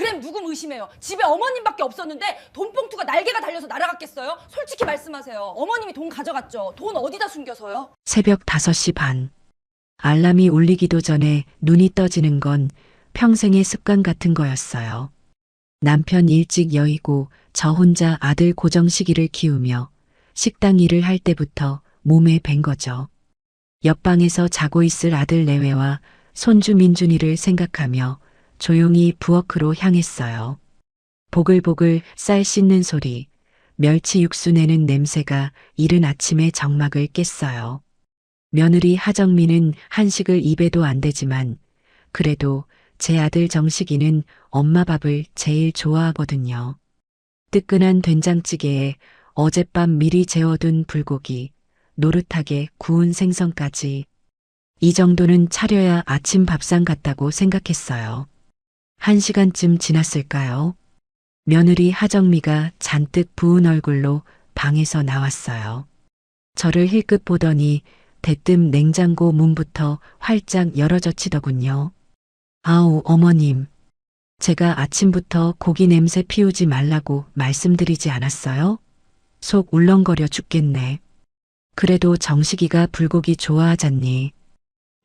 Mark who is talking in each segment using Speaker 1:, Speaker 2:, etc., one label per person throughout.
Speaker 1: 그램 누구 의심해요? 집에 어머님밖에 없었는데 돈봉투가 날개가 달려서 날아갔겠어요? 솔직히 말씀하세요. 어머님이 돈 가져갔죠. 돈 어디다 숨겨서요?
Speaker 2: 새벽 5시 반. 알람이 울리기도 전에 눈이 떠지는 건 평생의 습관 같은 거였어요. 남편 일찍 여의고 저 혼자 아들 고정 시기를 키우며 식당 일을 할 때부터 몸에 밴 거죠. 옆방에서 자고 있을 아들 내외와 손주 민준이를 생각하며 조용히 부엌으로 향했어요. 보글보글 쌀 씻는 소리, 멸치 육수 내는 냄새가 이른 아침의 정막을 깼어요. 며느리 하정미는 한식을 입에도 안 대지만 그래도 제 아들 정식이는 엄마 밥을 제일 좋아하거든요. 뜨끈한 된장찌개에 어젯밤 미리 재워둔 불고기, 노릇하게 구운 생선까지. 이 정도는 차려야 아침 밥상 같다고 생각했어요. 1시간쯤 지났을까요? 며느리 하정미가 잔뜩 부은 얼굴로 방에서 나왔어요. 저를 힐끗 보더니 대뜸 냉장고 문부터 활짝 열어젖히더군요. 아우, 어머님. 제가 아침부터 고기 냄새 피우지 말라고 말씀드리지 않았어요? 속 울렁거려 죽겠네. 그래도 정식이가 불고기 좋아하잖니.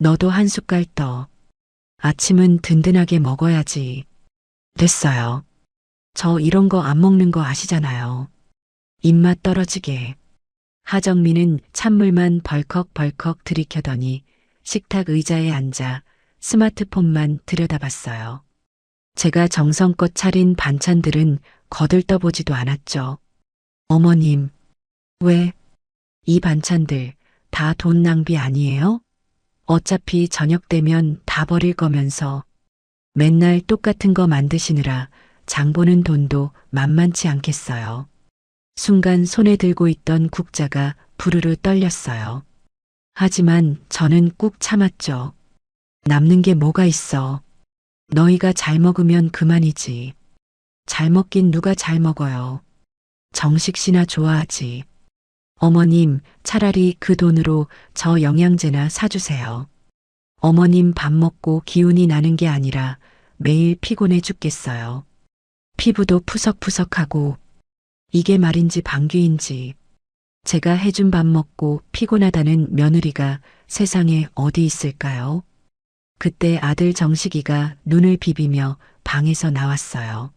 Speaker 2: 너도 한 숟갈 떠. 아침은 든든하게 먹어야지. 됐어요. 저 이런 거 안 먹는 거 아시잖아요. 입맛 떨어지게. 하정미는 찬물만 벌컥벌컥 들이켜더니 식탁 의자에 앉아 스마트폰만 들여다봤어요. 제가 정성껏 차린 반찬들은 거들떠보지도 않았죠. 어머님, 왜? 이 반찬들 다 돈 낭비 아니에요? 어차피 저녁 되면 다 버릴 거면서 맨날 똑같은 거 만드시느라 장 보는 돈도 만만치 않겠어요. 순간 손에 들고 있던 국자가 부르르 떨렸어요. 하지만 저는 꾹 참았죠. 남는 게 뭐가 있어. 너희가 잘 먹으면 그만이지. 잘 먹긴 누가 잘 먹어요. 정식 씨나 좋아하지. 어머님, 차라리 그 돈으로 저 영양제나 사주세요. 어머님 밥 먹고 기운이 나는 게 아니라 매일 피곤해 죽겠어요. 피부도 푸석푸석하고 이게 말인지 방귀인지 제가 해준 밥 먹고 피곤하다는 며느리가 세상에 어디 있을까요? 그때 아들 정식이가 눈을 비비며 방에서 나왔어요.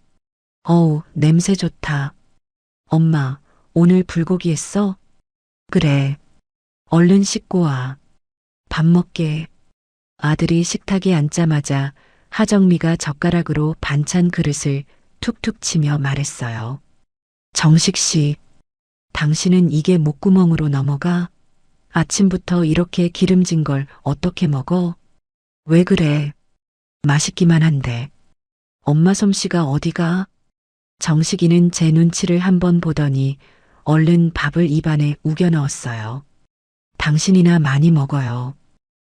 Speaker 2: 어우, 냄새 좋다. 엄마, 오늘 불고기 했어? 그래. 얼른 씻고 와. 밥 먹게. 아들이 식탁에 앉자마자 하정미가 젓가락으로 반찬 그릇을 툭툭 치며 말했어요. 정식 씨, 당신은 이게 목구멍으로 넘어가? 아침부터 이렇게 기름진 걸 어떻게 먹어? 왜 그래? 맛있기만 한데. 엄마 솜씨가 어디가? 정식이는 제 눈치를 한번 보더니 얼른 밥을 입안에 우겨 넣었어요. 당신이나 많이 먹어요.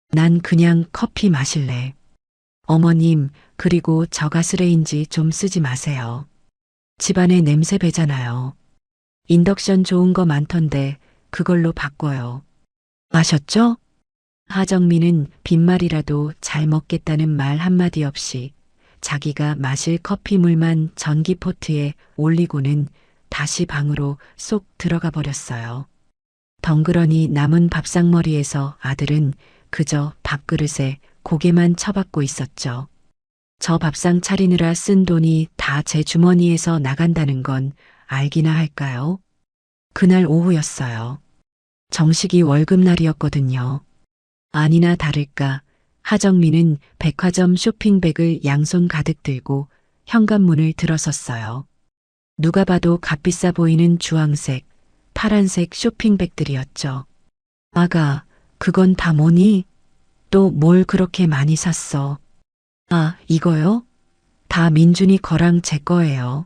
Speaker 2: 난 그냥 커피 마실래. 어머님, 그리고 저 가스레인지 좀 쓰지 마세요. 집안에 냄새 배잖아요. 인덕션 좋은 거 많던데 그걸로 바꿔요. 아셨죠? 하정미는 빈말이라도 잘 먹겠다는 말 한마디 없이 자기가 마실 커피물만 전기포트에 올리고는 다시 방으로 쏙 들어가 버렸어요. 덩그러니 남은 밥상머리에서 아들은 그저 밥그릇에 고개만 쳐박고 있었죠. 저 밥상 차리느라 쓴 돈이 다 제 주머니에서 나간다는 건 알기나 할까요? 그날 오후였어요. 정식이 월급날이었거든요. 아니나 다를까 하정미는 백화점 쇼핑백을 양손 가득 들고 현관문을 들어섰어요. 누가 봐도 값비싸 보이는 주황색, 파란색 쇼핑백들이었죠. 아가, 그건 다 뭐니? 또 뭘 그렇게 많이 샀어? 아, 이거요? 다 민준이 거랑 제 거예요.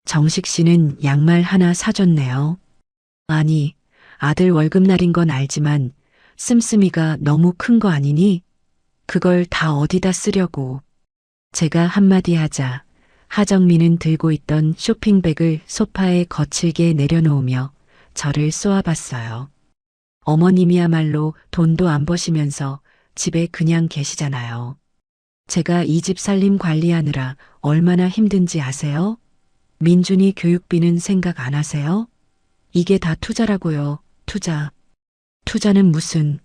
Speaker 2: 정식 씨는 양말 하나 사줬네요. 아니, 아들 월급날인 건 알지만 씀씀이가 너무 큰 거 아니니? 그걸 다 어디다 쓰려고. 제가 한마디 하자 하정미는 들고 있던 쇼핑백을 소파에 거칠게 내려놓으며 저를 쏘아봤어요. 어머님이야말로 돈도 안 버시면서 집에 그냥 계시잖아요. 제가 이 집 살림 관리하느라 얼마나 힘든지 아세요? 민준이 교육비는 생각 안 하세요? 이게 다 투자라고요. 투자. 투자는 무슨.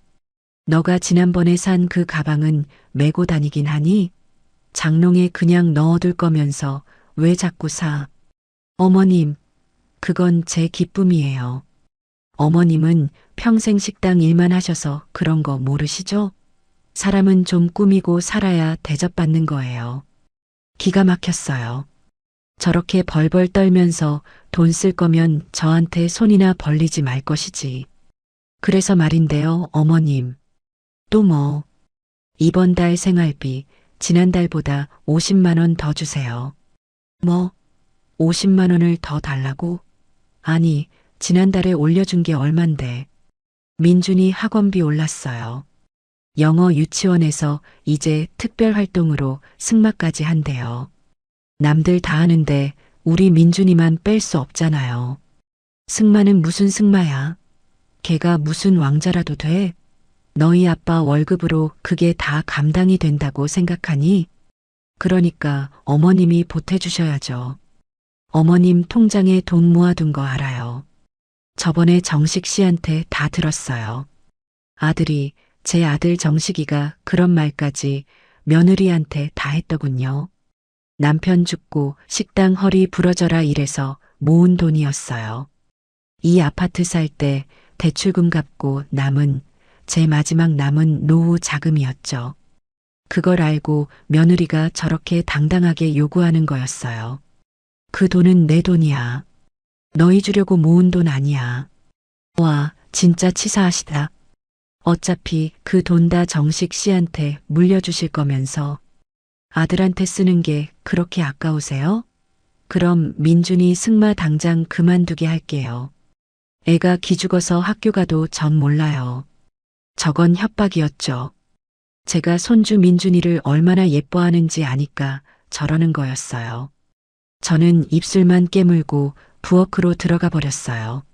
Speaker 2: 너가 지난번에 산 그 가방은 메고 다니긴 하니? 장롱에 그냥 넣어둘 거면서 왜 자꾸 사? 어머님, 그건 제 기쁨이에요. 어머님은 평생 식당 일만 하셔서 그런 거 모르시죠? 사람은 좀 꾸미고 살아야 대접받는 거예요. 기가 막혔어요. 저렇게 벌벌 떨면서 돈 쓸 거면 저한테 손이나 벌리지 말 것이지. 그래서 말인데요, 어머님. 또 뭐. 이번 달 생활비 지난달보다 50만 원 더 주세요. 뭐? 50만 원을 더 달라고? 아니, 지난달에 올려준 게 얼만데. 민준이 학원비 올랐어요. 영어 유치원에서 이제 특별 활동으로 승마까지 한대요. 남들 다 하는데 우리 민준이만 뺄 수 없잖아요. 승마는 무슨 승마야? 걔가 무슨 왕자라도 돼? 너희 아빠 월급으로 그게 다 감당이 된다고 생각하니? 그러니까 어머님이 보태주셔야죠. 어머님 통장에 돈 모아둔 거 알아요. 저번에 정식 씨한테 다 들었어요. 아들이, 제 아들 정식이가 그런 말까지 며느리한테 다 했더군요. 남편 죽고 식당 허리 부러져라 이래서 모은 돈이었어요. 이 아파트 살 때 대출금 갚고 남은 제 마지막 남은 노후 자금이었죠. 그걸 알고 며느리가 저렇게 당당하게 요구하는 거였어요. 그 돈은 내 돈이야. 너희 주려고 모은 돈 아니야. 와, 진짜 치사하시다. 어차피 그 돈 다 정식 씨한테 물려주실 거면서 아들한테 쓰는 게 그렇게 아까우세요? 그럼 민준이 승마 당장 그만두게 할게요. 애가 기죽어서 학교 가도 전 몰라요. 저건 협박이었죠. 제가 손주 민준이를 얼마나 예뻐하는지 아니까 저러는 거였어요. 저는 입술만 깨물고 부엌으로 들어가 버렸어요.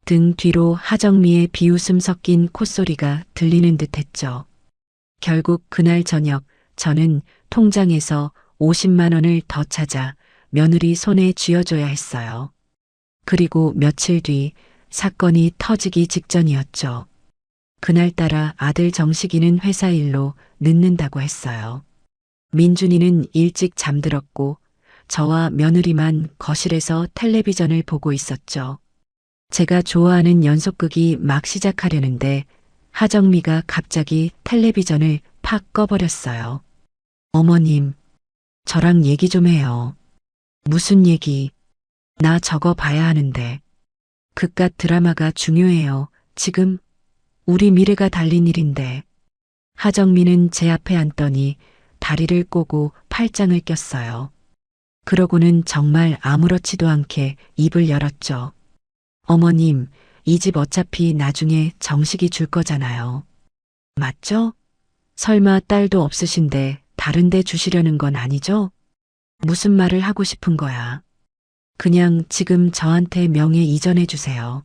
Speaker 2: 등 뒤로 하정미의 비웃음 섞인 콧소리가 들리는 듯 했죠. 결국 그날 저녁 저는 통장에서 50만 원을 더 찾아 며느리 손에 쥐어줘야 했어요. 그리고 며칠 뒤 사건이 터지기 직전이었죠. 그날따라 아들 정식이는 회사 일로 늦는다고 했어요. 민준이는 일찍 잠들었고 저와 며느리만 거실에서 텔레비전을 보고 있었죠. 제가 좋아하는 연속극이 막 시작하려는데 하정미가 갑자기 텔레비전을 팍 꺼버렸어요. 어머님, 저랑 얘기 좀 해요. 무슨 얘기? 나 저거 봐야 하는데. 그깟 드라마가 중요해요. 지금 우리 미래가 달린 일인데. 하정미는 제 앞에 앉더니 다리를 꼬고 팔짱을 꼈어요. 그러고는 정말 아무렇지도 않게 입을 열었죠. 어머님, 이 집 어차피 나중에 정식이 줄 거잖아요. 맞죠? 설마 딸도 없으신데 다른 데 주시려는 건 아니죠? 무슨 말을 하고 싶은 거야. 그냥 지금 저한테 명예 이전해 주세요.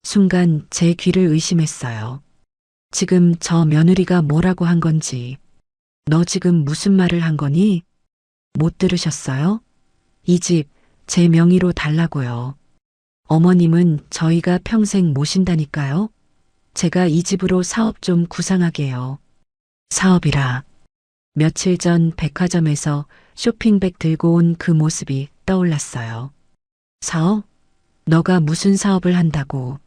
Speaker 2: 순간 제 귀를 의심했어요. 지금 저 며느리가 뭐라고 한 건지. 너 지금 무슨 말을 한 거니? 못 들으셨어요? 이 집 제 명의로 달라고요. 어머님은 저희가 평생 모신다니까요. 제가 이 집으로 사업 좀 구상하게요. 사업이라. 며칠 전 백화점에서 쇼핑백 들고 온 그 모습이 떠올랐어요. 사업? 너가 무슨 사업을 한다고.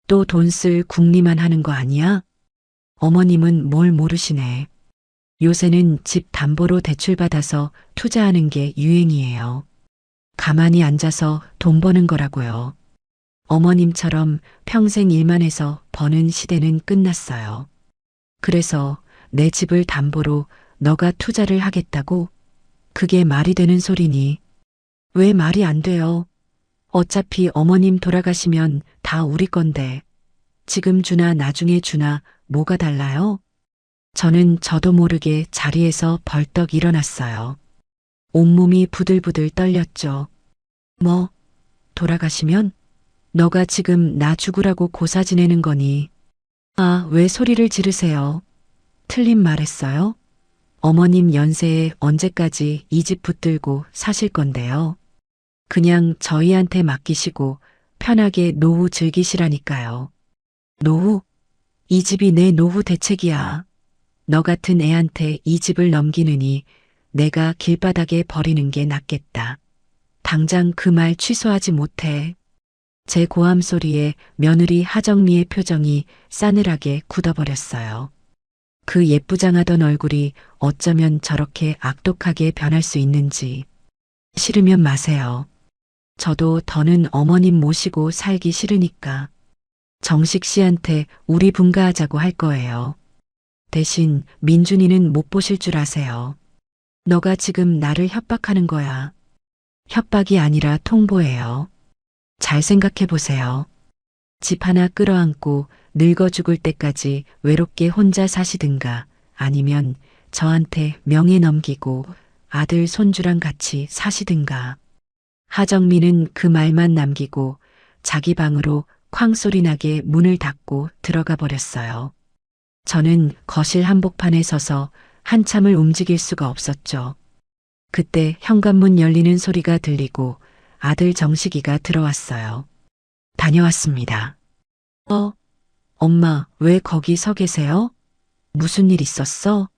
Speaker 2: 또 돈 쓸 궁리만 하는 거 아니야? 어머님은 뭘 모르시네. 요새는 집 담보로 대출받아서 투자하는 게 유행이에요. 가만히 앉아서 돈 버는 거라고요. 어머님처럼 평생 일만 해서 버는 시대는 끝났어요. 그래서 내 집을 담보로 너가 투자를 하겠다고? 그게 말이 되는 소리니? 왜 말이 안 돼요? 어차피 어머님 돌아가시면 다 우리 건데. 지금 주나 나중에 주나 뭐가 달라요? 저는 저도 모르게 자리에서 벌떡 일어났어요. 온몸이 부들부들 떨렸죠. 뭐, 돌아가시면? 너가 지금 나 죽으라고 고사 지내는 거니? 아, 왜 소리를 지르세요? 틀린 말 했어요? 어머님 연세에 언제까지 이 집 붙들고 사실 건데요. 그냥 저희한테 맡기시고 편하게 노후 즐기시라니까요. 노후? 이 집이 내 노후 대책이야. 너 같은 애한테 이 집을 넘기느니 내가 길바닥에 버리는 게 낫겠다. 당장 그 말 취소하지 못해. 제 고함 소리에 며느리 하정미의 표정이 싸늘하게 굳어버렸어요. 그 예쁘장하던 얼굴이 어쩌면 저렇게 악독하게 변할 수 있는지. 싫으면 마세요. 저도 더는 어머님 모시고 살기 싫으니까. 정식 씨한테 우리 분가하자고 할 거예요. 대신 민준이는 못 보실 줄 아세요. 너가 지금 나를 협박하는 거야. 협박이 아니라 통보예요. 잘 생각해 보세요. 집 하나 끌어안고 늙어 죽을 때까지 외롭게 혼자 사시든가 아니면 저한테 명예 넘기고 아들 손주랑 같이 사시든가. 하정미는 그 말만 남기고 자기 방으로 쾅소리 나게 문을 닫고 들어가 버렸어요. 저는 거실 한복판에 서서 한참을 움직일 수가 없었죠. 그때 현관문 열리는 소리가 들리고 아들 정식이가 들어왔어요. 다녀왔습니다. 엄마, 왜 거기 서 계세요? 무슨 일 있었어?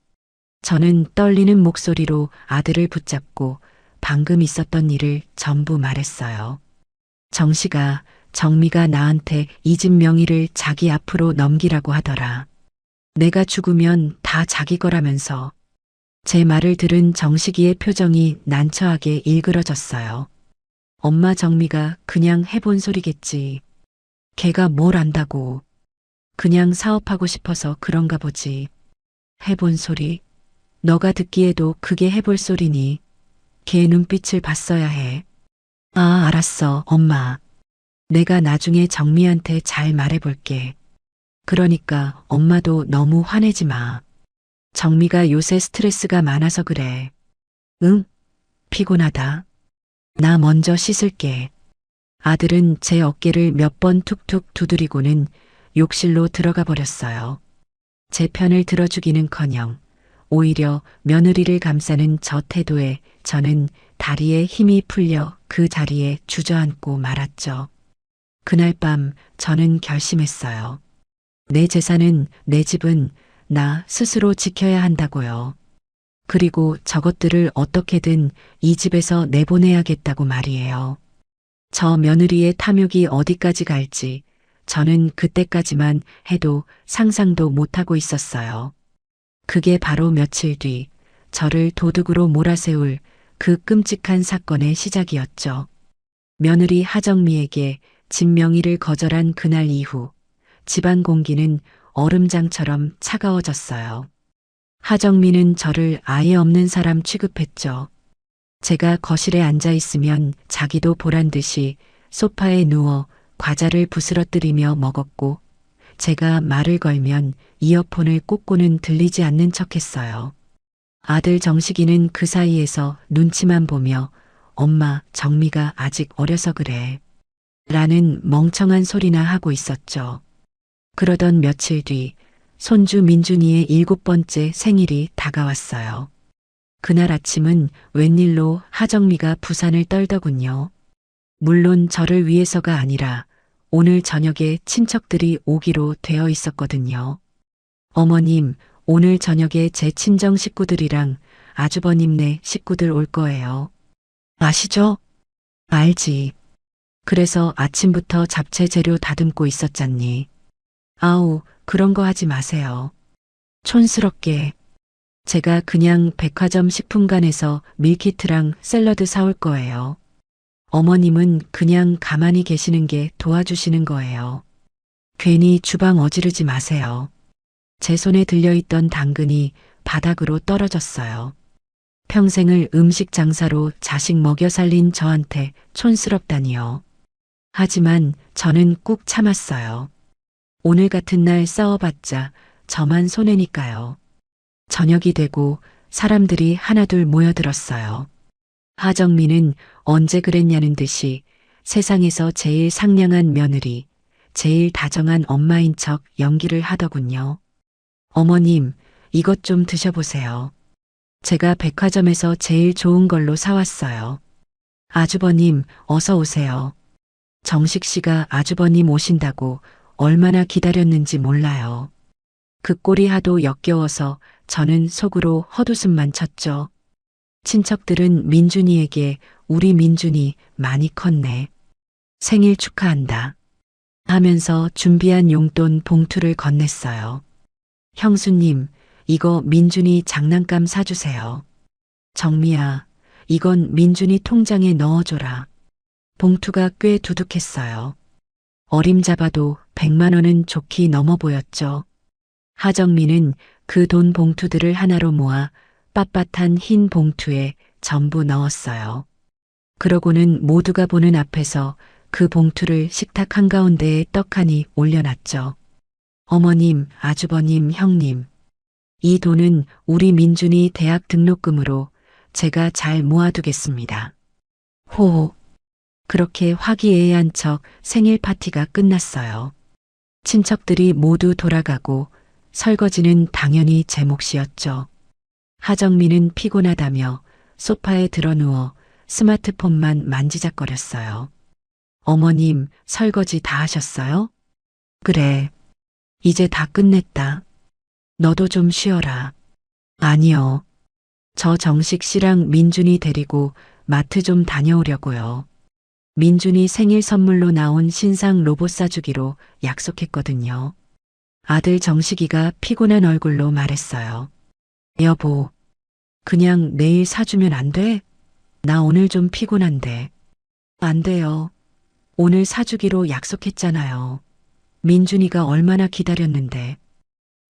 Speaker 2: 저는 떨리는 목소리로 아들을 붙잡고 방금 있었던 일을 전부 말했어요. 정식아, 정미가 나한테 이 집 명의를 자기 앞으로 넘기라고 하더라. 내가 죽으면 다 자기 거라면서. 제 말을 들은 정식이의 표정이 난처하게 일그러졌어요. 엄마 정미가 그냥 해본 소리겠지. 걔가 뭘 안다고. 그냥 사업하고 싶어서 그런가 보지. 해본 소리. 너가 듣기에도 그게 해볼 소리니. 걔 눈빛을 봤어야 해. 아, 알았어, 엄마. 내가 나중에 정미한테 잘 말해볼게. 그러니까 엄마도 너무 화내지 마. 정미가 요새 스트레스가 많아서 그래. 응? 피곤하다. 나 먼저 씻을게. 아들은 제 어깨를 몇 번 툭툭 두드리고는 욕실로 들어가 버렸어요. 제 편을 들어주기는커녕 오히려 며느리를 감싸는 저 태도에 저는 다리에 힘이 풀려 그 자리에 주저앉고 말았죠. 그날 밤 저는 결심했어요. 내 재산은, 내 집은 나 스스로 지켜야 한다고요. 그리고 저것들을 어떻게든 이 집에서 내보내야겠다고 말이에요. 저 며느리의 탐욕이 어디까지 갈지 저는 그때까지만 해도 상상도 못하고 있었어요. 그게 바로 며칠 뒤 저를 도둑으로 몰아세울 그 끔찍한 사건의 시작이었죠. 며느리 하정미에게 집 명의를 거절한 그날 이후 집안 공기는 얼음장처럼 차가워졌어요. 하정미는 저를 아예 없는 사람 취급했죠. 제가 거실에 앉아 있으면 자기도 보란 듯이 소파에 누워 과자를 부스러뜨리며 먹었고 제가 말을 걸면 이어폰을 꽂고는 들리지 않는 척했어요. 아들 정식이는 그 사이에서 눈치만 보며 엄마 정미가 아직 어려서 그래 라는 멍청한 소리나 하고 있었죠. 그러던 며칠 뒤 손주 민준이의 7번째 생일이 다가왔어요. 그날 아침은 웬일로 하정미가 부산을 떨더군요. 물론 저를 위해서가 아니라 오늘 저녁에 친척들이 오기로 되어 있었거든요. 어머님, 오늘 저녁에 제 친정 식구들이랑 아주버님네 식구들 올 거예요. 아시죠? 알지. 그래서 아침부터 잡채 재료 다듬고 있었잖니. 아우, 그런 거 하지 마세요. 촌스럽게. 제가 그냥 백화점 식품관에서 밀키트랑 샐러드 사올 거예요. 어머님은 그냥 가만히 계시는 게 도와주시는 거예요. 괜히 주방 어지르지 마세요. 제 손에 들려있던 당근이 바닥으로 떨어졌어요. 평생을 음식 장사로 자식 먹여 살린 저한테 촌스럽다니요. 하지만 저는 꾹 참았어요. 오늘 같은 날 싸워봤자 저만 손해니까요. 저녁이 되고 사람들이 하나둘 모여들었어요. 하정미는 언제 그랬냐는 듯이 세상에서 제일 상냥한 며느리, 제일 다정한 엄마인 척 연기를 하더군요. 어머님, 이것 좀 드셔보세요. 제가 백화점에서 제일 좋은 걸로 사왔어요. 아주버님, 어서 오세요. 정식 씨가 아주버님 오신다고 얼마나 기다렸는지 몰라요. 그 꼴이 하도 역겨워서 저는 속으로 헛웃음만 쳤죠. 친척들은 민준이에게 우리 민준이 많이 컸네. 생일 축하한다. 하면서 준비한 용돈 봉투를 건넸어요. 형수님, 이거 민준이 장난감 사주세요. 정미야, 이건 민준이 통장에 넣어줘라. 봉투가 꽤 두둑했어요. 어림잡아도 100만 원은 좋게 넘어 보였죠. 하정미는 그 돈 봉투들을 하나로 모아 빳빳한 흰 봉투에 전부 넣었어요. 그러고는 모두가 보는 앞에서 그 봉투를 식탁 한가운데에 떡하니 올려놨죠. 어머님, 아주버님, 형님. 이 돈은 우리 민준이 대학 등록금으로 제가 잘 모아두겠습니다. 호호. 그렇게 화기애애한 척 생일 파티가 끝났어요. 친척들이 모두 돌아가고 설거지는 당연히 제 몫이었죠. 하정미는 피곤하다며 소파에 드러누워 스마트폰만 만지작거렸어요. 어머님, 설거지 다 하셨어요? 그래. 이제 다 끝냈다. 너도 좀 쉬어라. 아니요. 저 정식 씨랑 민준이 데리고 마트 좀 다녀오려고요. 민준이 생일 선물로 나온 신상 로봇 사주기로 약속했거든요. 아들 정식이가 피곤한 얼굴로 말했어요. 여보, 그냥 내일 사주면 안 돼? 나 오늘 좀 피곤한데. 안 돼요. 오늘 사주기로 약속했잖아요. 민준이가 얼마나 기다렸는데.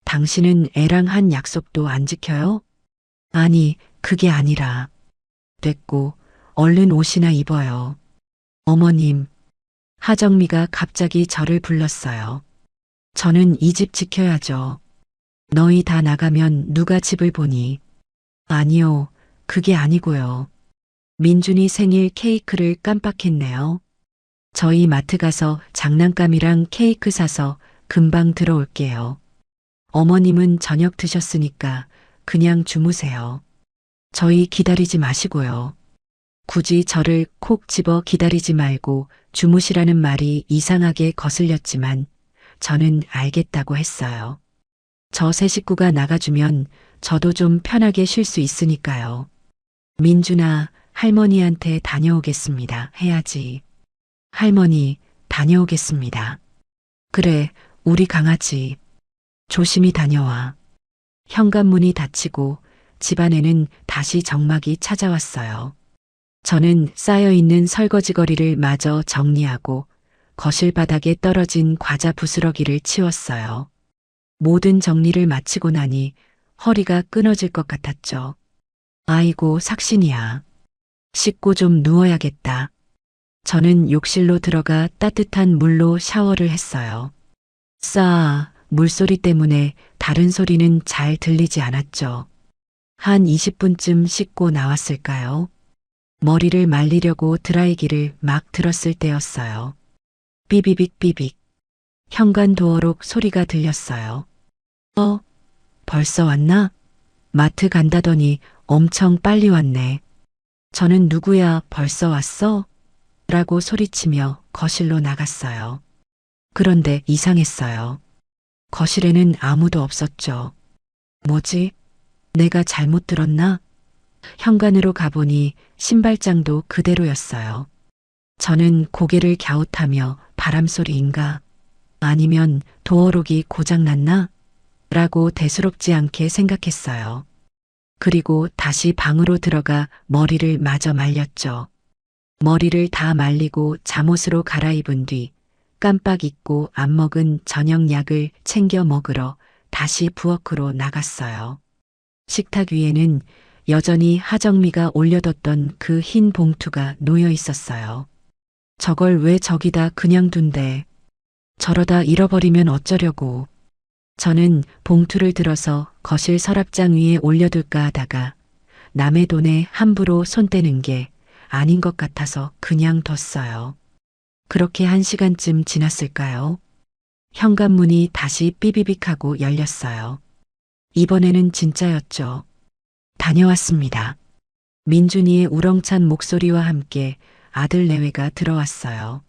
Speaker 2: 당신은 애랑 한 약속도 안 지켜요? 아니, 그게 아니라. 됐고, 얼른 옷이나 입어요. 어머님. 하정미가 갑자기 저를 불렀어요. 저는 이 집 지켜야죠. 너희 다 나가면 누가 집을 보니? 아니요, 그게 아니고요. 민준이 생일 케이크를 깜빡했네요. 저희 마트 가서 장난감이랑 케이크 사서 금방 들어올게요. 어머님은 저녁 드셨으니까 그냥 주무세요. 저희 기다리지 마시고요. 굳이 저를 콕 집어 기다리지 말고 주무시라는 말이 이상하게 거슬렸지만 저는 알겠다고 했어요. 저 세 식구가 나가주면 저도 좀 편하게 쉴 수 있으니까요. 민준아, 할머니한테 다녀오겠습니다. 해야지. 할머니, 다녀오겠습니다. 그래, 우리 강아지. 조심히 다녀와. 현관문이 닫히고 집안에는 다시 정막이 찾아왔어요. 저는 쌓여있는 설거지거리를 마저 정리하고 거실 바닥에 떨어진 과자 부스러기를 치웠어요. 모든 정리를 마치고 나니 허리가 끊어질 것 같았죠. 아이고, 삭신이야. 씻고 좀 누워야겠다. 저는 욕실로 들어가 따뜻한 물로 샤워를 했어요. 싸, 물소리 때문에 다른 소리는 잘 들리지 않았죠. 한 20분쯤 씻고 나왔을까요? 머리를 말리려고 드라이기를 막 들었을 때였어요. 삐비빅 삐빅. 현관 도어록 소리가 들렸어요. 벌써 왔나? 마트 간다더니 엄청 빨리 왔네. 저는 누구야, 벌써 왔어? 라고 소리치며 거실로 나갔어요. 그런데 이상했어요. 거실에는 아무도 없었죠. 뭐지? 내가 잘못 들었나? 현관으로 가보니 신발장도 그대로였어요. 저는 고개를 갸웃하며 바람소리인가? 아니면 도어록이 고장났나? 라고 대수롭지 않게 생각했어요. 그리고 다시 방으로 들어가 머리를 마저 말렸죠. 머리를 다 말리고 잠옷으로 갈아입은 뒤 깜빡 잊고 안 먹은 저녁약을 챙겨 먹으러 다시 부엌으로 나갔어요. 식탁 위에는 여전히 하정미가 올려뒀던 그 흰 봉투가 놓여 있었어요. 저걸 왜 저기다 그냥 둔대. 저러다 잃어버리면 어쩌려고. 저는 봉투를 들어서 거실 서랍장 위에 올려둘까 하다가 남의 돈에 함부로 손 떼는 게 아닌 것 같아서 그냥 뒀어요. 그렇게 1시간쯤 지났을까요? 현관문이 다시 삐비빅하고 열렸어요. 이번에는 진짜였죠. 다녀왔습니다. 민준이의 우렁찬 목소리와 함께 아들 내외가 들어왔어요.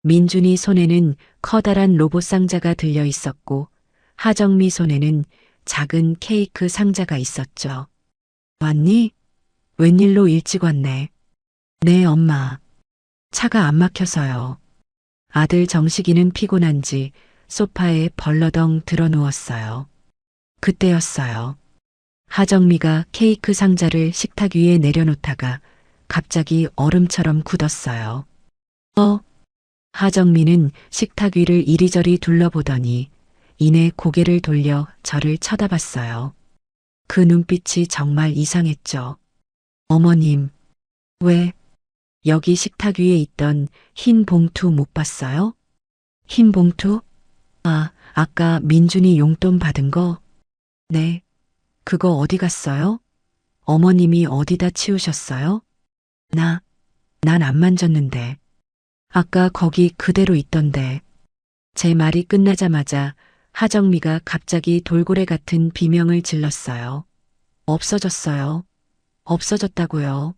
Speaker 2: 민준이 손에는 커다란 로봇 상자가 들려 있었고 하정미 손에는 작은 케이크 상자가 있었죠. 왔니? 웬일로 일찍 왔네. 네, 엄마. 차가 안 막혀서요. 아들 정식이는 피곤한지 소파에 벌러덩 들어 누웠어요. 그때였어요. 하정미가 케이크 상자를 식탁 위에 내려놓다가 갑자기 얼음처럼 굳었어요. 하정미는 식탁 위를 이리저리 둘러보더니 이내 고개를 돌려 저를 쳐다봤어요. 그 눈빛이 정말 이상했죠. 어머님, 왜? 여기 식탁 위에 있던 흰 봉투 못 봤어요? 흰 봉투? 아, 아까 민준이 용돈 받은 거? 네. 그거 어디 갔어요? 어머님이 어디다 치우셨어요? 난 안 만졌는데. 아까 거기 그대로 있던데. 제 말이 끝나자마자 하정미가 갑자기 돌고래 같은 비명을 질렀어요. 없어졌어요. 없어졌다고요.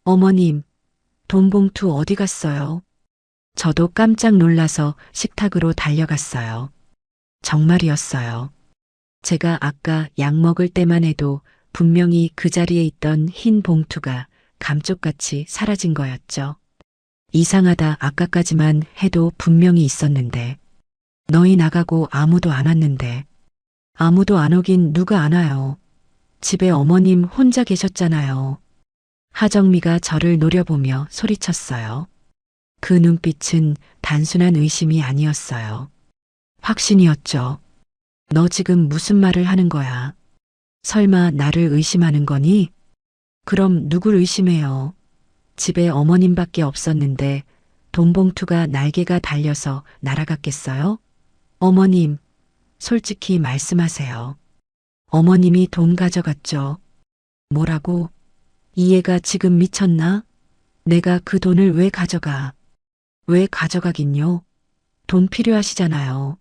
Speaker 2: 어머님, 돈 봉투 어디 갔어요? 저도 깜짝 놀라서 식탁으로 달려갔어요. 정말이었어요. 제가 아까 약 먹을 때만 해도 분명히 그 자리에 있던 흰 봉투가 감쪽같이 사라진 거였죠. 이상하다 아까까지만 해도 분명히 있었는데. 너희 나가고 아무도 안 왔는데. 아무도 안 오긴 누가 안 와요. 집에 어머님 혼자 계셨잖아요. 하정미가 저를 노려보며 소리쳤어요. 그 눈빛은 단순한 의심이 아니었어요. 확신이었죠. 너 지금 무슨 말을 하는 거야? 설마 나를 의심하는 거니? 그럼 누굴 의심해요? 집에 어머님밖에 없었는데 돈 봉투가 날개가 달려서 날아갔겠어요? 어머님, 솔직히 말씀하세요. 어머님이 돈 가져갔죠. 뭐라고? 이해가 지금 미쳤나? 내가 그 돈을 왜 가져가? 왜 가져가긴요? 돈 필요하시잖아요.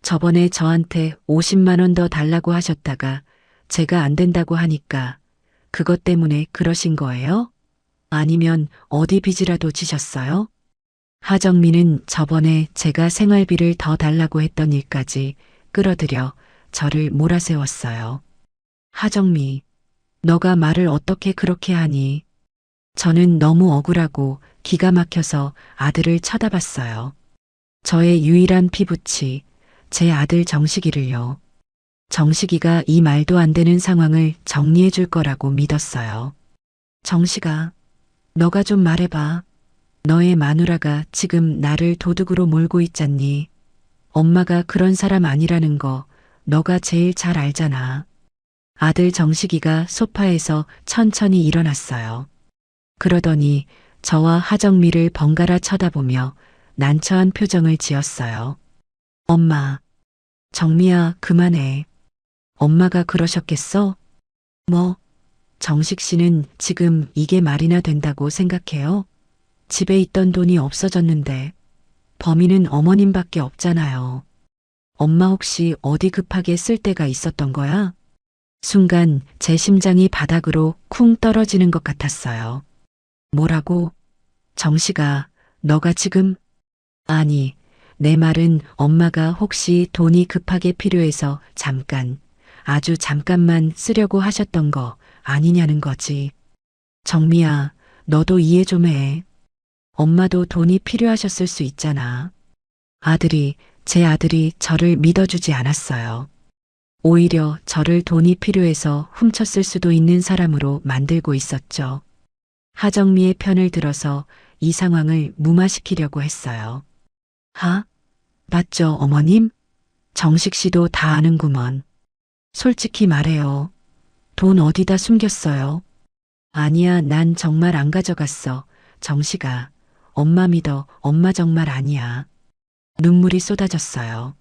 Speaker 2: 저번에 저한테 50만 원 더 달라고 하셨다가 제가 안 된다고 하니까 그것 때문에 그러신 거예요? 아니면 어디 빚이라도 지셨어요? 하정미는 저번에 제가 생활비를 더 달라고 했던 일까지 끌어들여 저를 몰아세웠어요. 하정미, 너가 말을 어떻게 그렇게 하니? 저는 너무 억울하고 기가 막혀서 아들을 쳐다봤어요. 저의 유일한 피부치, 제 아들 정식이를요. 정식이가 이 말도 안 되는 상황을 정리해 줄 거라고 믿었어요. 정식아, 너가 좀 말해봐. 너의 마누라가 지금 나를 도둑으로 몰고 있잖니. 엄마가 그런 사람 아니라는 거 너가 제일 잘 알잖아. 아들 정식이가 소파에서 천천히 일어났어요. 그러더니 저와 하정미를 번갈아 쳐다보며 난처한 표정을 지었어요. 엄마, 정미야, 그만해. 엄마가 그러셨겠어? 뭐, 정식 씨는 지금 이게 말이나 된다고 생각해요? 집에 있던 돈이 없어졌는데 범인은 어머님밖에 없잖아요. 엄마 혹시 어디 급하게 쓸 때가 있었던 거야? 순간 제 심장이 바닥으로 쿵 떨어지는 것 같았어요. 뭐라고? 정식아, 너가 지금? 아니, 내 말은 엄마가 혹시 돈이 급하게 필요해서 잠깐, 아주 잠깐만 쓰려고 하셨던 거 아니냐는 거지. 정미야, 너도 이해 좀 해. 엄마도 돈이 필요하셨을 수 있잖아. 제 아들이 저를 믿어주지 않았어요. 오히려 저를 돈이 필요해서 훔쳤을 수도 있는 사람으로 만들고 있었죠. 하정미의 편을 들어서 이 상황을 무마시키려고 했어요. 맞죠, 어머님? 정식 씨도 다 아는구먼. 솔직히 말해요. 돈 어디다 숨겼어요? 아니야, 난 정말 안 가져갔어. 정식아, 엄마 믿어. 엄마 정말 아니야. 눈물이 쏟아졌어요.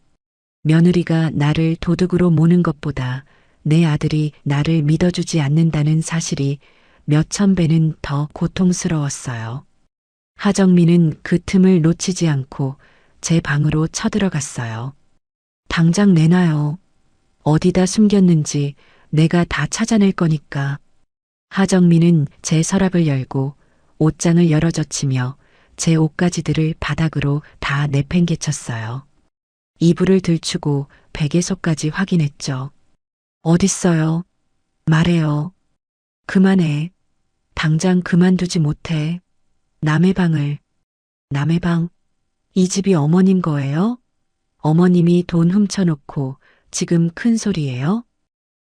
Speaker 2: 며느리가 나를 도둑으로 모는 것보다 내 아들이 나를 믿어주지 않는다는 사실이 몇천 배는 더 고통스러웠어요. 하정미는 그 틈을 놓치지 않고 제 방으로 쳐들어갔어요. 당장 내놔요. 어디다 숨겼는지 내가 다 찾아낼 거니까. 하정민은 제 서랍을 열고 옷장을 열어젖히며 제 옷가지들을 바닥으로 다 내팽개쳤어요. 이불을 들추고 베개속까지 확인했죠. 어딨어요? 말해요. 그만해. 당장 그만두지 못해. 남의 방을. 남의 방? 이 집이 어머님 거예요? 어머님이 돈 훔쳐놓고 지금 큰 소리예요?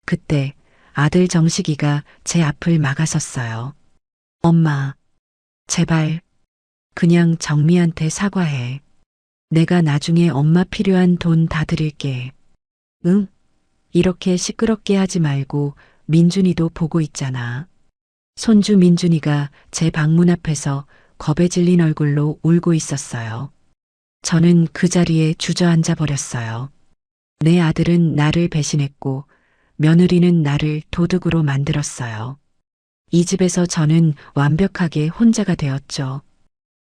Speaker 2: 그때 아들 정식이가 제 앞을 막아섰어요. 엄마, 제발, 그냥 정미한테 사과해. 내가 나중에 엄마 필요한 돈 다 드릴게. 응? 이렇게 시끄럽게 하지 말고 민준이도 보고 있잖아. 손주 민준이가 제 방문 앞에서 겁에 질린 얼굴로 울고 있었어요. 저는 그 자리에 주저앉아 버렸어요. 내 아들은 나를 배신했고 며느리는 나를 도둑으로 만들었어요. 이 집에서 저는 완벽하게 혼자가 되었죠.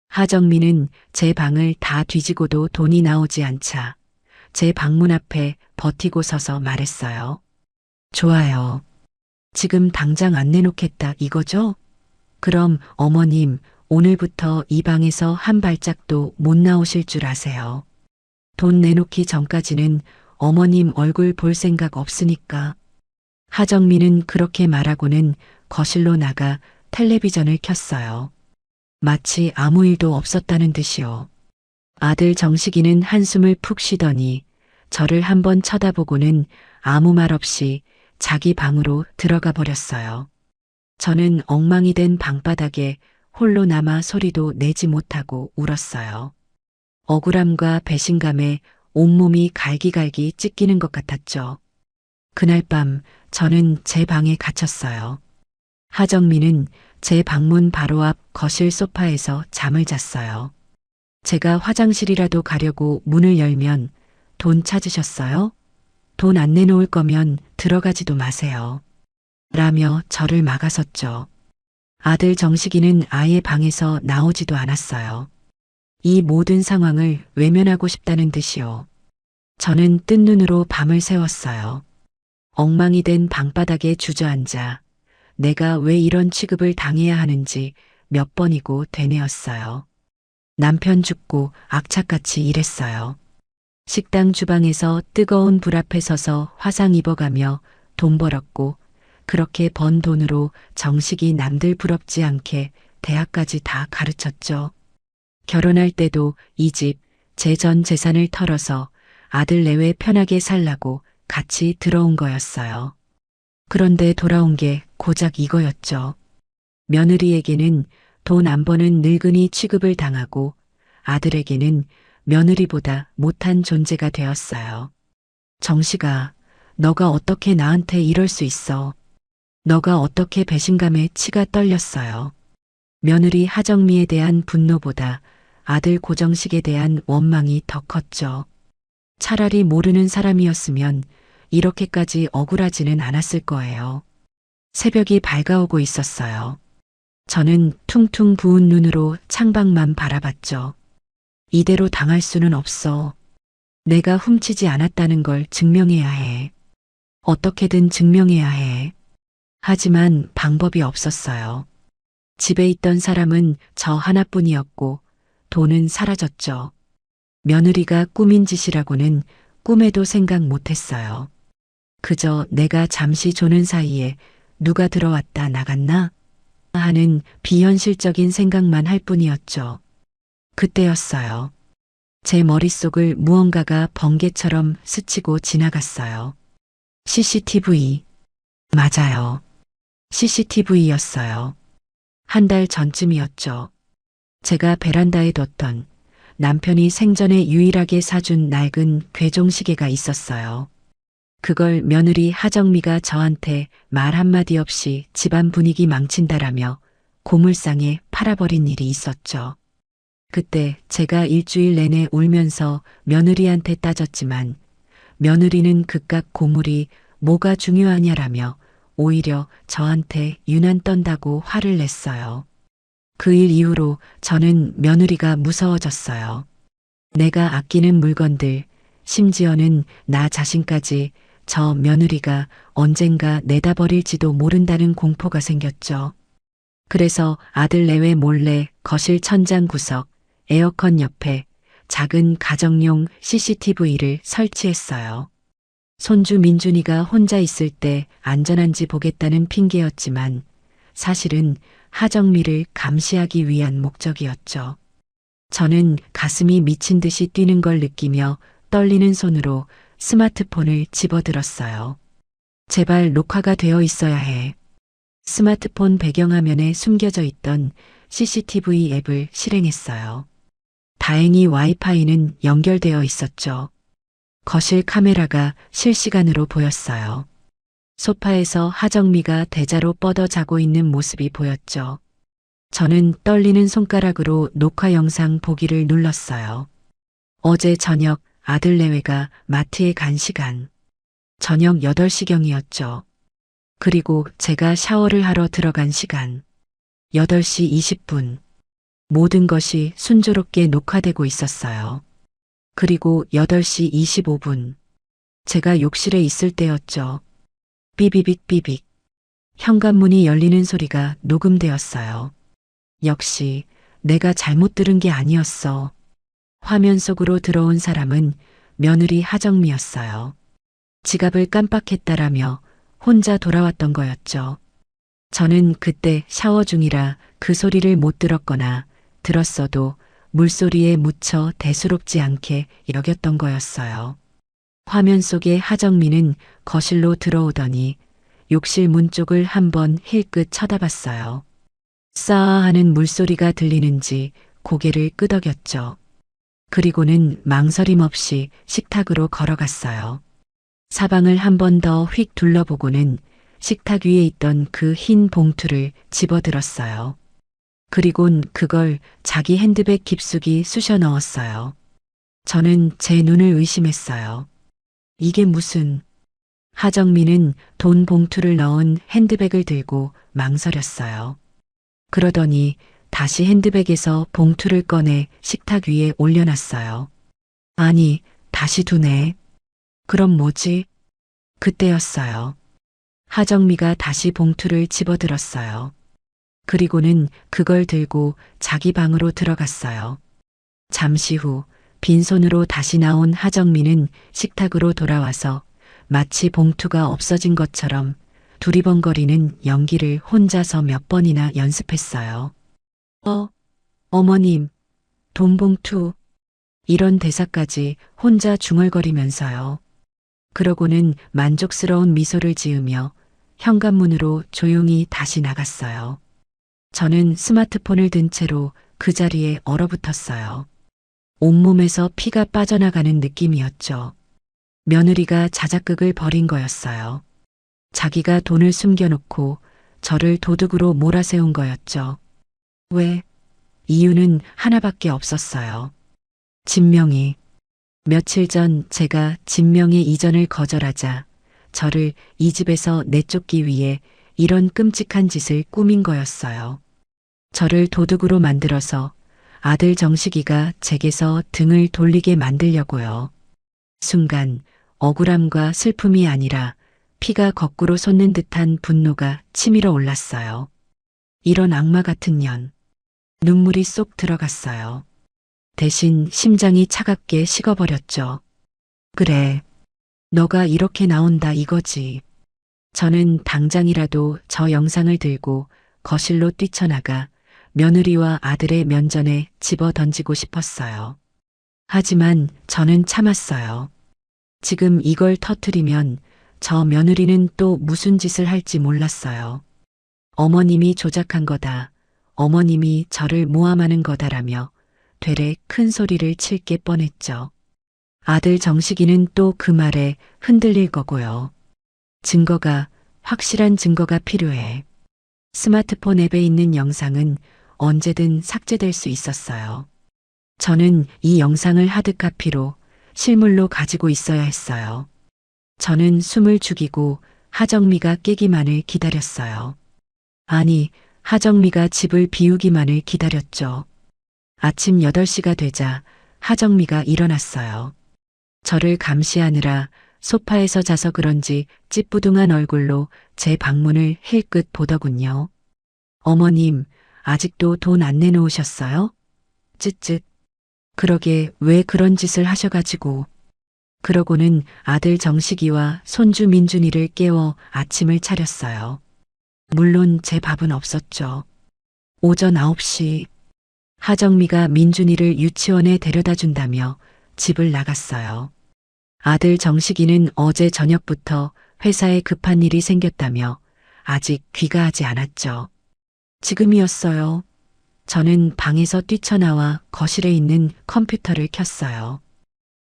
Speaker 2: 하정민은 제 방을 다 뒤지고도 돈이 나오지 않자 제 방문 앞에 버티고 서서 말했어요. 좋아요. 지금 당장 안 내놓겠다 이거죠? 그럼 어머님 오늘부터 이 방에서 한 발짝도 못 나오실 줄 아세요. 돈 내놓기 전까지는 어머님 얼굴 볼 생각 없으니까. 하정민은 그렇게 말하고는 거실로 나가 텔레비전을 켰어요. 마치 아무 일도 없었다는 듯이요. 아들 정식이는 한숨을 푹 쉬더니 저를 한번 쳐다보고는 아무 말 없이 자기 방으로 들어가 버렸어요. 저는 엉망이 된 방바닥에 홀로 남아 소리도 내지 못하고 울었어요. 억울함과 배신감에 온몸이 갈기갈기 찢기는 것 같았죠. 그날 밤 저는 제 방에 갇혔어요. 하정민은 제 방문 바로 앞 거실 소파에서 잠을 잤어요. 제가 화장실이라도 가려고 문을 열면 돈 찾으셨어요? 돈 안 내놓을 거면 들어가지도 마세요. 라며 저를 막아섰죠. 아들 정식이는 아예 방에서 나오지도 않았어요. 이 모든 상황을 외면하고 싶다는 듯이요. 저는 뜬 눈으로 밤을 새웠어요. 엉망이 된 방바닥에 주저앉아 내가 왜 이런 취급을 당해야 하는지 몇 번이고 되뇌었어요. 남편 죽고 악착같이 일했어요. 식당 주방에서 뜨거운 불 앞에 서서 화상 입어가며 돈 벌었고 그렇게 번 돈으로 정식이 남들 부럽지 않게 대학까지 다 가르쳤죠. 결혼할 때도 이 집, 제 전 재산을 털어서 아들 내외 편하게 살라고 같이 들어온 거였어요. 그런데 돌아온 게 고작 이거였죠. 며느리에게는 돈 안 버는 늙은이 취급을 당하고 아들에게는 며느리보다 못한 존재가 되었어요. 정식아, 너가 어떻게 나한테 이럴 수 있어? 너가 어떻게 배신감에 치가 떨렸어요? 며느리 하정미에 대한 분노보다 아들 고정식에 대한 원망이 더 컸죠. 차라리 모르는 사람이었으면 이렇게까지 억울하지는 않았을 거예요. 새벽이 밝아오고 있었어요. 저는 퉁퉁 부은 눈으로 창밖만 바라봤죠. 이대로 당할 수는 없어. 내가 훔치지 않았다는 걸 증명해야 해. 어떻게든 증명해야 해. 하지만 방법이 없었어요. 집에 있던 사람은 저 하나뿐이었고 돈은 사라졌죠. 며느리가 꾸민 짓이라고는 꿈에도 생각 못했어요. 그저 내가 잠시 조는 사이에 누가 들어왔다 나갔나 하는 비현실적인 생각만 할 뿐이었죠. 그때였어요. 제 머릿속을 무언가가 번개처럼 스치고 지나갔어요. CCTV. 맞아요. CCTV였어요. 한 달 전쯤이었죠. 제가 베란다에 뒀던 남편이 생전에 유일하게 사준 낡은 괴종시계가 있었어요. 그걸 며느리 하정미가 저한테 말 한마디 없이 집안 분위기 망친다라며 고물상에 팔아버린 일이 있었죠. 그때 제가 일주일 내내 울면서 며느리한테 따졌지만 며느리는 그깟 고물이 뭐가 중요하냐라며 오히려 저한테 유난 떤다고 화를 냈어요. 그 일 이후로 저는 며느리가 무서워졌어요. 내가 아끼는 물건들, 심지어는 나 자신까지 저 며느리가 언젠가 내다버릴지도 모른다는 공포가 생겼죠. 그래서 아들 내외 몰래 거실 천장 구석, 에어컨 옆에 작은 가정용 CCTV를 설치했어요. 손주 민준이가 혼자 있을 때 안전한지 보겠다는 핑계였지만 사실은 하정미를 감시하기 위한 목적이었죠. 저는 가슴이 미친 듯이 뛰는 걸 느끼며 떨리는 손으로 스마트폰을 집어들었어요. 제발 녹화가 되어 있어야 해. 스마트폰 배경화면에 숨겨져 있던 CCTV 앱을 실행했어요. 다행히 와이파이는 연결되어 있었죠. 거실 카메라가 실시간으로 보였어요. 소파에서 하정미가 대자로 뻗어 자고 있는 모습이 보였죠. 저는 떨리는 손가락으로 녹화 영상 보기를 눌렀어요. 어제 저녁 아들 내외가 마트에 간 시간. 저녁 8시경이었죠. 그리고 제가 샤워를 하러 들어간 시간. 8시 20분. 모든 것이 순조롭게 녹화되고 있었어요. 그리고 8시 25분. 제가 욕실에 있을 때였죠. 삐비빅 삐빅. 현관문이 열리는 소리가 녹음되었어요. 역시 내가 잘못 들은 게 아니었어. 화면 속으로 들어온 사람은 며느리 하정미였어요. 지갑을 깜빡했다라며 혼자 돌아왔던 거였죠. 저는 그때 샤워 중이라 그 소리를 못 들었거나 들었어도 물소리에 묻혀 대수롭지 않게 여겼던 거였어요. 화면 속의 하정미는 거실로 들어오더니 욕실 문 쪽을 한번 힐끗 쳐다봤어요. 싸아 하는 물소리가 들리는지 고개를 끄덕였죠. 그리고는 망설임 없이 식탁으로 걸어갔어요. 사방을 한 번 더 휙 둘러보고는 식탁 위에 있던 그 흰 봉투를 집어들었어요. 그리곤 그걸 자기 핸드백 깊숙이 쑤셔 넣었어요. 저는 제 눈을 의심했어요. 이게 무슨... 하정미는 돈 봉투를 넣은 핸드백을 들고 망설였어요. 그러더니 다시 핸드백에서 봉투를 꺼내 식탁 위에 올려놨어요. 아니, 다시 두네. 그럼 뭐지? 그때였어요. 하정미가 다시 봉투를 집어들었어요. 그리고는 그걸 들고 자기 방으로 들어갔어요. 잠시 후 빈손으로 다시 나온 하정미는 식탁으로 돌아와서 마치 봉투가 없어진 것처럼 두리번거리는 연기를 혼자서 몇 번이나 연습했어요. 어머님, 돈 봉투. 이런 대사까지 혼자 중얼거리면서요. 그러고는 만족스러운 미소를 지으며 현관문으로 조용히 다시 나갔어요. 저는 스마트폰을 든 채로 그 자리에 얼어붙었어요. 온몸에서 피가 빠져나가는 느낌이었죠. 며느리가 자작극을 벌인 거였어요. 자기가 돈을 숨겨놓고 저를 도둑으로 몰아세운 거였죠. 왜? 이유는 하나밖에 없었어요. 진명이. 며칠 전 제가 진명의 이전을 거절하자 저를 이 집에서 내쫓기 위해 이런 끔찍한 짓을 꾸민 거였어요. 저를 도둑으로 만들어서 아들 정식이가 제게서 등을 돌리게 만들려고요. 순간 억울함과 슬픔이 아니라 피가 거꾸로 솟는 듯한 분노가 치밀어 올랐어요. 이런 악마 같은 년. 눈물이 쏙 들어갔어요. 대신 심장이 차갑게 식어버렸죠. 그래, 너가 이렇게 나온다 이거지. 저는 당장이라도 저 영상을 들고 거실로 뛰쳐나가 며느리와 아들의 면전에 집어 던지고 싶었어요. 하지만 저는 참았어요. 지금 이걸 터뜨리면 저 며느리는 또 무슨 짓을 할지 몰랐어요. 어머님이 조작한 거다. 어머님이 저를 모함하는 거다라며 되레 큰 소리를 칠 게 뻔했죠. 아들 정식이는 또 그 말에 흔들릴 거고요. 증거가, 확실한 증거가 필요해. 스마트폰 앱에 있는 영상은 언제든 삭제될 수 있었어요. 저는 이 영상을 하드카피로 실물로 가지고 있어야 했어요. 저는 숨을 죽이고 하정미가 깨기만을 기다렸어요. 아니, 하정미가 집을 비우기만을 기다렸죠. 아침 8시가 되자 하정미가 일어났어요. 저를 감시하느라 소파에서 자서 그런지 찌뿌둥한 얼굴로 제 방문을 힐끗 보더군요. 어머님, 아직도 돈 안 내놓으셨어요? 쯧쯧. 그러게 왜 그런 짓을 하셔가지고. 그러고는 아들 정식이와 손주 민준이를 깨워 아침을 차렸어요. 물론 제 밥은 없었죠. 오전 9시 하정미가 민준이를 유치원에 데려다 준다며 집을 나갔어요. 아들 정식이는 어제 저녁부터 회사에 급한 일이 생겼다며 아직 귀가하지 않았죠. 지금이었어요. 저는 방에서 뛰쳐나와 거실에 있는 컴퓨터를 켰어요.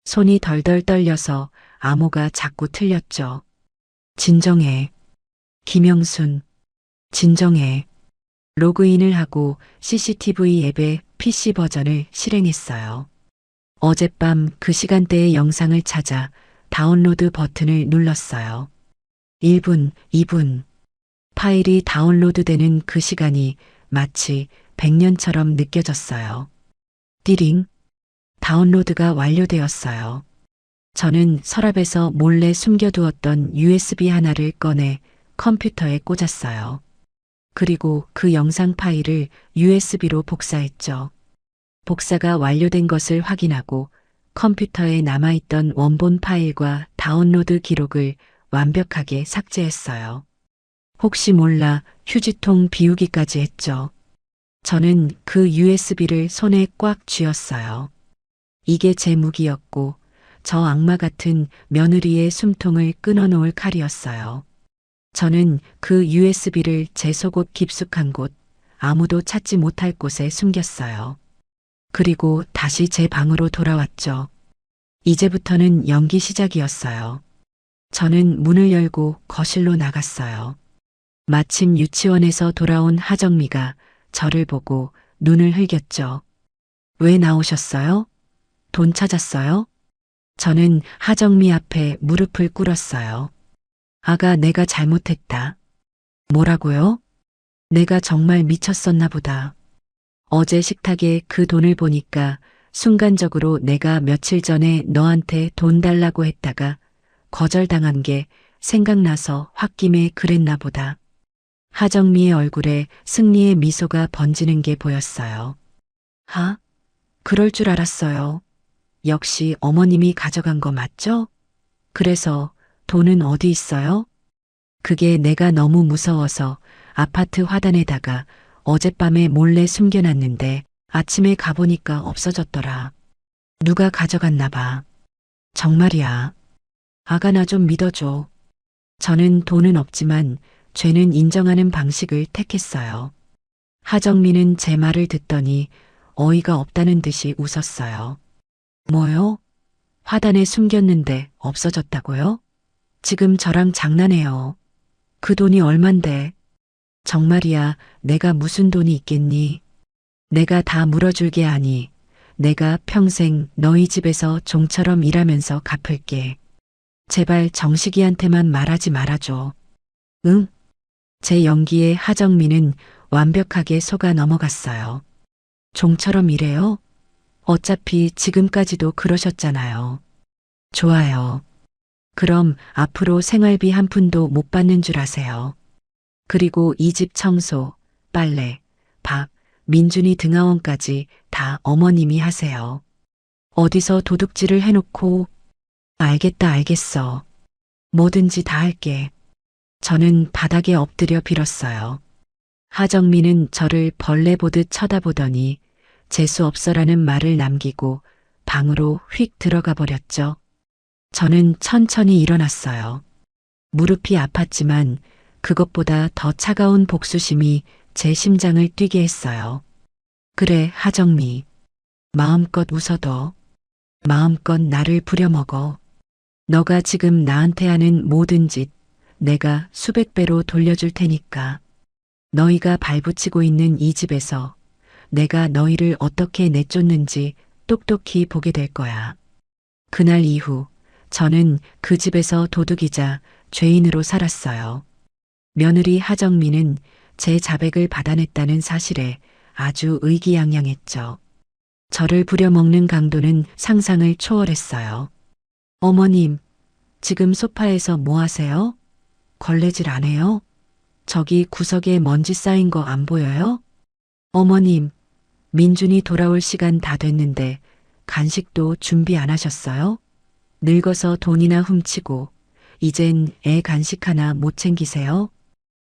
Speaker 2: 손이 덜덜 떨려서 암호가 자꾸 틀렸죠. 진정해. 김영순. 진정해. 로그인을 하고 CCTV 앱의 PC 버전을 실행했어요. 어젯밤 그 시간대의 영상을 찾아 다운로드 버튼을 눌렀어요. 1분, 2분. 파일이 다운로드되는 그 시간이 마치 100년처럼 느껴졌어요. 띠링. 다운로드가 완료되었어요. 저는 서랍에서 몰래 숨겨두었던 USB 하나를 꺼내 컴퓨터에 꽂았어요. 그리고 그 영상 파일을 USB로 복사했죠. 복사가 완료된 것을 확인하고 컴퓨터에 남아있던 원본 파일과 다운로드 기록을 완벽하게 삭제했어요. 혹시 몰라 휴지통 비우기까지 했죠. 저는 그 USB를 손에 꽉 쥐었어요. 이게 제 무기였고 저 악마 같은 며느리의 숨통을 끊어놓을 칼이었어요. 저는 그 USB를 제 속옷 깊숙한 곳, 아무도 찾지 못할 곳에 숨겼어요. 그리고 다시 제 방으로 돌아왔죠. 이제부터는 연기 시작이었어요. 저는 문을 열고 거실로 나갔어요. 마침 유치원에서 돌아온 하정미가 저를 보고 눈을 흘겼죠. 왜 나오셨어요? 돈 찾았어요? 저는 하정미 앞에 무릎을 꿇었어요. 아가, 내가 잘못했다. 뭐라고요? 내가 정말 미쳤었나 보다. 어제 식탁에 그 돈을 보니까 순간적으로 내가 며칠 전에 너한테 돈 달라고 했다가 거절당한 게 생각나서 홧김에 그랬나 보다. 하정미의 얼굴에 승리의 미소가 번지는 게 보였어요. 그럴 줄 알았어요. 역시 어머님이 가져간 거 맞죠? 그래서 돈은 어디 있어요? 그게 내가 너무 무서워서 아파트 화단에다가 어젯밤에 몰래 숨겨놨는데 아침에 가보니까 없어졌더라. 누가 가져갔나 봐. 정말이야. 아가, 나 좀 믿어줘. 저는 돈은 없지만 죄는 인정하는 방식을 택했어요. 하정미는 제 말을 듣더니 어이가 없다는 듯이 웃었어요. 뭐요? 화단에 숨겼는데 없어졌다고요? 지금 저랑 장난해요. 그 돈이 얼만데? 정말이야, 내가 무슨 돈이 있겠니? 내가 다 물어줄게. 아니, 내가 평생 너희 집에서 종처럼 일하면서 갚을게. 제발 정식이한테만 말하지 말아줘. 응? 제 연기에 하정미는 완벽하게 속아 넘어갔어요. 종처럼 일해요? 어차피 지금까지도 그러셨잖아요. 좋아요. 그럼 앞으로 생활비 한 푼도 못 받는 줄 아세요. 그리고 이 집 청소, 빨래, 밥, 민준이 등하원까지 다 어머님이 하세요. 어디서 도둑질을 해놓고. 알겠다, 알겠어. 뭐든지 다 할게. 저는 바닥에 엎드려 빌었어요. 하정미는 저를 벌레 보듯 쳐다보더니 재수없어라는 말을 남기고 방으로 휙 들어가 버렸죠. 저는 천천히 일어났어요. 무릎이 아팠지만 그것보다 더 차가운 복수심이 제 심장을 뛰게 했어요. 그래, 하정미. 마음껏 웃어도, 마음껏 나를 부려먹어. 너가 지금 나한테 하는 모든 짓 내가 수백 배로 돌려줄 테니까. 너희가 발붙이고 있는 이 집에서 내가 너희를 어떻게 내쫓는지 똑똑히 보게 될 거야. 그날 이후 저는 그 집에서 도둑이자 죄인으로 살았어요. 며느리 하정미는 제 자백을 받아냈다는 사실에 아주 의기양양했죠. 저를 부려먹는 강도는 상상을 초월했어요. 어머님, 지금 소파에서 뭐 하세요? 걸레질 안 해요? 저기 구석에 먼지 쌓인 거 안 보여요? 어머님, 민준이 돌아올 시간 다 됐는데 간식도 준비 안 하셨어요? 늙어서 돈이나 훔치고 이젠 애 간식 하나 못 챙기세요?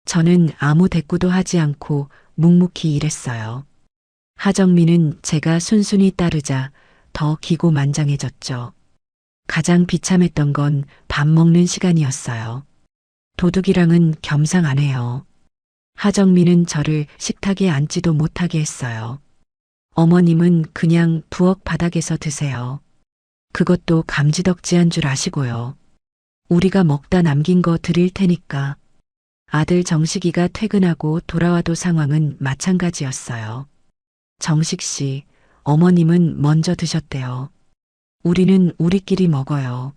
Speaker 2: 저는 아무 대꾸도 하지 않고 묵묵히 일했어요. 하정민은 제가 순순히 따르자 더 기고만장해졌죠. 가장 비참했던 건 밥 먹는 시간이었어요. 도둑이랑은 겸상 안 해요. 하정민은 저를 식탁에 앉지도 못하게 했어요. 어머님은 그냥 부엌 바닥에서 드세요. 그것도 감지덕지한 줄 아시고요. 우리가 먹다 남긴 거 드릴 테니까. 아들 정식이가 퇴근하고 돌아와도 상황은 마찬가지였어요. 정식 씨, 어머님은 먼저 드셨대요. 우리는 우리끼리 먹어요.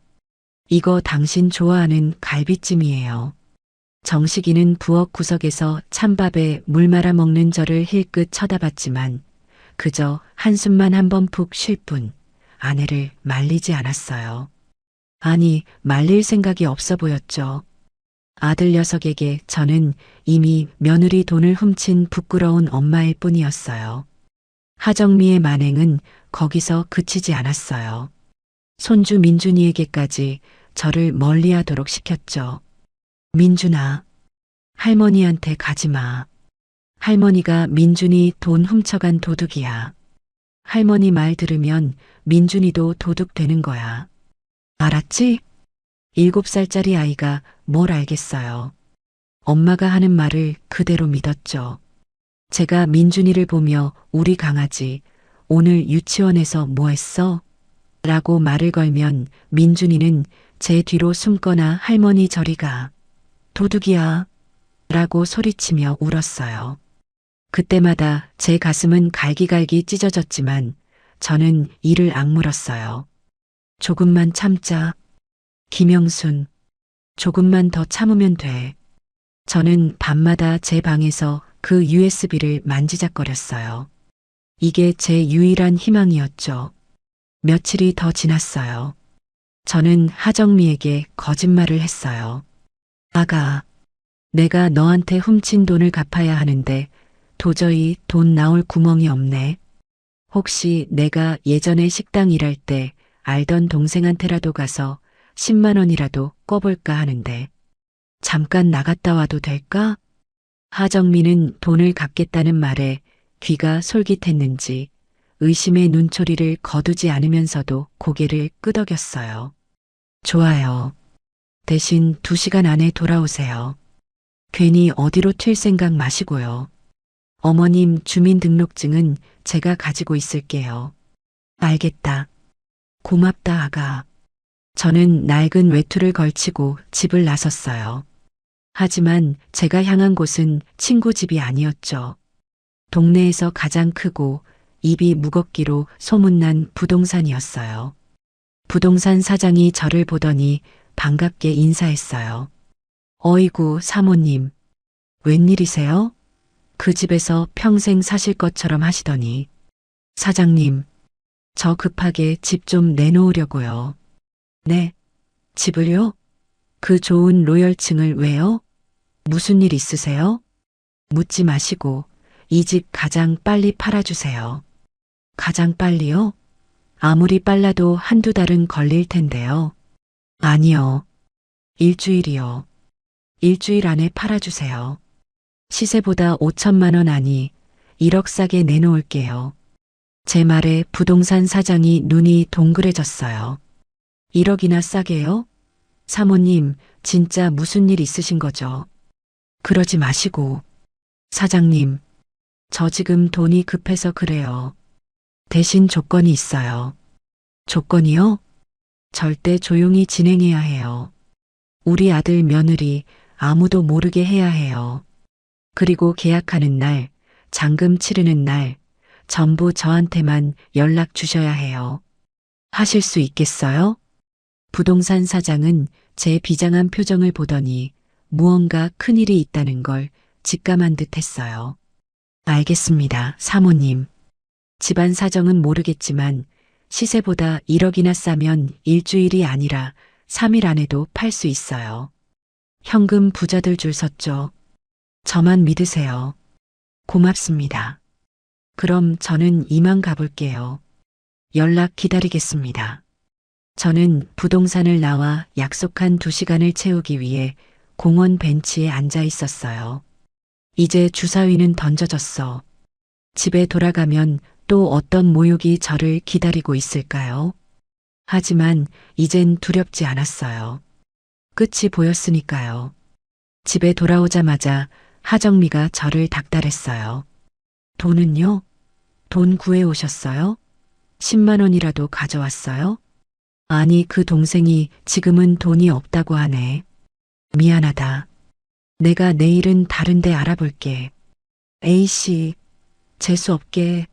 Speaker 2: 이거 당신 좋아하는 갈비찜이에요. 정식이는 부엌 구석에서 찬밥에 물 말아 먹는 저를 힐끗 쳐다봤지만 그저 한숨만 한번 푹 쉴 뿐 아내를 말리지 않았어요. 아니, 말릴 생각이 없어 보였죠. 아들 녀석에게 저는 이미 며느리 돈을 훔친 부끄러운 엄마일 뿐이었어요. 하정미의 만행은 거기서 그치지 않았어요. 손주 민준이에게까지 저를 멀리하도록 시켰죠. 민준아, 할머니한테 가지 마. 할머니가 민준이 돈 훔쳐간 도둑이야. 할머니 말 들으면 민준이도 도둑 되는 거야. 알았지? 7살짜리 아이가 뭘 알겠어요. 엄마가 하는 말을 그대로 믿었죠. 제가 민준이를 보며 우리 강아지 오늘 유치원에서 뭐 했어? 라고 말을 걸면 민준이는 제 뒤로 숨거나 할머니 저리 가. 도둑이야. 라고 소리치며 울었어요. 그때마다 제 가슴은 갈기갈기 찢어졌지만 저는 이를 악물었어요. 조금만 참자. 김영순, 조금만 더 참으면 돼. 저는 밤마다 제 방에서 그 USB를 만지작거렸어요. 이게 제 유일한 희망이었죠. 며칠이 더 지났어요. 저는 하정미에게 거짓말을 했어요. 아가, 내가 너한테 훔친 돈을 갚아야 하는데 도저히 돈 나올 구멍이 없네. 혹시 내가 예전에 식당 일할 때 알던 동생한테라도 가서 10만 원이라도 꿔볼까 하는데 잠깐 나갔다 와도 될까? 하정미는 돈을 갚겠다는 말에 귀가 솔깃했는지 의심의 눈초리를 거두지 않으면서도 고개를 끄덕였어요. 좋아요. 대신 2시간 안에 돌아오세요. 괜히 어디로 튈 생각 마시고요. 어머님 주민등록증은 제가 가지고 있을게요. 알겠다. 고맙다, 아가. 저는 낡은 외투를 걸치고 집을 나섰어요. 하지만 제가 향한 곳은 친구 집이 아니었죠. 동네에서 가장 크고 입이 무겁기로 소문난 부동산이었어요. 부동산 사장이 저를 보더니 반갑게 인사했어요. 어이구, 사모님. 웬일이세요? 그 집에서 평생 사실 것처럼 하시더니. 사장님, 저 급하게 집 좀 내놓으려고요. 네, 집을요? 그 좋은 로열층을 왜요? 무슨 일 있으세요? 묻지 마시고 이 집 가장 빨리 팔아주세요. 가장 빨리요? 아무리 빨라도 1~2달은 걸릴 텐데요. 아니요. 일주일이요. 일주일 안에 팔아주세요. 시세보다 5천만 원 아니 1억 싸게 내놓을게요. 제 말에 부동산 사장이 눈이 동그래졌어요. 1억이나 싸게요? 사모님, 진짜 무슨 일 있으신 거죠? 그러지 마시고. 사장님, 저 지금 돈이 급해서 그래요. 대신 조건이 있어요. 조건이요? 절대 조용히 진행해야 해요. 우리 아들 며느리 아무도 모르게 해야 해요. 그리고 계약하는 날, 잔금 치르는 날, 전부 저한테만 연락 주셔야 해요. 하실 수 있겠어요? 부동산 사장은 제 비장한 표정을 보더니 무언가 큰일이 있다는 걸 직감한 듯 했어요. 알겠습니다, 사모님. 집안 사정은 모르겠지만 시세보다 1억이나 싸면 일주일이 아니라 3일 안에도 팔 수 있어요. 현금 부자들 줄 섰죠. 저만 믿으세요. 고맙습니다. 그럼 저는 이만 가볼게요. 연락 기다리겠습니다. 저는 부동산을 나와 약속한 2시간을 채우기 위해 공원 벤치에 앉아 있었어요. 이제 주사위는 던져졌어. 집에 돌아가면 또 어떤 모욕이 저를 기다리고 있을까요? 하지만 이젠 두렵지 않았어요. 끝이 보였으니까요. 집에 돌아오자마자 하정미가 저를 닥달했어요. 돈은요? 돈 구해 오셨어요? 10만 원이라도 가져왔어요? 아니, 그 동생이 지금은 돈이 없다고 하네. 미안하다. 내가 내일은 다른 데 알아볼게. A씨, 재수없게.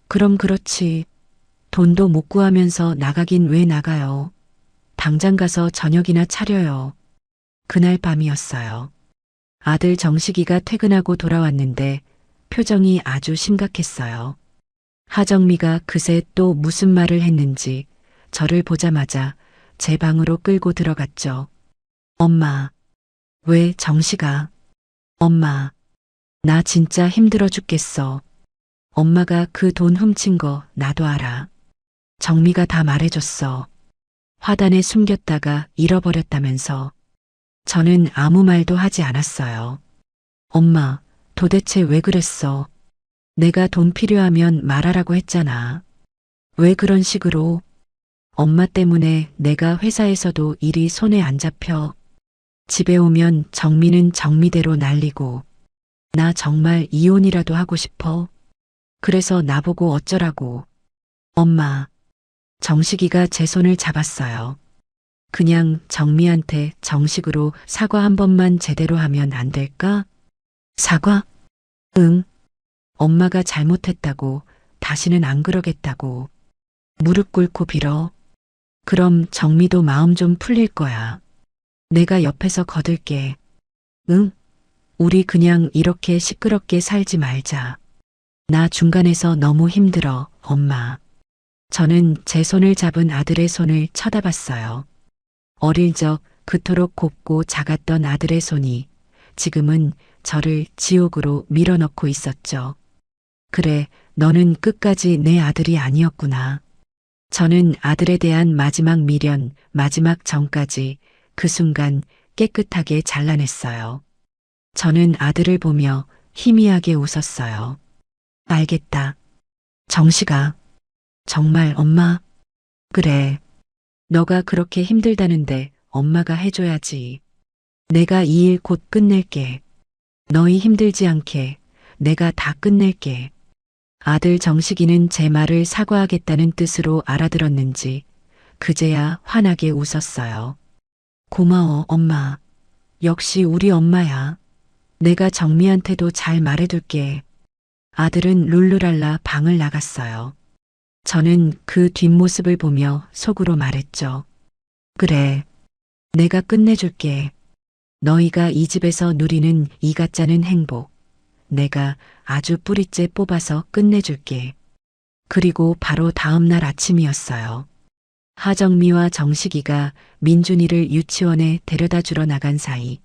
Speaker 2: 그럼 그렇지. 돈도 못 구하면서 나가긴 왜 나가요. 당장 가서 저녁이나 차려요. 그날 밤이었어요. 아들 정식이가 퇴근하고 돌아왔는데 표정이 아주 심각했어요. 하정미가 그새 또 무슨 말을 했는지 저를 보자마자 제 방으로 끌고 들어갔죠. 엄마, 왜 정식아? 엄마, 나 진짜 힘들어 죽겠어. 엄마가 그 돈 훔친 거 나도 알아. 정미가 다 말해줬어. 화단에 숨겼다가 잃어버렸다면서. 저는 아무 말도 하지 않았어요. 엄마, 도대체 왜 그랬어? 내가 돈 필요하면 말하라고 했잖아. 왜 그런 식으로? 엄마 때문에 내가 회사에서도 일이 손에 안 잡혀. 집에 오면 정미는 정미대로 날리고. 나 정말 이혼이라도 하고 싶어. 그래서 나보고 어쩌라고. 엄마, 정식이가 제 손을 잡았어요. 그냥 정미한테 정식으로 사과 한 번만 제대로 하면 안 될까? 사과? 응. 엄마가 잘못했다고, 다시는 안 그러겠다고. 무릎 꿇고 빌어. 그럼 정미도 마음 좀 풀릴 거야. 내가 옆에서 거들게. 응? 우리 그냥 이렇게 시끄럽게 살지 말자. 나 중간에서 너무 힘들어, 엄마. 저는 제 손을 잡은 아들의 손을 쳐다봤어요. 어릴 적 그토록 곱고 작았던 아들의 손이 지금은 저를 지옥으로 밀어넣고 있었죠. 그래, 너는 끝까지 내 아들이 아니었구나. 저는 아들에 대한 마지막 미련, 마지막 정까지 그 순간 깨끗하게 잘라냈어요. 저는 아들을 보며 희미하게 웃었어요. 알겠다. 정식아. 정말 엄마? 그래. 너가 그렇게 힘들다는데 엄마가 해줘야지. 내가 이 일 곧 끝낼게. 너희 힘들지 않게 내가 다 끝낼게. 아들 정식이는 제 말을 사과하겠다는 뜻으로 알아들었는지 그제야 환하게 웃었어요. 고마워, 엄마. 역시 우리 엄마야. 내가 정미한테도 잘 말해둘게. 아들은 룰루랄라 방을 나갔어요. 저는 그 뒷모습을 보며 속으로 말했죠. 그래, 내가 끝내줄게. 너희가 이 집에서 누리는 이 가짜는 행복. 내가 아주 뿌리째 뽑아서 끝내줄게. 그리고 바로 다음 날 아침이었어요. 하정미와 정식이가 민준이를 유치원에 데려다 주러 나간 사이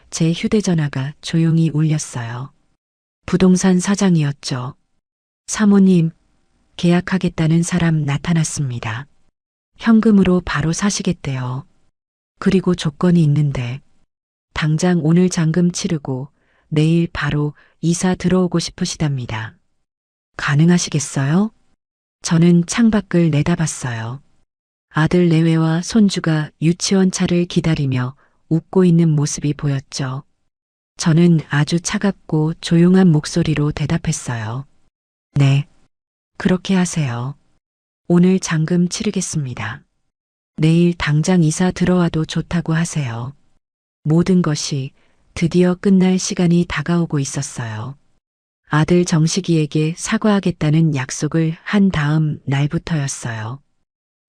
Speaker 2: 제 휴대전화가 조용히 울렸어요. 부동산 사장이었죠. 사모님, 계약하겠다는 사람 나타났습니다. 현금으로 바로 사시겠대요. 그리고 조건이 있는데 당장 오늘 잔금 치르고 내일 바로 이사 들어오고 싶으시답니다. 가능하시겠어요? 저는 창밖을 내다봤어요. 아들 내외와 손주가 유치원 차를 기다리며 웃고 있는 모습이 보였죠. 저는 아주 차갑고 조용한 목소리로 대답했어요. 네, 그렇게 하세요. 오늘 잔금 치르겠습니다. 내일 당장 이사 들어와도 좋다고 하세요. 모든 것이 드디어 끝날 시간이 다가오고 있었어요. 아들 정식이에게 사과하겠다는 약속을 한 다음 날부터였어요.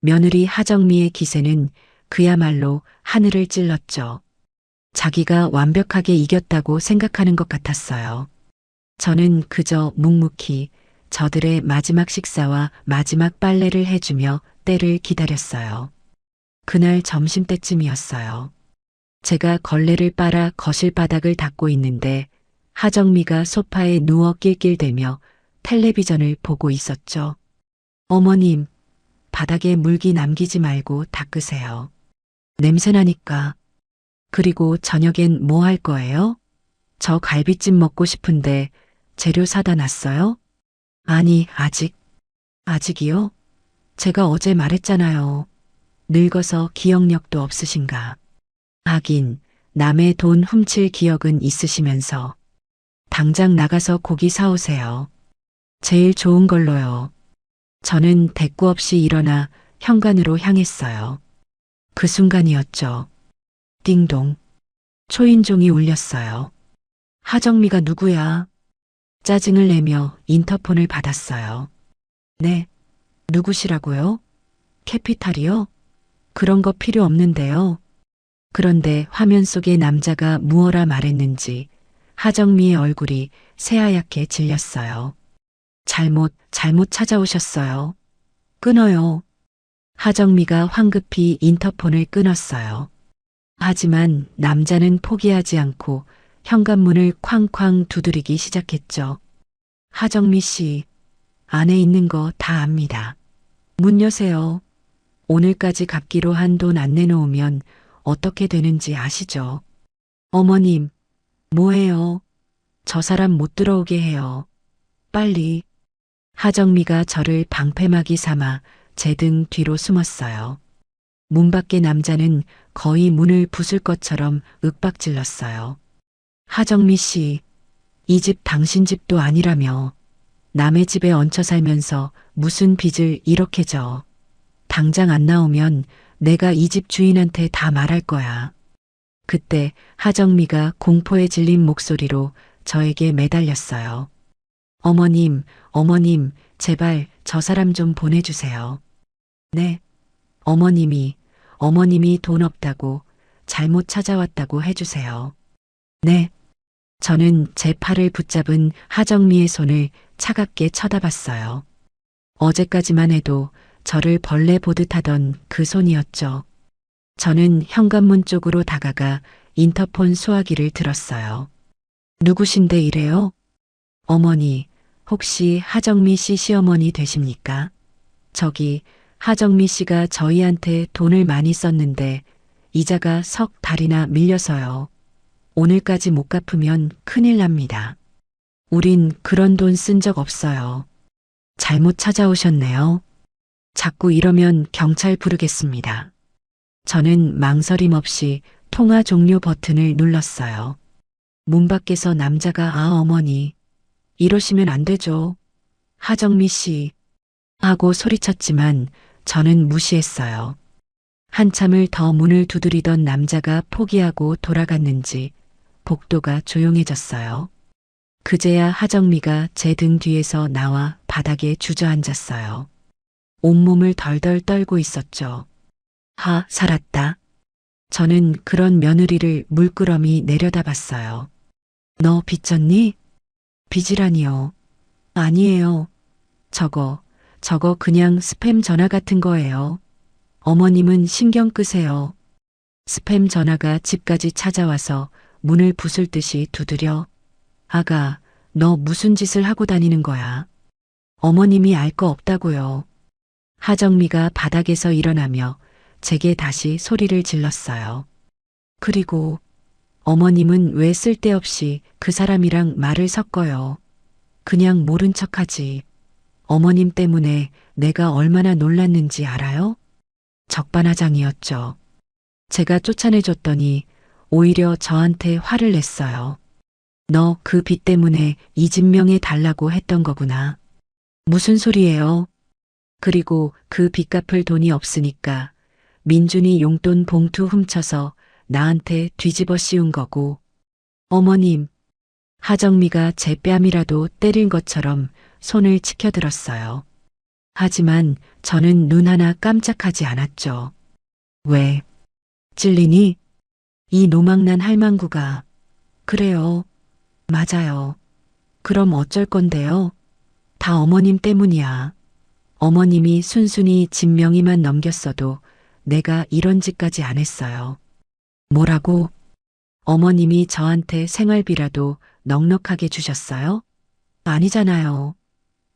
Speaker 2: 며느리 하정미의 기세는 그야말로 하늘을 찔렀죠. 자기가 완벽하게 이겼다고 생각하는 것 같았어요. 저는 그저 묵묵히 저들의 마지막 식사와 마지막 빨래를 해주며 때를 기다렸어요. 그날 점심때쯤이었어요. 제가 걸레를 빨아 거실 바닥을 닦고 있는데 하정미가 소파에 누워 낄낄대며 텔레비전을 보고 있었죠. 어머님, 바닥에 물기 남기지 말고 닦으세요. 냄새나니까. 그리고 저녁엔 뭐 할 거예요? 저 갈비찜 먹고 싶은데 재료 사다 놨어요? 아니, 아직이요? 제가 어제 말했잖아요. 늙어서 기억력도 없으신가. 하긴, 남의 돈 훔칠 기억은 있으시면서. 당장 나가서 고기 사오세요. 제일 좋은 걸로요. 저는 대꾸 없이 일어나 현관으로 향했어요. 그 순간이었죠. 띵동. 초인종이 울렸어요. 하정미가 누구야? 짜증을 내며 인터폰을 받았어요. 네. 누구시라고요? 캐피탈이요? 그런 거 필요 없는데요. 그런데 화면 속의 남자가 무어라 말했는지 하정미의 얼굴이 새하얗게 질렸어요. 잘못 찾아오셨어요. 끊어요. 하정미가 황급히 인터폰을 끊었어요. 하지만 남자는 포기하지 않고 현관문을 쾅쾅 두드리기 시작했죠. 하정미 씨, 안에 있는 거 다 압니다. 문 여세요. 오늘까지 갚기로 한 돈 안 내놓으면 어떻게 되는지 아시죠? 어머님, 뭐해요? 저 사람 못 들어오게 해요. 빨리. 하정미가 저를 방패막이 삼아 제 등 뒤로 숨었어요. 문 밖의 남자는 거의 문을 부술 것처럼 윽박질렀어요. 하정미 씨, 이 집 당신 집도 아니라며 남의 집에 얹혀 살면서 무슨 빚을 이렇게 져. 당장 안 나오면 내가 이 집 주인한테 다 말할 거야. 그때 하정미가 공포에 질린 목소리로 저에게 매달렸어요. 어머님, 제발 저 사람 좀 보내주세요. 네. 어머님이 돈 없다고 잘못 찾아왔다고 해주세요. 네. 저는 제 팔을 붙잡은 하정미의 손을 차갑게 쳐다봤어요. 어제까지만 해도 저를 벌레 보듯 하던 그 손이었죠. 저는 현관문 쪽으로 다가가 인터폰 수화기를 들었어요. 누구신데 이래요? 어머니, 혹시 하정미 씨 시어머니 되십니까? 저기 하정미 씨가 저희한테 돈을 많이 썼는데 이자가 석 달이나 밀려서요. 오늘까지 못 갚으면 큰일 납니다. 우린 그런 돈 쓴 적 없어요. 잘못 찾아오셨네요. 자꾸 이러면 경찰 부르겠습니다. 저는 망설임 없이 통화 종료 버튼을 눌렀어요. 문 밖에서 남자가 어머니, 이러시면 안 되죠. 하정미 씨. 하고 소리쳤지만 저는 무시했어요. 한참을 더 문을 두드리던 남자가 포기하고 돌아갔는지 복도가 조용해졌어요. 그제야 하정미가 제 등 뒤에서 나와 바닥에 주저앉았어요. 온몸을 덜덜 떨고 있었죠. 살았다. 저는 그런 며느리를 물끄러미 내려다봤어요. 너 빚졌니? 빚이라니요. 아니에요. 저거 그냥 스팸 전화 같은 거예요. 어머님은 신경 끄세요. 스팸 전화가 집까지 찾아와서 문을 부술 듯이 두드려. 아가, 너 무슨 짓을 하고 다니는 거야? 어머님이 알 거 없다고요. 하정미가 바닥에서 일어나며 제게 다시 소리를 질렀어요. 그리고 어머님은 왜 쓸데없이 그 사람이랑 말을 섞어요. 그냥 모른 척하지. 어머님 때문에 내가 얼마나 놀랐는지 알아요? 적반하장이었죠. 제가 쫓아내줬더니 오히려 저한테 화를 냈어요. 너 그 빚 때문에 이 집 명예 달라고 했던 거구나. 무슨 소리예요? 그리고 그 빚 갚을 돈이 없으니까 민준이 용돈 봉투 훔쳐서 나한테 뒤집어 씌운 거고. 어머님, 하정미가 제 뺨이라도 때린 것처럼 손을 치켜들었어요. 하지만 저는 눈 하나 깜짝하지 않았죠. 왜? 찔리니? 이 노망난 할망구가. 그래요. 맞아요. 그럼 어쩔 건데요? 다 어머님 때문이야. 어머님이 순순히 집 명의만 넘겼어도 내가 이런 짓까지 안 했어요. 뭐라고? 어머님이 저한테 생활비라도 넉넉하게 주셨어요? 아니잖아요.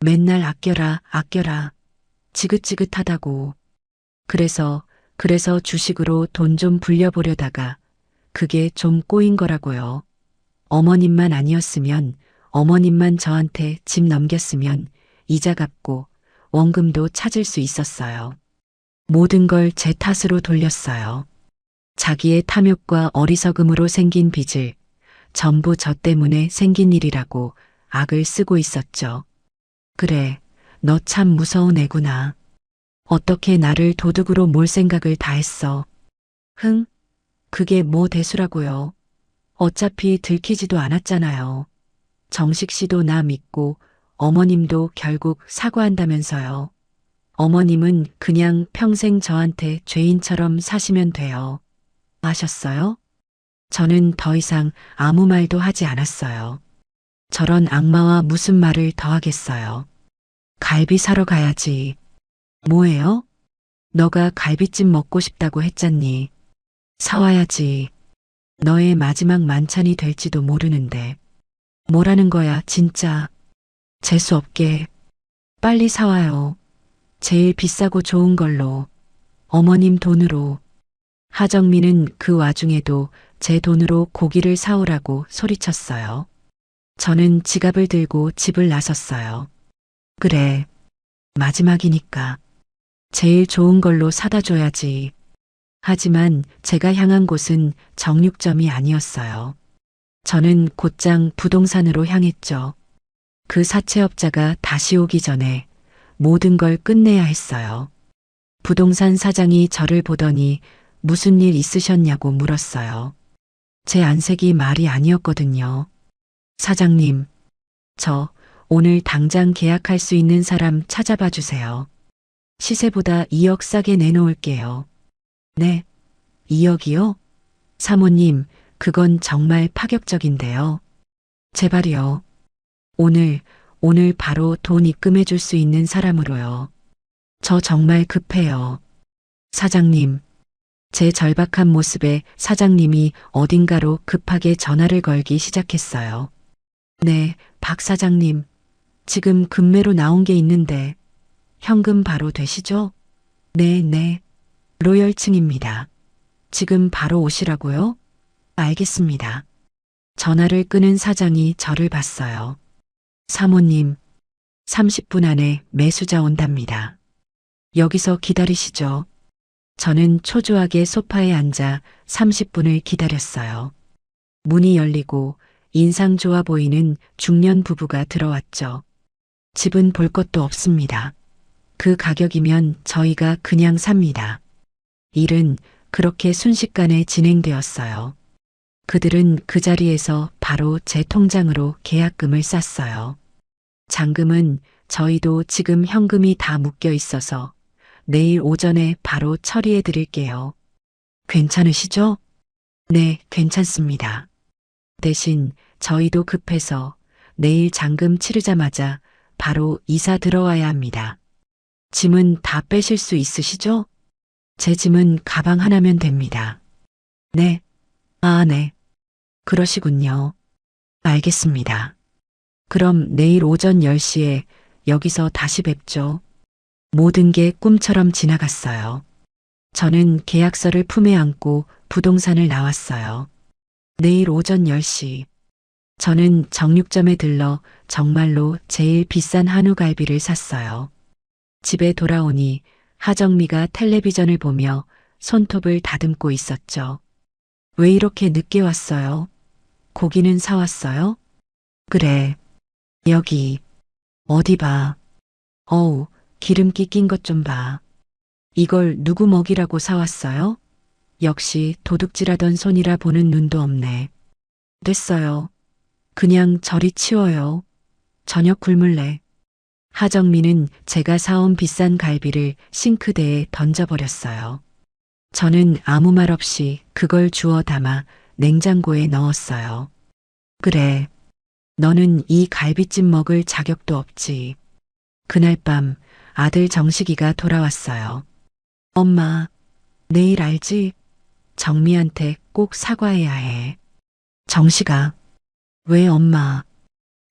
Speaker 2: 맨날 아껴라, 아껴라. 지긋지긋하다고. 그래서 주식으로 돈 좀 불려보려다가 그게 좀 꼬인 거라고요. 어머님만 아니었으면, 어머님만 저한테 집 넘겼으면 이자 갚고 원금도 찾을 수 있었어요. 모든 걸 제 탓으로 돌렸어요. 자기의 탐욕과 어리석음으로 생긴 빚을 전부 저 때문에 생긴 일이라고 악을 쓰고 있었죠. 그래, 너 참 무서운 애구나. 어떻게 나를 도둑으로 몰 생각을 다 했어. 흥? 그게 뭐 대수라고요. 어차피 들키지도 않았잖아요. 정식 씨도 나 믿고 어머님도 결국 사과한다면서요. 어머님은 그냥 평생 저한테 죄인처럼 사시면 돼요. 아셨어요? 저는 더 이상 아무 말도 하지 않았어요. 저런 악마와 무슨 말을 더 하겠어요. 갈비 사러 가야지. 뭐예요? 너가 갈비찜 먹고 싶다고 했잖니. 사와야지. 너의 마지막 만찬이 될지도 모르는데. 뭐라는 거야, 진짜. 재수 없게. 빨리 사와요. 제일 비싸고 좋은 걸로. 어머님 돈으로. 하정민은 그 와중에도 제 돈으로 고기를 사오라고 소리쳤어요. 저는 지갑을 들고 집을 나섰어요. 그래. 마지막이니까. 제일 좋은 걸로 사다 줘야지. 하지만 제가 향한 곳은 정육점이 아니었어요. 저는 곧장 부동산으로 향했죠. 그 사채업자가 다시 오기 전에 모든 걸 끝내야 했어요. 부동산 사장이 저를 보더니 무슨 일 있으셨냐고 물었어요. 제 안색이 말이 아니었거든요. 사장님, 저 오늘 당장 계약할 수 있는 사람 찾아봐 주세요. 시세보다 2억 싸게 내놓을게요. 네, 2억이요? 사모님, 그건 정말 파격적인데요. 제발요. 오늘 바로 돈 입금해 줄 수 있는 사람으로요. 저 정말 급해요. 사장님. 제 절박한 모습에 사장님이 어딘가로 급하게 전화를 걸기 시작했어요. 네, 박 사장님. 지금 금매로 나온 게 있는데 현금 바로 되시죠? 네. 로열층입니다. 지금 바로 오시라고요? 알겠습니다. 전화를 끊은 사장이 저를 봤어요. 사모님, 30분 안에 매수자 온답니다. 여기서 기다리시죠. 저는 초조하게 소파에 앉아 30분을 기다렸어요. 문이 열리고 인상 좋아 보이는 중년 부부가 들어왔죠. 집은 볼 것도 없습니다. 그 가격이면 저희가 그냥 삽니다. 일은 그렇게 순식간에 진행되었어요. 그들은 그 자리에서 바로 제 통장으로 계약금을 쌌어요. 잔금은 저희도 지금 현금이 다 묶여 있어서 내일 오전에 바로 처리해 드릴게요. 괜찮으시죠? 네, 괜찮습니다. 대신 저희도 급해서 내일 잔금 치르자마자 바로 이사 들어와야 합니다. 짐은 다 빼실 수 있으시죠? 제 짐은 가방 하나면 됩니다. 네. 네. 그러시군요. 알겠습니다. 그럼 내일 오전 10시에 여기서 다시 뵙죠. 모든 게 꿈처럼 지나갔어요. 저는 계약서를 품에 안고 부동산을 나왔어요. 내일 오전 10시. 저는 정육점에 들러 정말로 제일 비싼 한우갈비를 샀어요. 집에 돌아오니 하정미가 텔레비전을 보며 손톱을 다듬고 있었죠. 왜 이렇게 늦게 왔어요? 고기는 사왔어요? 그래. 여기. 어디 봐. 어우, 기름기 낀 것 좀 봐. 이걸 누구 먹이라고 사왔어요? 역시 도둑질하던 손이라 보는 눈도 없네. 됐어요. 그냥 저리 치워요. 저녁 굶을래. 하정미는 제가 사온 비싼 갈비를 싱크대에 던져버렸어요. 저는 아무 말 없이 그걸 주워 담아 냉장고에 넣었어요. 그래. 너는 이 갈비찜 먹을 자격도 없지. 그날 밤 아들 정식이가 돌아왔어요. 엄마, 내일 알지? 정미한테 꼭 사과해야 해. 정식아. 왜 엄마?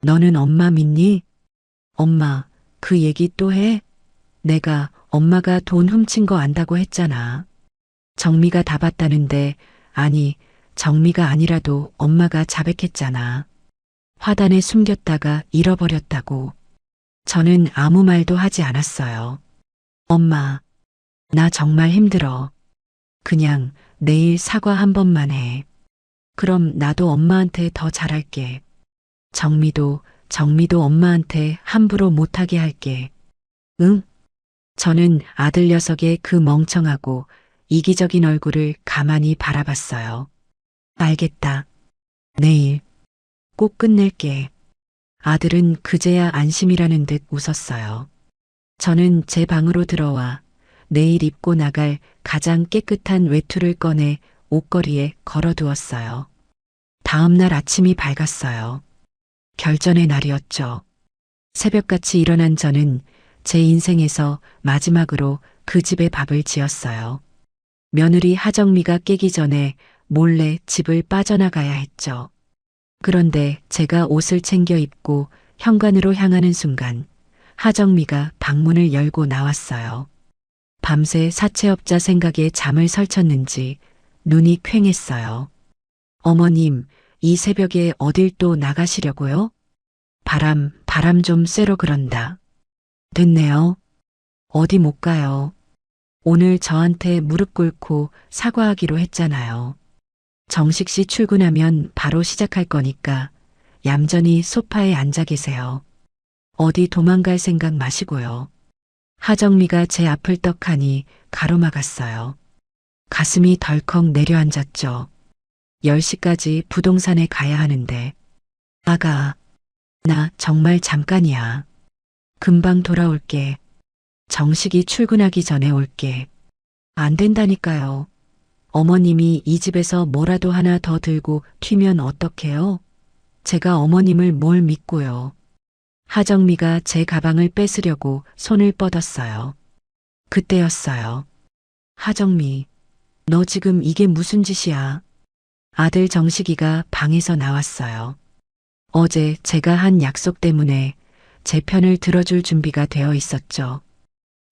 Speaker 2: 너는 엄마 믿니? 엄마, 그 얘기 또 해? 내가 엄마가 돈 훔친 거 안다고 했잖아. 정미가 다 봤다는데, 아니, 정미가 아니라도 엄마가 자백했잖아. 화단에 숨겼다가 잃어버렸다고. 저는 아무 말도 하지 않았어요. 엄마, 나 정말 힘들어. 그냥 내일 사과 한 번만 해. 그럼 나도 엄마한테 더 잘할게. 정미도 엄마한테 함부로 못하게 할게. 응? 저는 아들 녀석의 그 멍청하고 이기적인 얼굴을 가만히 바라봤어요. 알겠다. 내일 꼭 끝낼게. 아들은 그제야 안심이라는 듯 웃었어요. 저는 제 방으로 들어와 내일 입고 나갈 가장 깨끗한 외투를 꺼내 옷걸이에 걸어두었어요. 다음 날 아침이 밝았어요. 결전의 날이었죠. 새벽같이 일어난 저는 제 인생에서 마지막으로 그 집에 밥을 지었어요. 며느리 하정미가 깨기 전에 몰래 집을 빠져나가야 했죠. 그런데 제가 옷을 챙겨 입고 현관으로 향하는 순간 하정미가 방문을 열고 나왔어요. 밤새 사채업자 생각에 잠을 설쳤는지 눈이 퀭했어요. 어머님, 이 새벽에 어딜 또 나가시려고요? 바람 좀 쐬러 그런다. 됐네요. 어디 못 가요. 오늘 저한테 무릎 꿇고 사과하기로 했잖아요. 정식 씨 출근하면 바로 시작할 거니까 얌전히 소파에 앉아 계세요. 어디 도망갈 생각 마시고요. 하정미가 제 앞을 떡하니 가로막았어요. 가슴이 덜컥 내려앉았죠. 10시까지 부동산에 가야 하는데. 아가, 나 정말 잠깐이야. 금방 돌아올게. 정식이 출근하기 전에 올게. 안 된다니까요. 어머님이 이 집에서 뭐라도 하나 더 들고 튀면 어떡해요? 제가 어머님을 뭘 믿고요. 하정미가 제 가방을 뺏으려고 손을 뻗었어요. 그때였어요. 하정미, 너 지금 이게 무슨 짓이야? 아들 정식이가 방에서 나왔어요. 어제 제가 한 약속 때문에 제 편을 들어줄 준비가 되어 있었죠.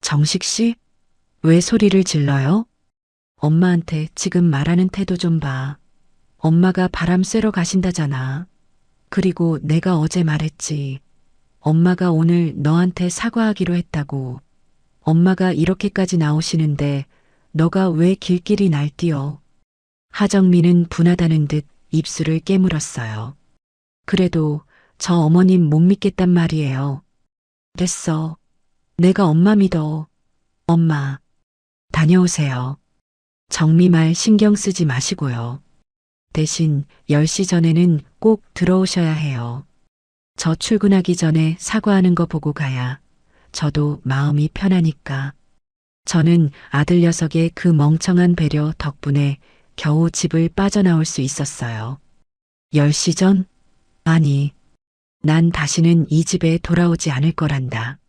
Speaker 2: 정식 씨? 왜 소리를 질러요? 엄마한테 지금 말하는 태도 좀 봐. 엄마가 바람 쐬러 가신다잖아. 그리고 내가 어제 말했지. 엄마가 오늘 너한테 사과하기로 했다고. 엄마가 이렇게까지 나오시는데 너가 왜 길길이 날뛰어? 하정미는 분하다는 듯 입술을 깨물었어요. 그래도 저 어머님 못 믿겠단 말이에요. 됐어. 내가 엄마 믿어. 엄마, 다녀오세요. 정미 말 신경 쓰지 마시고요. 대신 10시 전에는 꼭 들어오셔야 해요. 저 출근하기 전에 사과하는 거 보고 가야 저도 마음이 편하니까. 저는 아들 녀석의 그 멍청한 배려 덕분에 겨우 집을 빠져나올 수 있었어요. 10시 전? 아니, 난 다시는 이 집에 돌아오지 않을 거란다.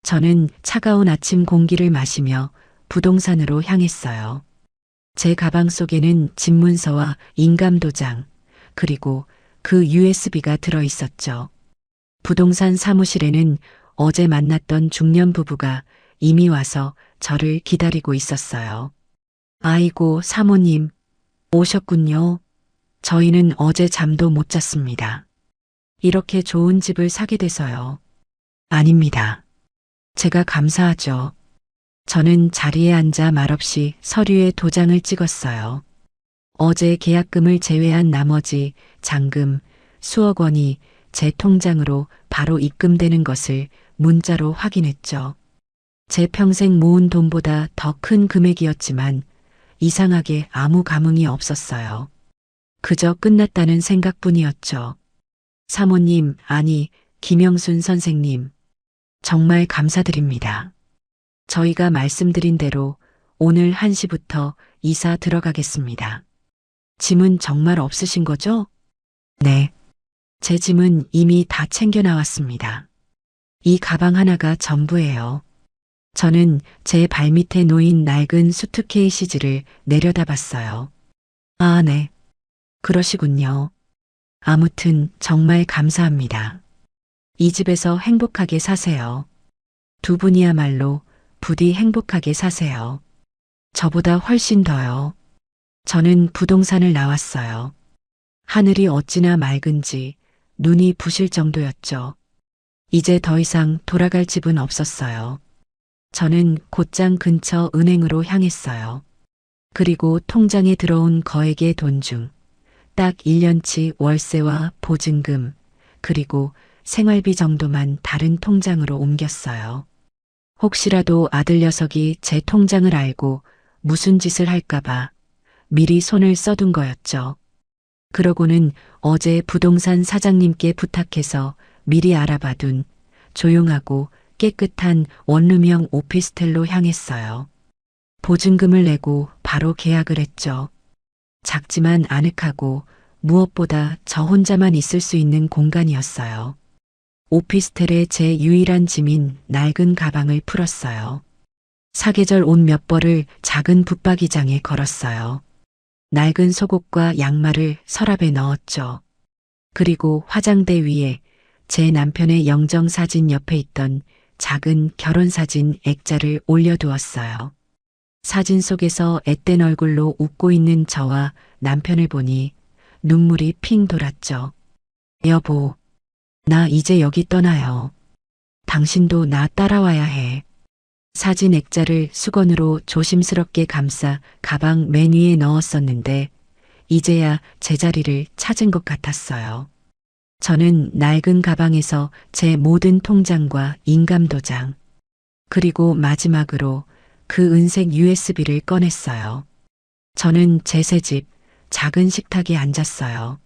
Speaker 2: 저는 차가운 아침 공기를 마시며 부동산으로 향했어요. 제 가방 속에는 집문서와 인감도장, 그리고 그 USB가 들어 있었죠. 부동산 사무실에는 어제 만났던 중년 부부가 이미 와서 저를 기다리고 있었어요. 아이고, 사모님, 오셨군요. 저희는 어제 잠도 못 잤습니다. 이렇게 좋은 집을 사게 돼서요. 아닙니다. 제가 감사하죠. 저는 자리에 앉아 말없이 서류에 도장을 찍었어요. 어제 계약금을 제외한 나머지 잔금 수억 원이 제 통장으로 바로 입금되는 것을 문자로 확인했죠. 제 평생 모은 돈보다 더 큰 금액이었지만 이상하게 아무 감흥이 없었어요. 그저 끝났다는 생각뿐이었죠. 사모님, 아니, 김영순 선생님. 정말 감사드립니다. 저희가 말씀드린 대로 오늘 1시부터 이사 들어가겠습니다. 짐은 정말 없으신 거죠? 네. 제 짐은 이미 다 챙겨 나왔습니다. 이 가방 하나가 전부예요. 저는 제 발밑에 놓인 낡은 수트케이시즈를 내려다봤어요. 아, 네. 그러시군요. 아무튼 정말 감사합니다. 이 집에서 행복하게 사세요. 두 분이야말로 부디 행복하게 사세요. 저보다 훨씬 더요. 저는 부동산을 나왔어요. 하늘이 어찌나 맑은지 눈이 부실 정도였죠. 이제 더 이상 돌아갈 집은 없었어요. 저는 곧장 근처 은행으로 향했어요. 그리고 통장에 들어온 거액의 돈 중 딱 1년치 월세와 보증금, 그리고 생활비 정도만 다른 통장으로 옮겼어요. 혹시라도 아들 녀석이 제 통장을 알고 무슨 짓을 할까봐 미리 손을 써둔 거였죠. 그러고는 어제 부동산 사장님께 부탁해서 미리 알아봐둔 조용하고 깨끗한 원룸형 오피스텔로 향했어요. 보증금을 내고 바로 계약을 했죠. 작지만 아늑하고 무엇보다 저 혼자만 있을 수 있는 공간이었어요. 오피스텔에 제 유일한 짐인 낡은 가방을 풀었어요. 사계절 옷 몇 벌을 작은 붙박이장에 걸었어요. 낡은 속옷과 양말을 서랍에 넣었죠. 그리고 화장대 위에 제 남편의 영정사진 옆에 있던 작은 결혼사진 액자를 올려두었어요. 사진 속에서 앳된 얼굴로 웃고 있는 저와 남편을 보니 눈물이 핑 돌았죠. 여보, 나 이제 여기 떠나요. 당신도 나 따라와야 해. 사진 액자를 수건으로 조심스럽게 감싸 가방 맨 위에 넣었었는데 이제야 제자리를 찾은 것 같았어요. 저는 낡은 가방에서 제 모든 통장과 인감도장, 그리고 마지막으로 그 은색 USB를 꺼냈어요. 저는 제 새 집 작은 식탁에 앉았어요.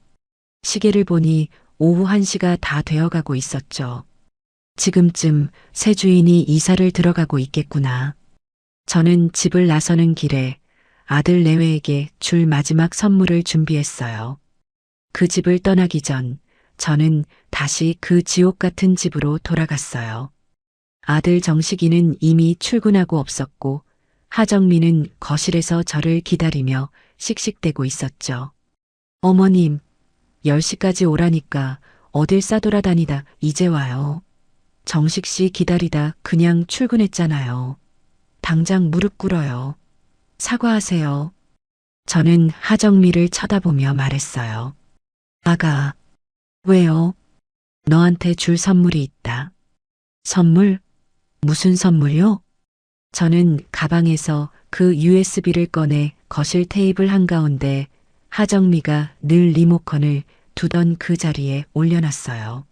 Speaker 2: 시계를 보니 오후 1시가 다 되어가고 있었죠. 지금쯤 새 주인이 이사를 들어가고 있겠구나. 저는 집을 나서는 길에 아들 내외에게 줄 마지막 선물을 준비했어요. 그 집을 떠나기 전 저는 다시 그 지옥 같은 집으로 돌아갔어요. 아들 정식이는 이미 출근하고 없었고 하정미는 거실에서 저를 기다리며 씩씩대고 있었죠. 어머님, 10시까지 오라니까 어딜 싸돌아다니다 이제 와요. 정식 씨 기다리다 그냥 출근했잖아요. 당장 무릎 꿇어요. 사과하세요. 저는 하정미를 쳐다보며 말했어요. 아가, 왜요? 너한테 줄 선물이 있다. 선물? 무슨 선물요? 저는 가방에서 그 USB를 꺼내 거실 테이블 한가운데 하정미가 늘 리모컨을 두던 그 자리에 올려놨어요.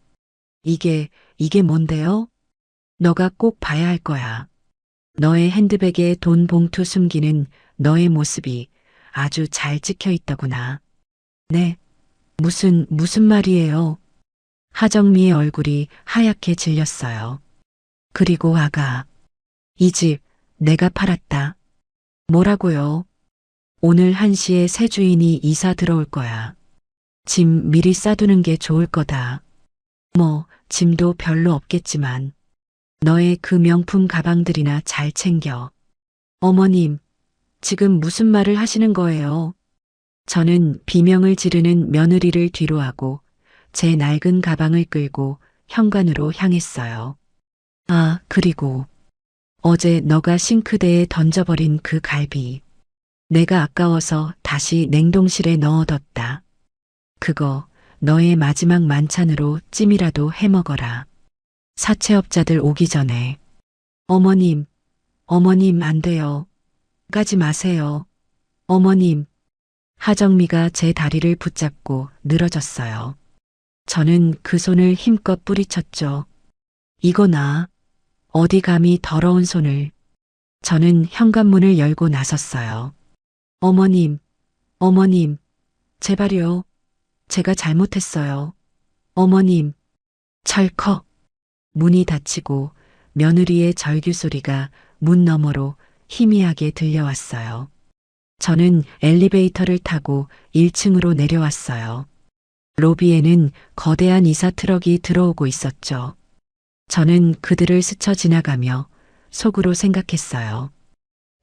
Speaker 2: 이게 뭔데요? 너가 꼭 봐야 할 거야. 너의 핸드백에 돈 봉투 숨기는 너의 모습이 아주 잘 찍혀 있더구나. 네, 무슨 말이에요? 하정미의 얼굴이 하얗게 질렸어요. 그리고 아가, 이 집 내가 팔았다. 뭐라고요? 오늘 1시에 새 주인이 이사 들어올 거야. 짐 미리 싸두는 게 좋을 거다. 뭐 짐도 별로 없겠지만 너의 그 명품 가방들이나 잘 챙겨. 어머님, 지금 무슨 말을 하시는 거예요? 저는 비명을 지르는 며느리를 뒤로하고 제 낡은 가방을 끌고 현관으로 향했어요. 아, 그리고 어제 너가 싱크대에 던져버린 그 갈비. 내가 아까워서 다시 냉동실에 넣어뒀다. 그거 너의 마지막 만찬으로 찜이라도 해먹어라. 사채업자들 오기 전에. 어머님 안 돼요. 가지 마세요. 어머님. 하정미가 제 다리를 붙잡고 늘어졌어요. 저는 그 손을 힘껏 뿌리쳤죠. 이거 나. 어디 감히 더러운 손을. 저는 현관문을 열고 나섰어요. 어머님, 제발요. 제가 잘못했어요. 어머님, 철컥. 문이 닫히고 며느리의 절규 소리가 문 너머로 희미하게 들려왔어요. 저는 엘리베이터를 타고 1층으로 내려왔어요. 로비에는 거대한 이사 트럭이 들어오고 있었죠. 저는 그들을 스쳐 지나가며 속으로 생각했어요.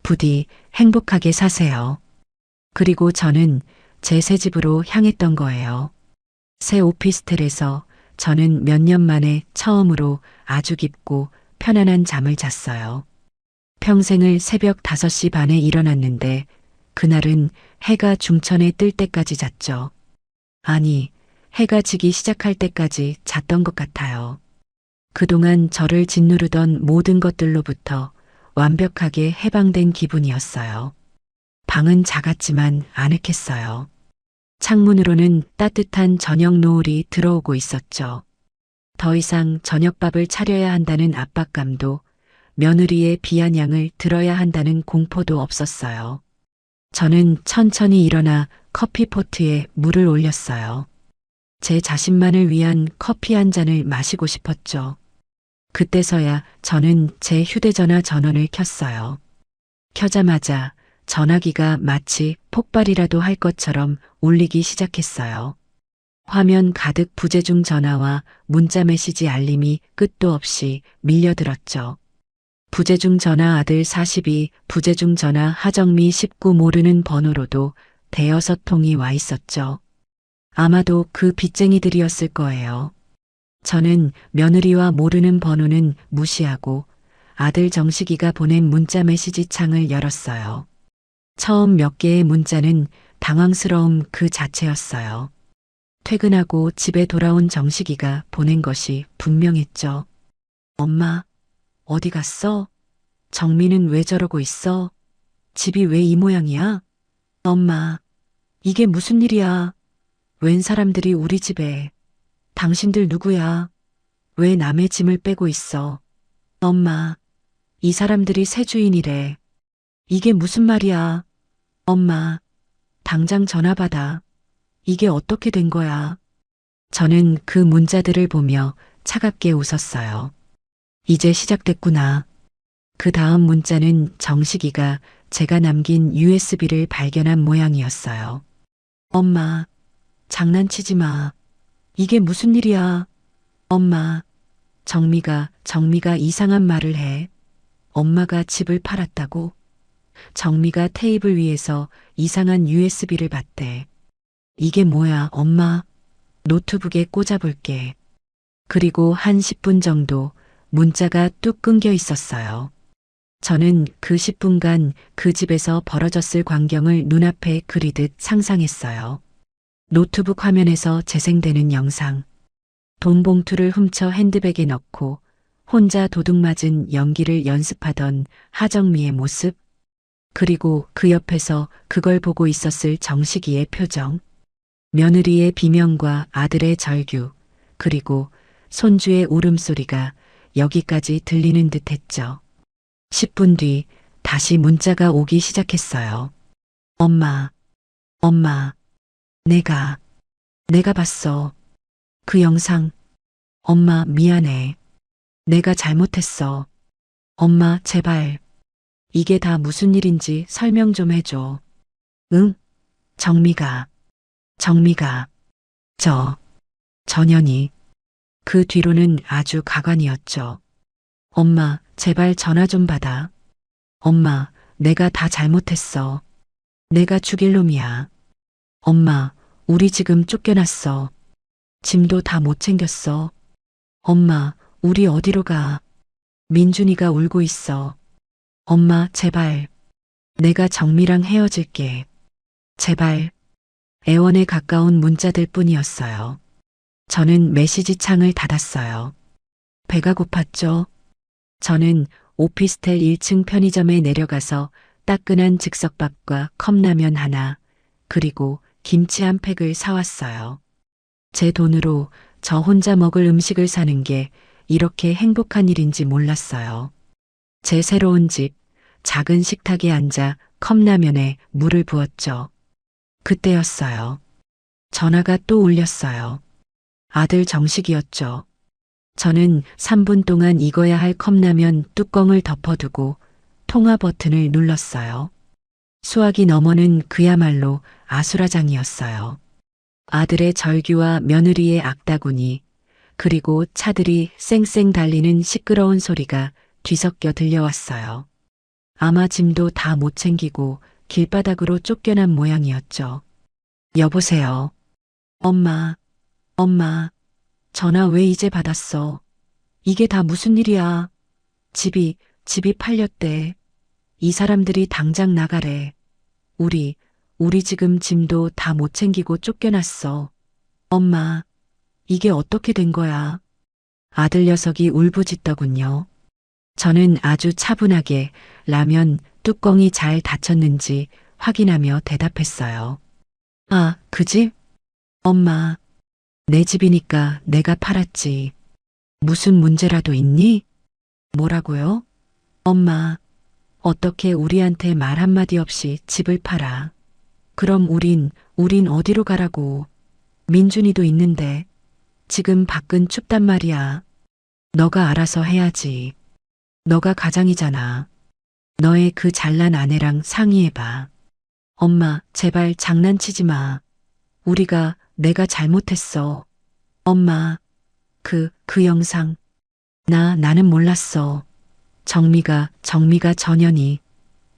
Speaker 2: 부디 행복하게 사세요. 그리고 저는 제 새 집으로 향했던 거예요. 새 오피스텔에서 저는 몇 년 만에 처음으로 아주 깊고 편안한 잠을 잤어요. 평생을 새벽 5시 반에 일어났는데 그날은 해가 중천에 뜰 때까지 잤죠. 아니, 해가 지기 시작할 때까지 잤던 것 같아요. 그동안 저를 짓누르던 모든 것들로부터 완벽하게 해방된 기분이었어요. 방은 작았지만 아늑했어요. 창문으로는 따뜻한 저녁 노을이 들어오고 있었죠. 더 이상 저녁밥을 차려야 한다는 압박감도 며느리의 비아냥을 들어야 한다는 공포도 없었어요. 저는 천천히 일어나 커피포트에 물을 올렸어요. 제 자신만을 위한 커피 한 잔을 마시고 싶었죠. 그때서야 저는 제 휴대전화 전원을 켰어요. 켜자마자 전화기가 마치 폭발이라도 할 것처럼 울리기 시작했어요. 화면 가득 부재중 전화와 문자 메시지 알림이 끝도 없이 밀려들었죠. 부재중 전화 아들 42, 부재중 전화 하정미 19 모르는 번호로도 대여섯 통이 와 있었죠. 아마도 그 빚쟁이들이었을 거예요. 저는 며느리와 모르는 번호는 무시하고 아들 정식이가 보낸 문자 메시지 창을 열었어요. 처음 몇 개의 문자는 당황스러움 그 자체였어요. 퇴근하고 집에 돌아온 정식이가 보낸 것이 분명했죠. 엄마, 어디 갔어? 정민은 왜 저러고 있어? 집이 왜 이 모양이야? 엄마, 이게 무슨 일이야? 웬 사람들이 우리 집에? 당신들 누구야? 왜 남의 짐을 빼고 있어? 엄마, 이 사람들이 새 주인이래. 이게 무슨 말이야? 엄마, 당장 전화 받아. 이게 어떻게 된 거야? 저는 그 문자들을 보며 차갑게 웃었어요. 이제 시작됐구나. 그 다음 문자는 정식이가 제가 남긴 USB를 발견한 모양이었어요. 엄마, 장난치지 마. 이게 무슨 일이야? 엄마, 정미가 이상한 말을 해. 엄마가 집을 팔았다고? 정미가 테이블 위에서 이상한 USB를 봤대. 이게 뭐야, 엄마? 노트북에 꽂아볼게. 그리고 한 10분 정도 문자가 뚝 끊겨 있었어요. 저는 그 10분간 그 집에서 벌어졌을 광경을 눈앞에 그리듯 상상했어요. 노트북 화면에서 재생되는 영상. 돈 봉투를 훔쳐 핸드백에 넣고 혼자 도둑맞은 연기를 연습하던 하정미의 모습. 그리고 그 옆에서 그걸 보고 있었을 정식이의 표정. 며느리의 비명과 아들의 절규, 그리고 손주의 울음소리가 여기까지 들리는 듯 했죠. 10분 뒤 다시 문자가 오기 시작했어요. 엄마, 내가 봤어. 그 영상. 엄마, 미안해. 내가 잘못했어. 엄마, 제발. 이게 다 무슨 일인지 설명 좀 해줘. 응? 정미가. 전현이. 그 뒤로는 아주 가관이었죠. 엄마, 제발 전화 좀 받아. 엄마, 내가 다 잘못했어. 내가 죽일 놈이야. 엄마, 우리 지금 쫓겨났어. 짐도 다 못 챙겼어. 엄마, 우리 어디로 가? 민준이가 울고 있어. 엄마, 제발. 내가 정미랑 헤어질게. 제발. 애원에 가까운 문자들 뿐이었어요. 저는 메시지 창을 닫았어요. 배가 고팠죠. 저는 오피스텔 1층 편의점에 내려가서 따끈한 즉석밥과 컵라면 하나, 그리고 김치 한 팩을 사왔어요. 제 돈으로 저 혼자 먹을 음식을 사는 게 이렇게 행복한 일인지 몰랐어요. 제 새로운 집, 작은 식탁에 앉아 컵라면에 물을 부었죠. 그때였어요. 전화가 또 울렸어요. 아들 정식이었죠. 저는 3분 동안 익어야 할 컵라면 뚜껑을 덮어두고 통화 버튼을 눌렀어요. 수화기 너머는 그야말로 아수라장이었어요. 아들의 절규와 며느리의 악다구니, 그리고 차들이 쌩쌩 달리는 시끄러운 소리가 뒤섞여 들려왔어요. 아마 짐도 다 못 챙기고 길바닥으로 쫓겨난 모양이었죠. 여보세요. 엄마, 엄마, 전화 왜 이제 받았어? 이게 다 무슨 일이야? 집이 팔렸대. 이 사람들이 당장 나가래. 우리 지금 짐도 다 못 챙기고 쫓겨났어. 엄마, 이게 어떻게 된 거야? 아들 녀석이 울부짖더군요. 저는 아주 차분하게 라면 뚜껑이 잘 닫혔는지 확인하며 대답했어요. 아, 그 집? 엄마, 내 집이니까 내가 팔았지. 무슨 문제라도 있니? 뭐라고요? 엄마, 어떻게 우리한테 말 한마디 없이 집을 팔아? 그럼 우린 어디로 가라고? 민준이도 있는데. 지금 밖은 춥단 말이야. 너가 알아서 해야지. 너가 가장이잖아. 너의 그 잘난 아내랑 상의해봐. 엄마, 제발 장난치지 마. 내가 잘못했어. 엄마, 그 영상. 나는 몰랐어. 정미가 전현이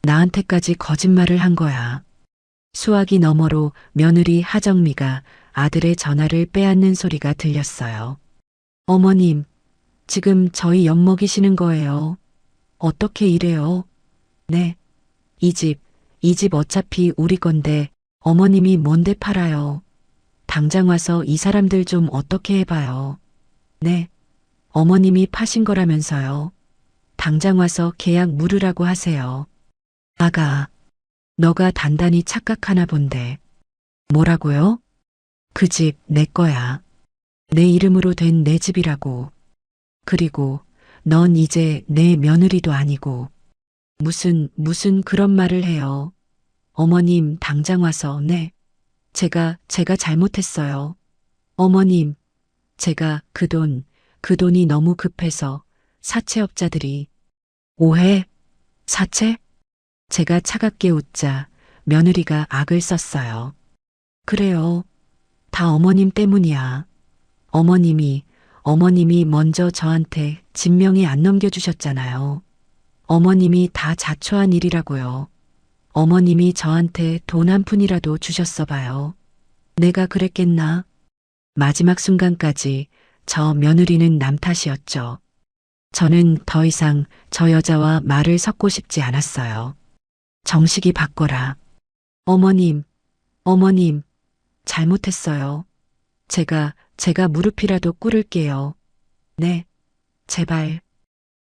Speaker 2: 나한테까지 거짓말을 한 거야. 수화기 너머로 며느리 하정미가 아들의 전화를 빼앗는 소리가 들렸어요. 어머님, 지금 저희 엿먹이시는 거예요. 어떻게 이래요? 네. 이 집 어차피 우리 건데 어머님이 뭔데 팔아요. 당장 와서 이 사람들 좀 어떻게 해봐요. 네. 어머님이 파신 거라면서요. 당장 와서 계약 물으라고 하세요. 아가, 너가 단단히 착각하나 본데. 뭐라고요? 그 집 내 거야. 내 이름으로 된 내 집이라고. 그리고 넌 이제 내 며느리도 아니고. 무슨 그런 말을 해요. 어머님 당장 와서 네. 제가 잘못했어요. 어머님, 제가 그 돈이 너무 급해서 사채업자들이 오해? 사채? 제가 차갑게 웃자 며느리가 악을 썼어요. 그래요. 다 어머님 때문이야. 어머님이 먼저 저한테 진명이 안 넘겨주셨잖아요. 어머님이 다 자초한 일이라고요. 어머님이 저한테 돈 한 푼이라도 주셨어 봐요. 내가 그랬겠나? 마지막 순간까지 저 며느리는 남 탓이었죠. 저는 더 이상 저 여자와 말을 섞고 싶지 않았어요. 정식이 바꿔라. 어머님, 잘못했어요. 제가 무릎이라도 꿇을게요. 네, 제발.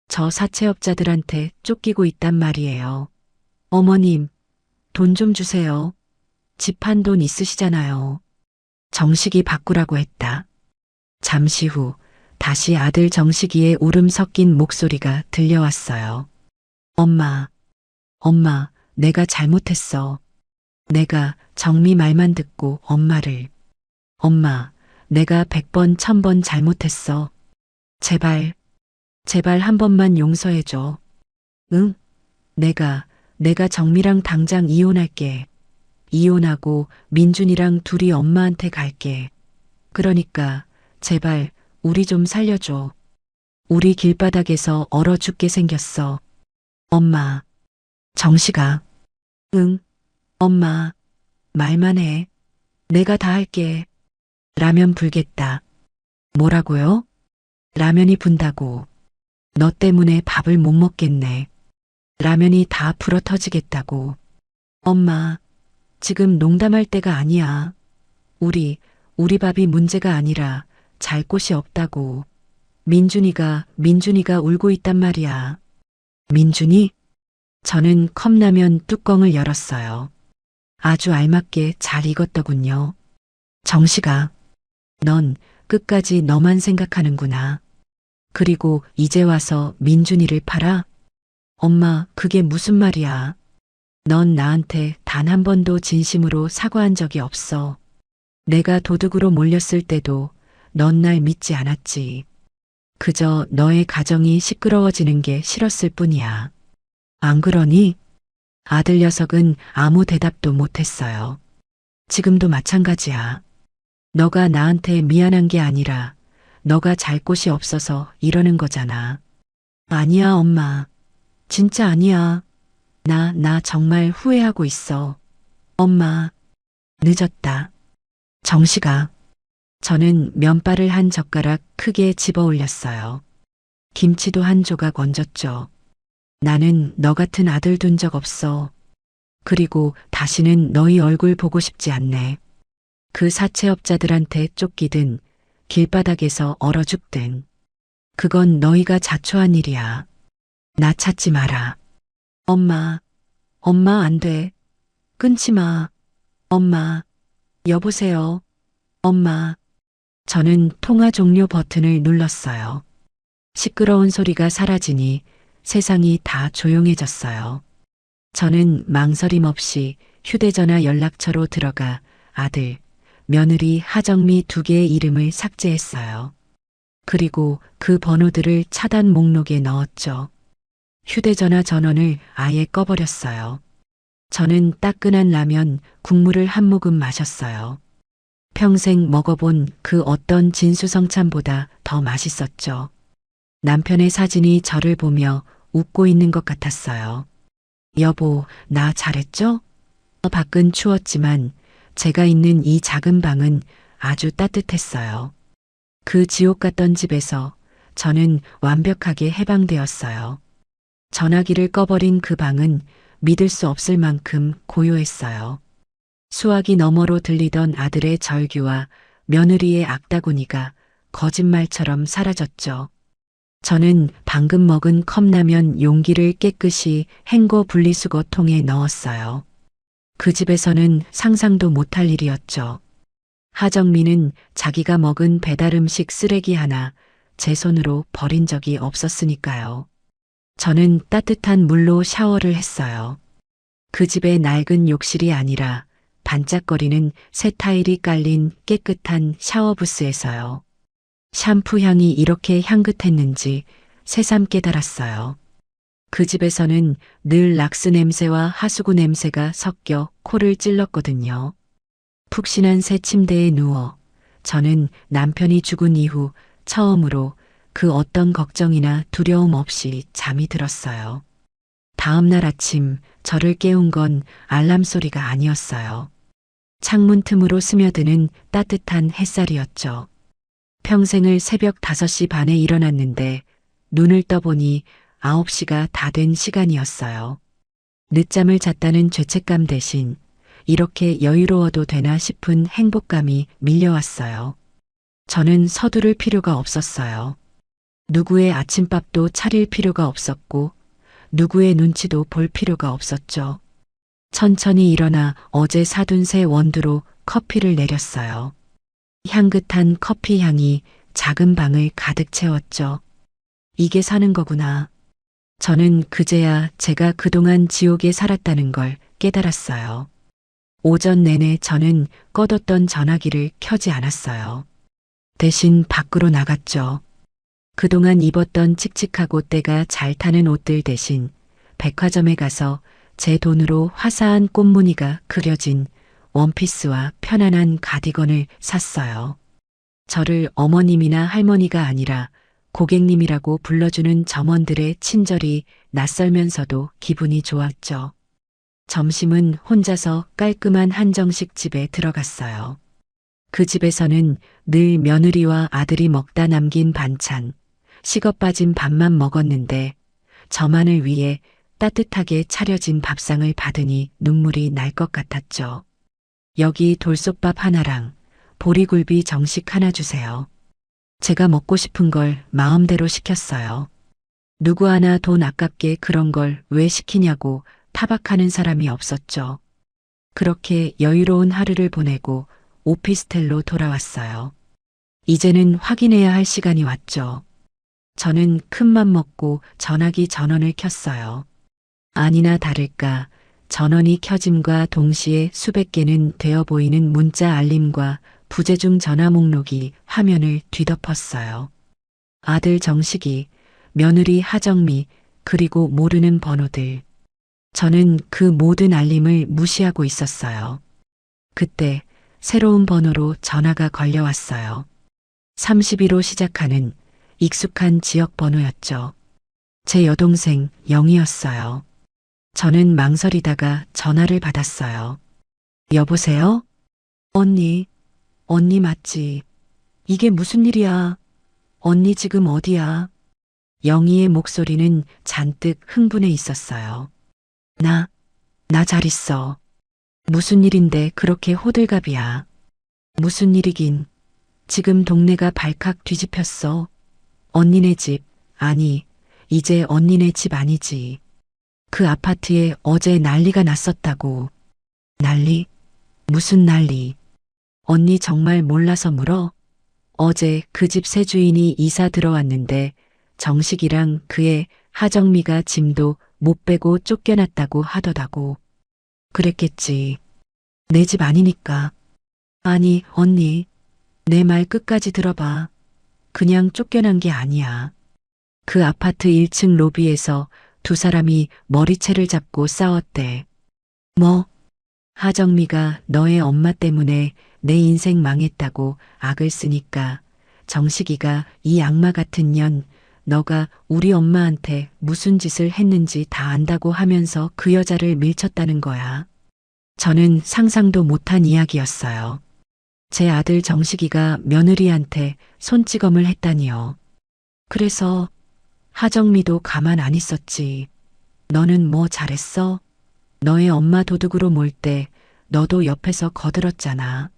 Speaker 2: 저 사채업자들한테 쫓기고 있단 말이에요. 어머님, 돈 좀 주세요. 집 판 돈 있으시잖아요. 정식이 바꾸라고 했다. 잠시 후 다시 아들 정식이의 울음 섞인 목소리가 들려왔어요. 엄마, 내가 잘못했어. 내가 정미 말만 듣고 엄마, 내가 100번, 1000번 잘못했어. 제발 한 번만 용서해줘. 응? 내가 정미랑 당장 이혼할게. 이혼하고 민준이랑 둘이 엄마한테 갈게. 그러니까 제발 우리 좀 살려줘. 우리 길바닥에서 얼어 죽게 생겼어. 엄마. 정식아. 응. 엄마. 말만 해. 내가 다 할게. 라면 불겠다. 뭐라고요? 라면이 분다고. 너 때문에 밥을 못 먹겠네. 라면이 다 불어 터지겠다고. 엄마, 지금 농담할 때가 아니야. 우리 밥이 문제가 아니라 잘 곳이 없다고. 민준이가 울고 있단 말이야. 민준이? 저는 컵라면 뚜껑을 열었어요. 아주 알맞게 잘 익었더군요. 정식아, 넌 끝까지 너만 생각하는구나. 그리고 이제 와서 민준이를 팔아? 엄마, 그게 무슨 말이야. 넌 나한테 단 한 번도 진심으로 사과한 적이 없어. 내가 도둑으로 몰렸을 때도 넌 날 믿지 않았지. 그저 너의 가정이 시끄러워지는 게 싫었을 뿐이야. 안 그러니? 아들 녀석은 아무 대답도 못했어요. 지금도 마찬가지야. 너가 나한테 미안한 게 아니라 너가 잘 곳이 없어서 이러는 거잖아. 아니야, 엄마. 진짜 아니야. 나 정말 후회하고 있어. 엄마, 늦었다. 정식아. 저는 면발을 한 젓가락 크게 집어 올렸어요. 김치도 한 조각 얹었죠. 나는 너 같은 아들 둔 적 없어. 그리고 다시는 너희 얼굴 보고 싶지 않네. 그 사채업자들한테 쫓기든 길바닥에서 얼어 죽든 그건 너희가 자초한 일이야. 나 찾지 마라. 엄마, 엄마 안 돼. 끊지 마. 엄마, 여보세요. 엄마. 저는 통화 종료 버튼을 눌렀어요. 시끄러운 소리가 사라지니 세상이 다 조용해졌어요. 저는 망설임 없이 휴대전화 연락처로 들어가 아들, 며느리 하정미 두 개의 이름을 삭제했어요. 그리고 그 번호들을 차단 목록에 넣었죠. 휴대전화 전원을 아예 꺼버렸어요. 저는 따끈한 라면 국물을 한 모금 마셨어요. 평생 먹어본 그 어떤 진수성찬보다 더 맛있었죠. 남편의 사진이 저를 보며 웃고 있는 것 같았어요. 여보, 나 잘했죠? 밖은 추웠지만 제가 있는 이 작은 방은 아주 따뜻했어요. 그 지옥 같던 집에서 저는 완벽하게 해방되었어요. 전화기를 꺼버린 그 방은 믿을 수 없을 만큼 고요했어요. 수화기 너머로 들리던 아들의 절규와 며느리의 악다구니가 거짓말처럼 사라졌죠. 저는 방금 먹은 컵라면 용기를 깨끗이 헹궈 분리수거 통에 넣었어요. 그 집에서는 상상도 못할 일이었죠. 하정미는 자기가 먹은 배달음식 쓰레기 하나 제 손으로 버린 적이 없었으니까요. 저는 따뜻한 물로 샤워를 했어요. 그 집의 낡은 욕실이 아니라 반짝거리는 새 타일이 깔린 깨끗한 샤워부스에서요. 샴푸 향이 이렇게 향긋했는지 새삼 깨달았어요. 그 집에서는 늘 락스 냄새와 하수구 냄새가 섞여 코를 찔렀거든요. 푹신한 새 침대에 누워 저는 남편이 죽은 이후 처음으로 그 어떤 걱정이나 두려움 없이 잠이 들었어요. 다음 날 아침 저를 깨운 건 알람 소리가 아니었어요. 창문 틈으로 스며드는 따뜻한 햇살이었죠. 평생을 새벽 5시 반에 일어났는데 눈을 떠보니 9시가 다 된 시간이었어요. 늦잠을 잤다는 죄책감 대신 이렇게 여유로워도 되나 싶은 행복감이 밀려왔어요. 저는 서두를 필요가 없었어요. 누구의 아침밥도 차릴 필요가 없었고 누구의 눈치도 볼 필요가 없었죠. 천천히 일어나 어제 사둔 새 원두로 커피를 내렸어요. 향긋한 커피 향이 작은 방을 가득 채웠죠. 이게 사는 거구나. 저는 그제야 제가 그동안 지옥에 살았다는 걸 깨달았어요. 오전 내내 저는 꺼뒀던 전화기를 켜지 않았어요. 대신 밖으로 나갔죠. 그동안 입었던 칙칙하고 때가 잘 타는 옷들 대신 백화점에 가서 제 돈으로 화사한 꽃무늬가 그려진 원피스와 편안한 가디건을 샀어요. 저를 어머님이나 할머니가 아니라 고객님이라고 불러주는 점원들의 친절이 낯설면서도 기분이 좋았죠. 점심은 혼자서 깔끔한 한정식 집에 들어갔어요. 그 집에서는 늘 며느리와 아들이 먹다 남긴 반찬, 식어 빠진 밥만 먹었는데 저만을 위해 따뜻하게 차려진 밥상을 받으니 눈물이 날 것 같았죠. 여기 돌솥밥 하나랑 보리굴비 정식 하나 주세요. 제가 먹고 싶은 걸 마음대로 시켰어요. 누구 하나 돈 아깝게 그런 걸 왜 시키냐고 타박하는 사람이 없었죠. 그렇게 여유로운 하루를 보내고 오피스텔로 돌아왔어요. 이제는 확인해야 할 시간이 왔죠. 저는 큰맘 먹고 전화기 전원을 켰어요. 아니나 다를까 전원이 켜짐과 동시에 수백 개는 되어 보이는 문자 알림과 부재중 전화 목록이 화면을 뒤덮었어요. 아들 정식이, 며느리 하정미, 그리고 모르는 번호들. 저는 그 모든 알림을 무시하고 있었어요. 그때 새로운 번호로 전화가 걸려왔어요. 32로 시작하는 익숙한 지역 번호였죠. 제 여동생 영희였어요. 저는 망설이다가 전화를 받았어요. 여보세요? 언니, 언니 맞지? 이게 무슨 일이야? 언니 지금 어디야? 영희의 목소리는 잔뜩 흥분해 있었어요. 나 잘 있어. 무슨 일인데 그렇게 호들갑이야? 무슨 일이긴. 지금 동네가 발칵 뒤집혔어. 언니네 집, 아니, 이제 언니네 집 아니지. 그 아파트에 어제 난리가 났었다고. 난리? 무슨 난리? 언니 정말 몰라서 물어? 어제 그 집 새 주인이 이사 들어왔는데 정식이랑 그의 하정미가 짐도 못 빼고 쫓겨났다고 하더라고. 그랬겠지. 내 집 아니니까. 아니, 언니. 내 말 끝까지 들어봐. 그냥 쫓겨난 게 아니야. 그 아파트 1층 로비에서 두 사람이 머리채를 잡고 싸웠대. 뭐? 하정미가 너의 엄마 때문에 내 인생 망했다고 악을 쓰니까 정식이가 이 악마 같은 년 너가 우리 엄마한테 무슨 짓을 했는지 다 안다고 하면서 그 여자를 밀쳤다는 거야. 저는 상상도 못한 이야기였어요. 제 아들 정식이가 며느리한테 손찌검을 했다니요. 그래서 하정미도 가만 안 있었지. 너는 뭐 잘했어? 너의 엄마 도둑으로 몰 때 너도 옆에서 거들었잖아.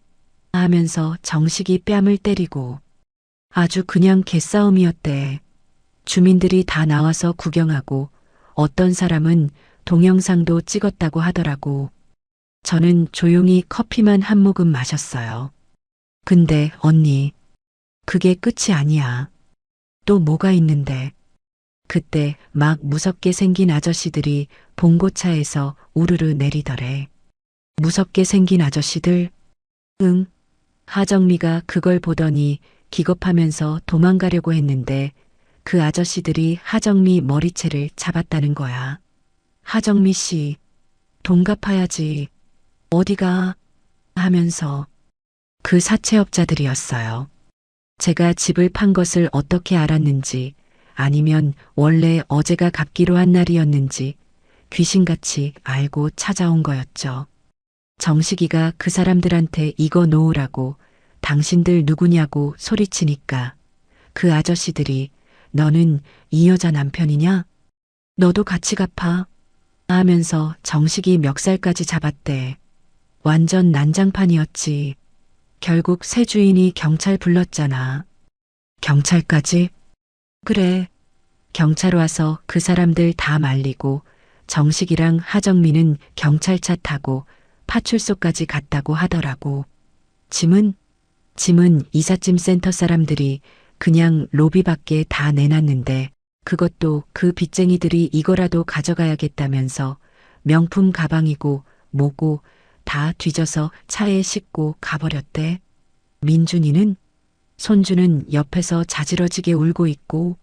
Speaker 2: 하면서 정식이 뺨을 때리고 아주 그냥 개싸움이었대. 주민들이 다 나와서 구경하고 어떤 사람은 동영상도 찍었다고 하더라고. 저는 조용히 커피만 한 모금 마셨어요. 근데 언니, 그게 끝이 아니야. 또 뭐가 있는데. 그때 막 무섭게 생긴 아저씨들이 봉고차에서 우르르 내리더래. 무섭게 생긴 아저씨들? 응. 하정미가 그걸 보더니 기겁하면서 도망가려고 했는데 그 아저씨들이 하정미 머리채를 잡았다는 거야. 하정미 씨, 돈 갚아야지. 어디가? 하면서 그 사채업자들이었어요. 제가 집을 판 것을 어떻게 알았는지 아니면 원래 어제가 갚기로 한 날이었는지 귀신같이 알고 찾아온 거였죠. 정식이가 그 사람들한테 이거 놓으라고 당신들 누구냐고 소리치니까 그 아저씨들이 너는 이 여자 남편이냐? 너도 같이 갚아. 하면서 정식이 멱살까지 잡았대. 완전 난장판이었지. 결국 새 주인이 경찰 불렀잖아. 경찰까지? 그래. 경찰 와서 그 사람들 다 말리고 정식이랑 하정미는 경찰차 타고 파출소까지 갔다고 하더라고. 짐은 이삿짐 센터 사람들이 그냥 로비 밖에 다 내놨는데 그것도 그 빚쟁이들이 이거라도 가져가야겠다면서 명품 가방이고 뭐고 다 뒤져서 차에 싣고 가버렸대. 민준이는? 손주는 옆에서 자지러지게 울고 있고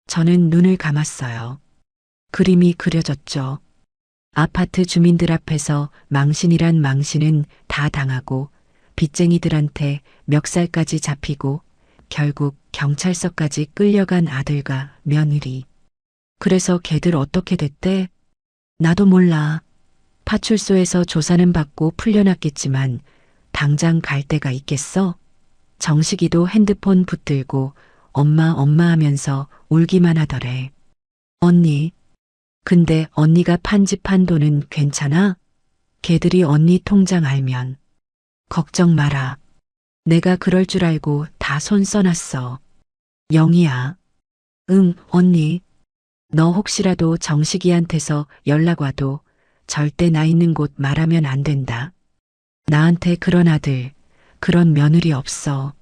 Speaker 2: 저는 눈을 감았어요. 그림이 그려졌죠. 아파트 주민들 앞에서 망신이란 망신은 다 당하고 빚쟁이들한테 멱살까지 잡히고 결국 경찰서까지 끌려간 아들과 며느리. 그래서 걔들 어떻게 됐대? 나도 몰라. 파출소에서 조사는 받고 풀려났겠지만 당장 갈 데가 있겠어? 정식이도 핸드폰 붙들고 엄마 하면서 울기만 하더래. 언니. 근데 언니가 판집한 돈은 괜찮아? 걔들이 언니 통장 알면. 걱정 마라. 내가 그럴 줄 알고 다 손 써놨어. 영희야. 응, 언니. 너 혹시라도 정식이한테서 연락 와도 절대 나 있는 곳 말하면 안 된다. 나한테 그런 아들, 그런 며느리 없어.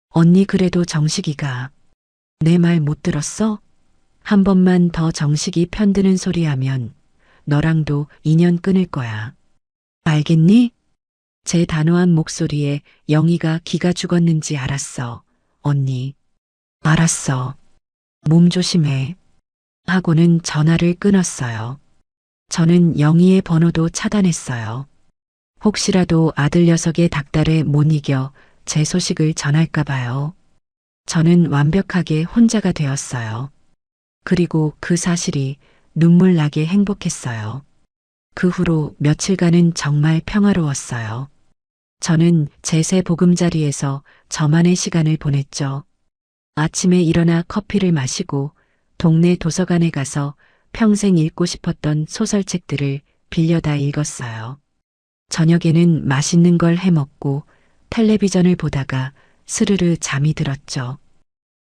Speaker 2: 언니 그래도 정식이가 내 말 못 들었어? 한 번만 더 정식이 편드는 소리 하면 너랑도 인연 끊을 거야. 알겠니? 제 단호한 목소리에 영희가 기가 죽었는지 알았어. 언니. 알았어. 몸 조심해. 하고는 전화를 끊었어요. 저는 영희의 번호도 차단했어요. 혹시라도 아들 녀석의 닥달에 못 이겨 제 소식을 전할까 봐요. 저는 완벽하게 혼자가 되었어요. 그리고 그 사실이 눈물 나게 행복했어요. 그 후로 며칠간은 정말 평화로웠어요. 저는 제 새 보금자리에서 저만의 시간을 보냈죠. 아침에 일어나 커피를 마시고 동네 도서관에 가서 평생 읽고 싶었던 소설책들을 빌려다 읽었어요. 저녁에는 맛있는 걸 해먹고 텔레비전을 보다가 스르르 잠이 들었죠.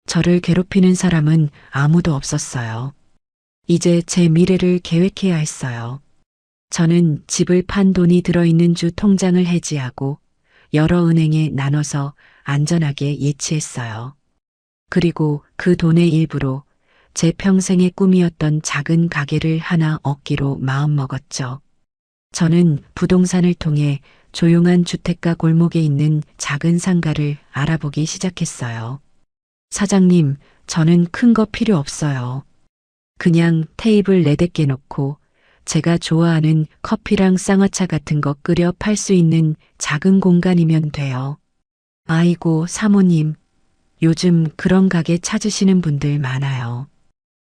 Speaker 2: 저를 괴롭히는 사람은 아무도 없었어요. 이제 제 미래를 계획해야 했어요. 저는 집을 판 돈이 들어있는 주 통장을 해지하고 여러 은행에 나눠서 안전하게 예치했어요. 그리고 그 돈의 일부로 제 평생의 꿈이었던 작은 가게를 하나 얻기로 마음먹었죠. 저는 부동산을 통해 조용한 주택가 골목에 있는 작은 상가를 알아보기 시작했어요. 사장님, 저는 큰 거 필요 없어요. 그냥 테이블 4대 놓고 제가 좋아하는 커피랑 쌍화차 같은 거 끓여 팔 수 있는 작은 공간이면 돼요. 아이고, 사모님. 요즘 그런 가게 찾으시는 분들 많아요.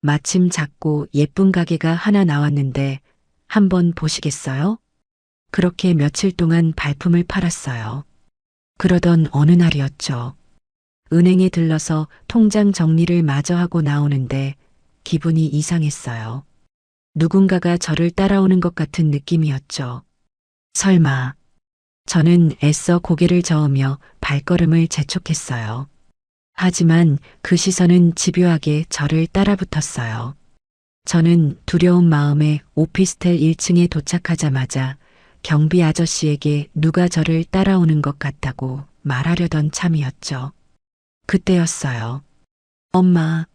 Speaker 2: 마침 작고 예쁜 가게가 하나 나왔는데 한번 보시겠어요? 그렇게 며칠 동안 발품을 팔았어요. 그러던 어느 날이었죠. 은행에 들러서 통장 정리를 마저 하고 나오는데 기분이 이상했어요. 누군가가 저를 따라오는 것 같은 느낌이었죠. 설마. 저는 애써 고개를 저으며 발걸음을 재촉했어요. 하지만 그 시선은 집요하게 저를 따라붙었어요. 저는 두려운 마음에 오피스텔 1층에 도착하자마자 경비 아저씨에게 누가 저를 따라오는 것 같다고 말하려던 참이었죠. 그때였어요. 엄마.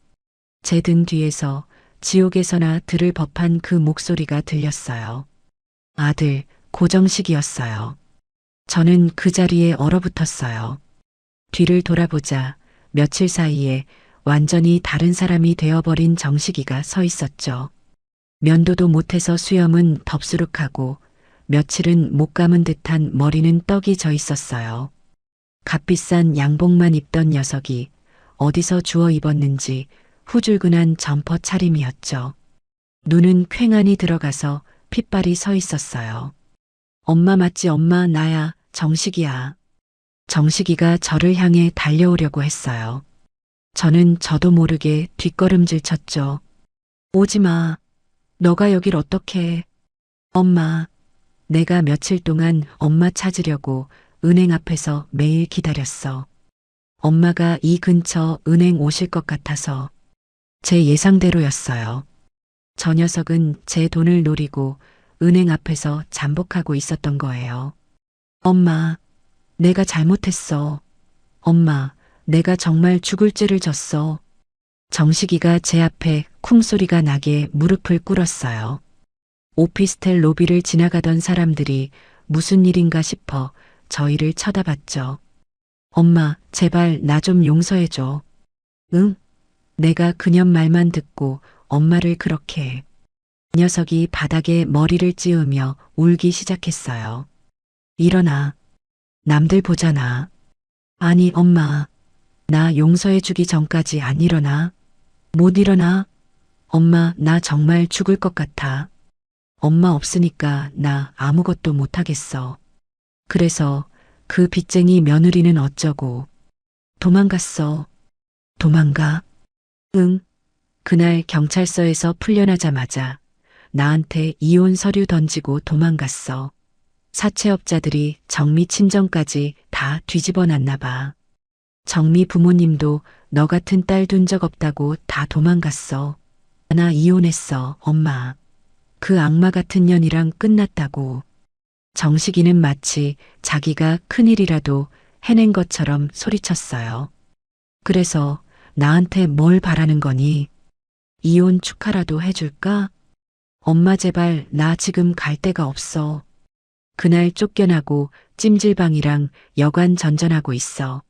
Speaker 2: 제 등 뒤에서 지옥에서나 들을 법한 그 목소리가 들렸어요. 아들, 고정식이었어요. 저는 그 자리에 얼어붙었어요. 뒤를 돌아보자 며칠 사이에 완전히 다른 사람이 되어버린 정식이가 서 있었죠. 면도도 못해서 수염은 덥수룩하고 며칠은 못 감은 듯한 머리는 떡이 져 있었어요. 값비싼 양복만 입던 녀석이 어디서 주워 입었는지 후줄근한 점퍼 차림이었죠. 눈은 퀭하니 들어가서 핏발이 서 있었어요. 엄마 맞지? 엄마, 나야, 정식이야. 정식이가 저를 향해 달려오려고 했어요. 저는 저도 모르게 뒷걸음질 쳤죠. 오지 마. 너가 여길 어떻게. 엄마. 내가 며칠 동안 엄마 찾으려고 은행 앞에서 매일 기다렸어. 엄마가 이 근처 은행 오실 것 같아서. 제 예상대로였어요. 저 녀석은 제 돈을 노리고 은행 앞에서 잠복하고 있었던 거예요. 엄마, 내가 잘못했어. 엄마, 내가 정말 죽을 죄를 졌어. 정식이가 제 앞에 쿵소리가 나게 무릎을 꿇었어요. 오피스텔 로비를 지나가던 사람들이 무슨 일인가 싶어 저희를 쳐다봤죠. 엄마, 제발 나 좀 용서해줘. 응? 내가 그년 말만 듣고 엄마를 그렇게 해. 녀석이 바닥에 머리를 찌우며 울기 시작했어요. 일어나. 남들 보잖아. 아니, 엄마. 나 용서해주기 전까지 안 일어나? 못 일어나? 엄마, 나 정말 죽을 것 같아. 엄마 없으니까 나 아무것도 못하겠어. 그래서 그 빚쟁이 며느리는 어쩌고. 도망갔어. 도망가? 응. 그날 경찰서에서 풀려나자마자 나한테 이혼 서류 던지고 도망갔어. 사채업자들이 정미 친정까지 다 뒤집어 놨나 봐. 정미 부모님도 너 같은 딸 둔 적 없다고 다 도망갔어. 나 이혼했어, 엄마. 그 악마 같은 년이랑 끝났다고. 정식이는 마치 자기가 큰일이라도 해낸 것처럼 소리쳤어요. 그래서 나한테 뭘 바라는 거니? 이혼 축하라도 해줄까? 엄마 제발 나 지금 갈 데가 없어. 그날 쫓겨나고 찜질방이랑 여관 전전하고 있어.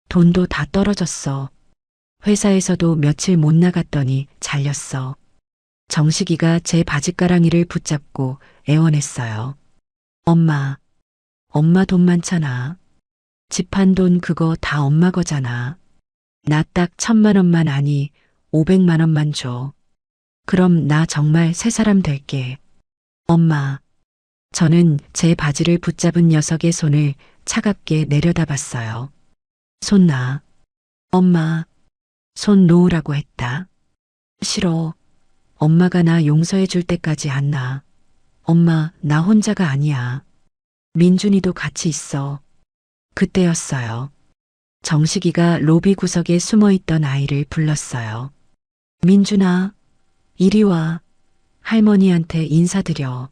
Speaker 2: 돈도 다 떨어졌어. 회사에서도 며칠 못 나갔더니 잘렸어. 정식이가 제 바짓가랑이를 붙잡고 애원했어요. 엄마, 엄마 돈 많잖아. 집 한 돈 그거 다 엄마 거잖아. 나 딱 1,000만 원만 아니 500만 원만 줘. 그럼 나 정말 새 사람 될게. 엄마. 저는 제 바지를 붙잡은 녀석의 손을 차갑게 내려다봤어요. 손 놔. 엄마. 손 놓으라고 했다. 싫어. 엄마가 나 용서해 줄 때까지 안 놔. 엄마, 나 혼자가 아니야. 민준이도 같이 있어. 그때였어요. 정식이가 로비 구석에 숨어 있던 아이를 불렀어요. 민준아, 이리 와. 할머니한테 인사드려.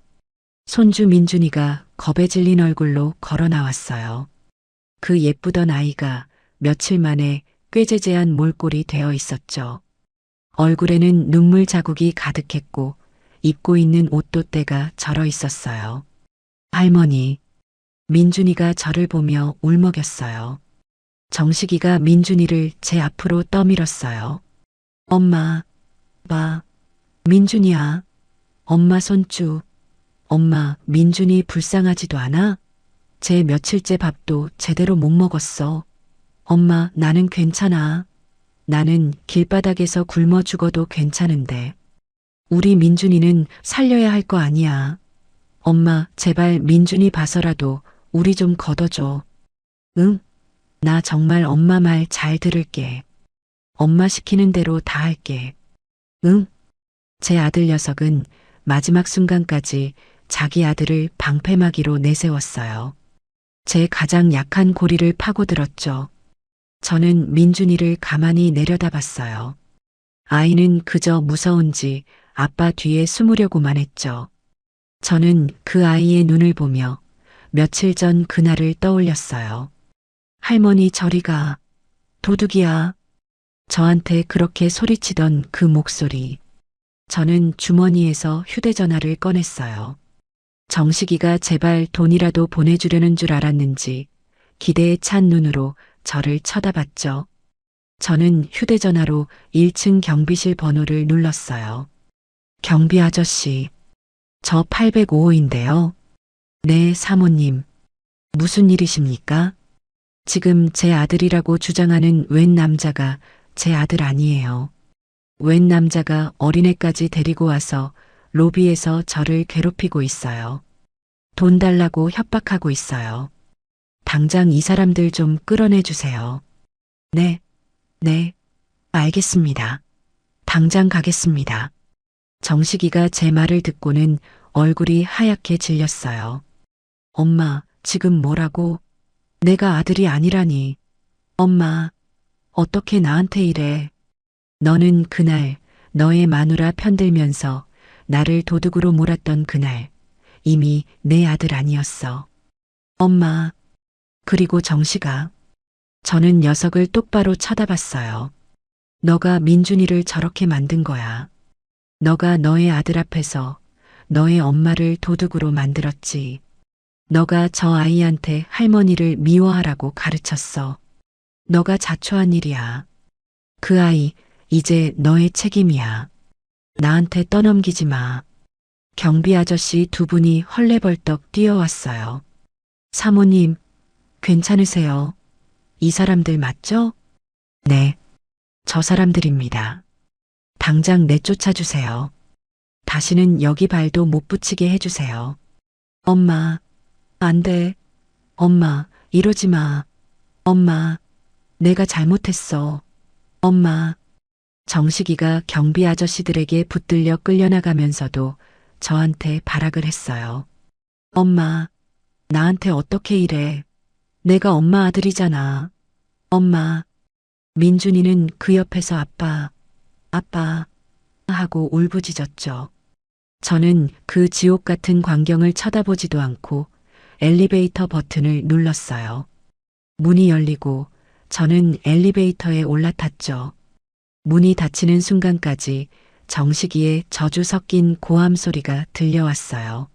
Speaker 2: 손주 민준이가 겁에 질린 얼굴로 걸어 나왔어요. 그 예쁘던 아이가 며칠 만에 꾀재재한 몰골이 되어 있었죠. 얼굴에는 눈물 자국이 가득했고 입고 있는 옷도 때가 절어 있었어요. 할머니, 민준이가 저를 보며 울먹였어요. 정식이가 민준이를 제 앞으로 떠밀었어요. 엄마, 봐, 민준이야. 엄마 손주. 엄마, 민준이 불쌍하지도 않아? 제 며칠째 밥도 제대로 못 먹었어. 엄마, 나는 괜찮아. 나는 길바닥에서 굶어 죽어도 괜찮은데. 우리 민준이는 살려야 할 거 아니야. 엄마, 제발 민준이 봐서라도 우리 좀 걷어줘. 응? 나 정말 엄마 말 잘 들을게. 엄마 시키는 대로 다 할게. 응? 제 아들 녀석은 마지막 순간까지 자기 아들을 방패막이로 내세웠어요. 제 가장 약한 고리를 파고들었죠. 저는 민준이를 가만히 내려다봤어요. 아이는 그저 무서운지 아빠 뒤에 숨으려고만 했죠. 저는 그 아이의 눈을 보며 며칠 전 그날을 떠올렸어요. 할머니 저리 가. 도둑이야. 저한테 그렇게 소리치던 그 목소리. 저는 주머니에서 휴대전화를 꺼냈어요. 정식이가 제발 돈이라도 보내주려는 줄 알았는지 기대에 찬 눈으로 저를 쳐다봤죠. 저는 휴대전화로 1층 경비실 번호를 눌렀어요. 경비 아저씨, 저 805호인데요. 네, 사모님. 무슨 일이십니까? 지금 제 아들이라고 주장하는 웬 남자가 제 아들 아니에요. 웬 남자가 어린애까지 데리고 와서 로비에서 저를 괴롭히고 있어요. 돈 달라고 협박하고 있어요. 당장 이 사람들 좀 끌어내 주세요. 네, 네, 알겠습니다. 당장 가겠습니다. 정식이가 제 말을 듣고는 얼굴이 하얗게 질렸어요. 엄마, 지금 뭐라고? 내가 아들이 아니라니. 엄마, 어떻게 나한테 이래? 너는 그날 너의 마누라 편들면서 나를 도둑으로 몰았던 그날 이미 내 아들 아니었어. 엄마. 그리고 정식아. 저는 녀석을 똑바로 쳐다봤어요. 너가 민준이를 저렇게 만든 거야. 너가 너의 아들 앞에서 너의 엄마를 도둑으로 만들었지. 너가 저 아이한테 할머니를 미워하라고 가르쳤어. 너가 자초한 일이야. 그 아이 이제 너의 책임이야. 나한테 떠넘기지 마. 경비 아저씨 두 분이 헐레벌떡 뛰어왔어요. 사모님, 괜찮으세요? 이 사람들 맞죠? 네, 저 사람들입니다. 당장 내쫓아 주세요. 다시는 여기 발도 못 붙이게 해주세요. 엄마, 안 돼. 엄마, 이러지 마. 엄마, 내가 잘못했어. 엄마. 정식이가 경비 아저씨들에게 붙들려 끌려나가면서도 저한테 발악을 했어요. 엄마, 나한테 어떻게 이래. 내가 엄마 아들이잖아. 엄마. 민준이는 그 옆에서 아빠, 아빠 하고 울부짖었죠. 저는 그 지옥 같은 광경을 쳐다보지도 않고 엘리베이터 버튼을 눌렀어요. 문이 열리고 저는 엘리베이터에 올라탔죠. 문이 닫히는 순간까지 정식이의 저주 섞인 고함 소리가 들려왔어요.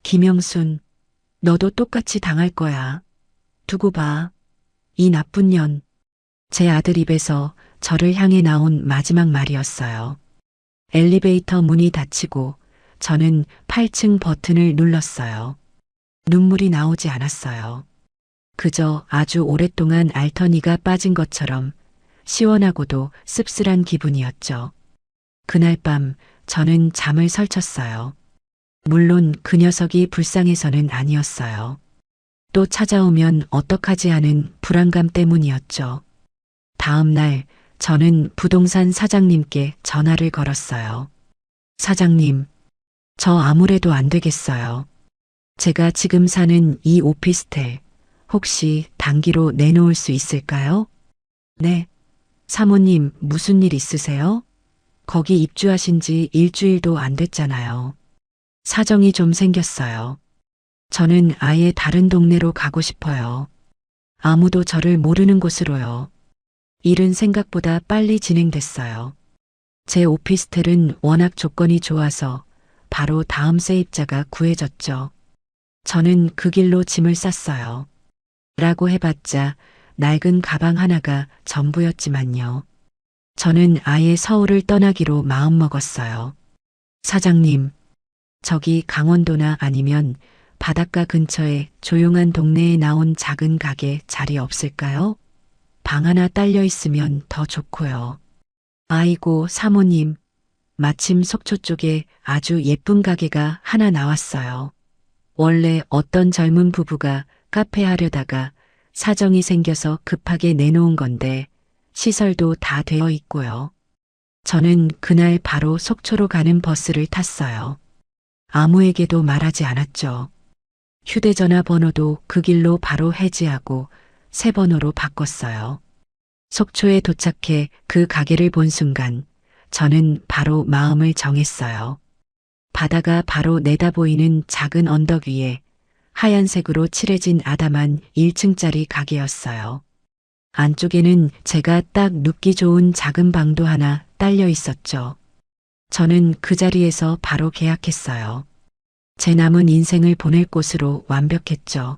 Speaker 2: 김영순, 너도 똑같이 당할 거야. 두고 봐. 이 나쁜 년. 제 아들 입에서 저를 향해 나온 마지막 말이었어요. 엘리베이터 문이 닫히고 저는 8층 버튼을 눌렀어요. 눈물이 나오지 않았어요. 그저 아주 오랫동안 앓던 이가 빠진 것처럼 시원하고도 씁쓸한 기분이었죠. 그날 밤 저는 잠을 설쳤어요. 물론 그 녀석이 불쌍해서는 아니었어요. 또 찾아오면 어떡하지 하는 불안감 때문이었죠. 다음 날 저는 부동산 사장님께 전화를 걸었어요. 사장님, 저 아무래도 안 되겠어요. 제가 지금 사는 이 오피스텔 혹시 단기로 내놓을 수 있을까요? 네. 사모님, 무슨 일 있으세요? 거기 입주하신 지 일주일도 안 됐잖아요. 사정이 좀 생겼어요. 저는 아예 다른 동네로 가고 싶어요. 아무도 저를 모르는 곳으로요. 일은 생각보다 빨리 진행됐어요. 제 오피스텔은 워낙 조건이 좋아서 바로 다음 세입자가 구해졌죠. 저는 그 길로 짐을 쌌어요. 라고 해봤자 낡은 가방 하나가 전부였지만요. 저는 아예 서울을 떠나기로 마음먹었어요. 사장님, 저기 강원도나 아니면 바닷가 근처에 조용한 동네에 나온 작은 가게 자리 없을까요? 방 하나 딸려 있으면 더 좋고요. 아이고, 사모님. 마침 속초 쪽에 아주 예쁜 가게가 하나 나왔어요. 원래 어떤 젊은 부부가 카페 하려다가 사정이 생겨서 급하게 내놓은 건데 시설도 다 되어 있고요. 저는 그날 바로 속초로 가는 버스를 탔어요. 아무에게도 말하지 않았죠. 휴대전화 번호도 그 길로 바로 해지하고 새 번호로 바꿨어요. 속초에 도착해 그 가게를 본 순간 저는 바로 마음을 정했어요. 바다가 바로 내다보이는 작은 언덕 위에 하얀색으로 칠해진 아담한 1층짜리 가게였어요. 안쪽에는 제가 딱 눕기 좋은 작은 방도 하나 딸려 있었죠. 저는 그 자리에서 바로 계약했어요. 제 남은 인생을 보낼 곳으로 완벽했죠.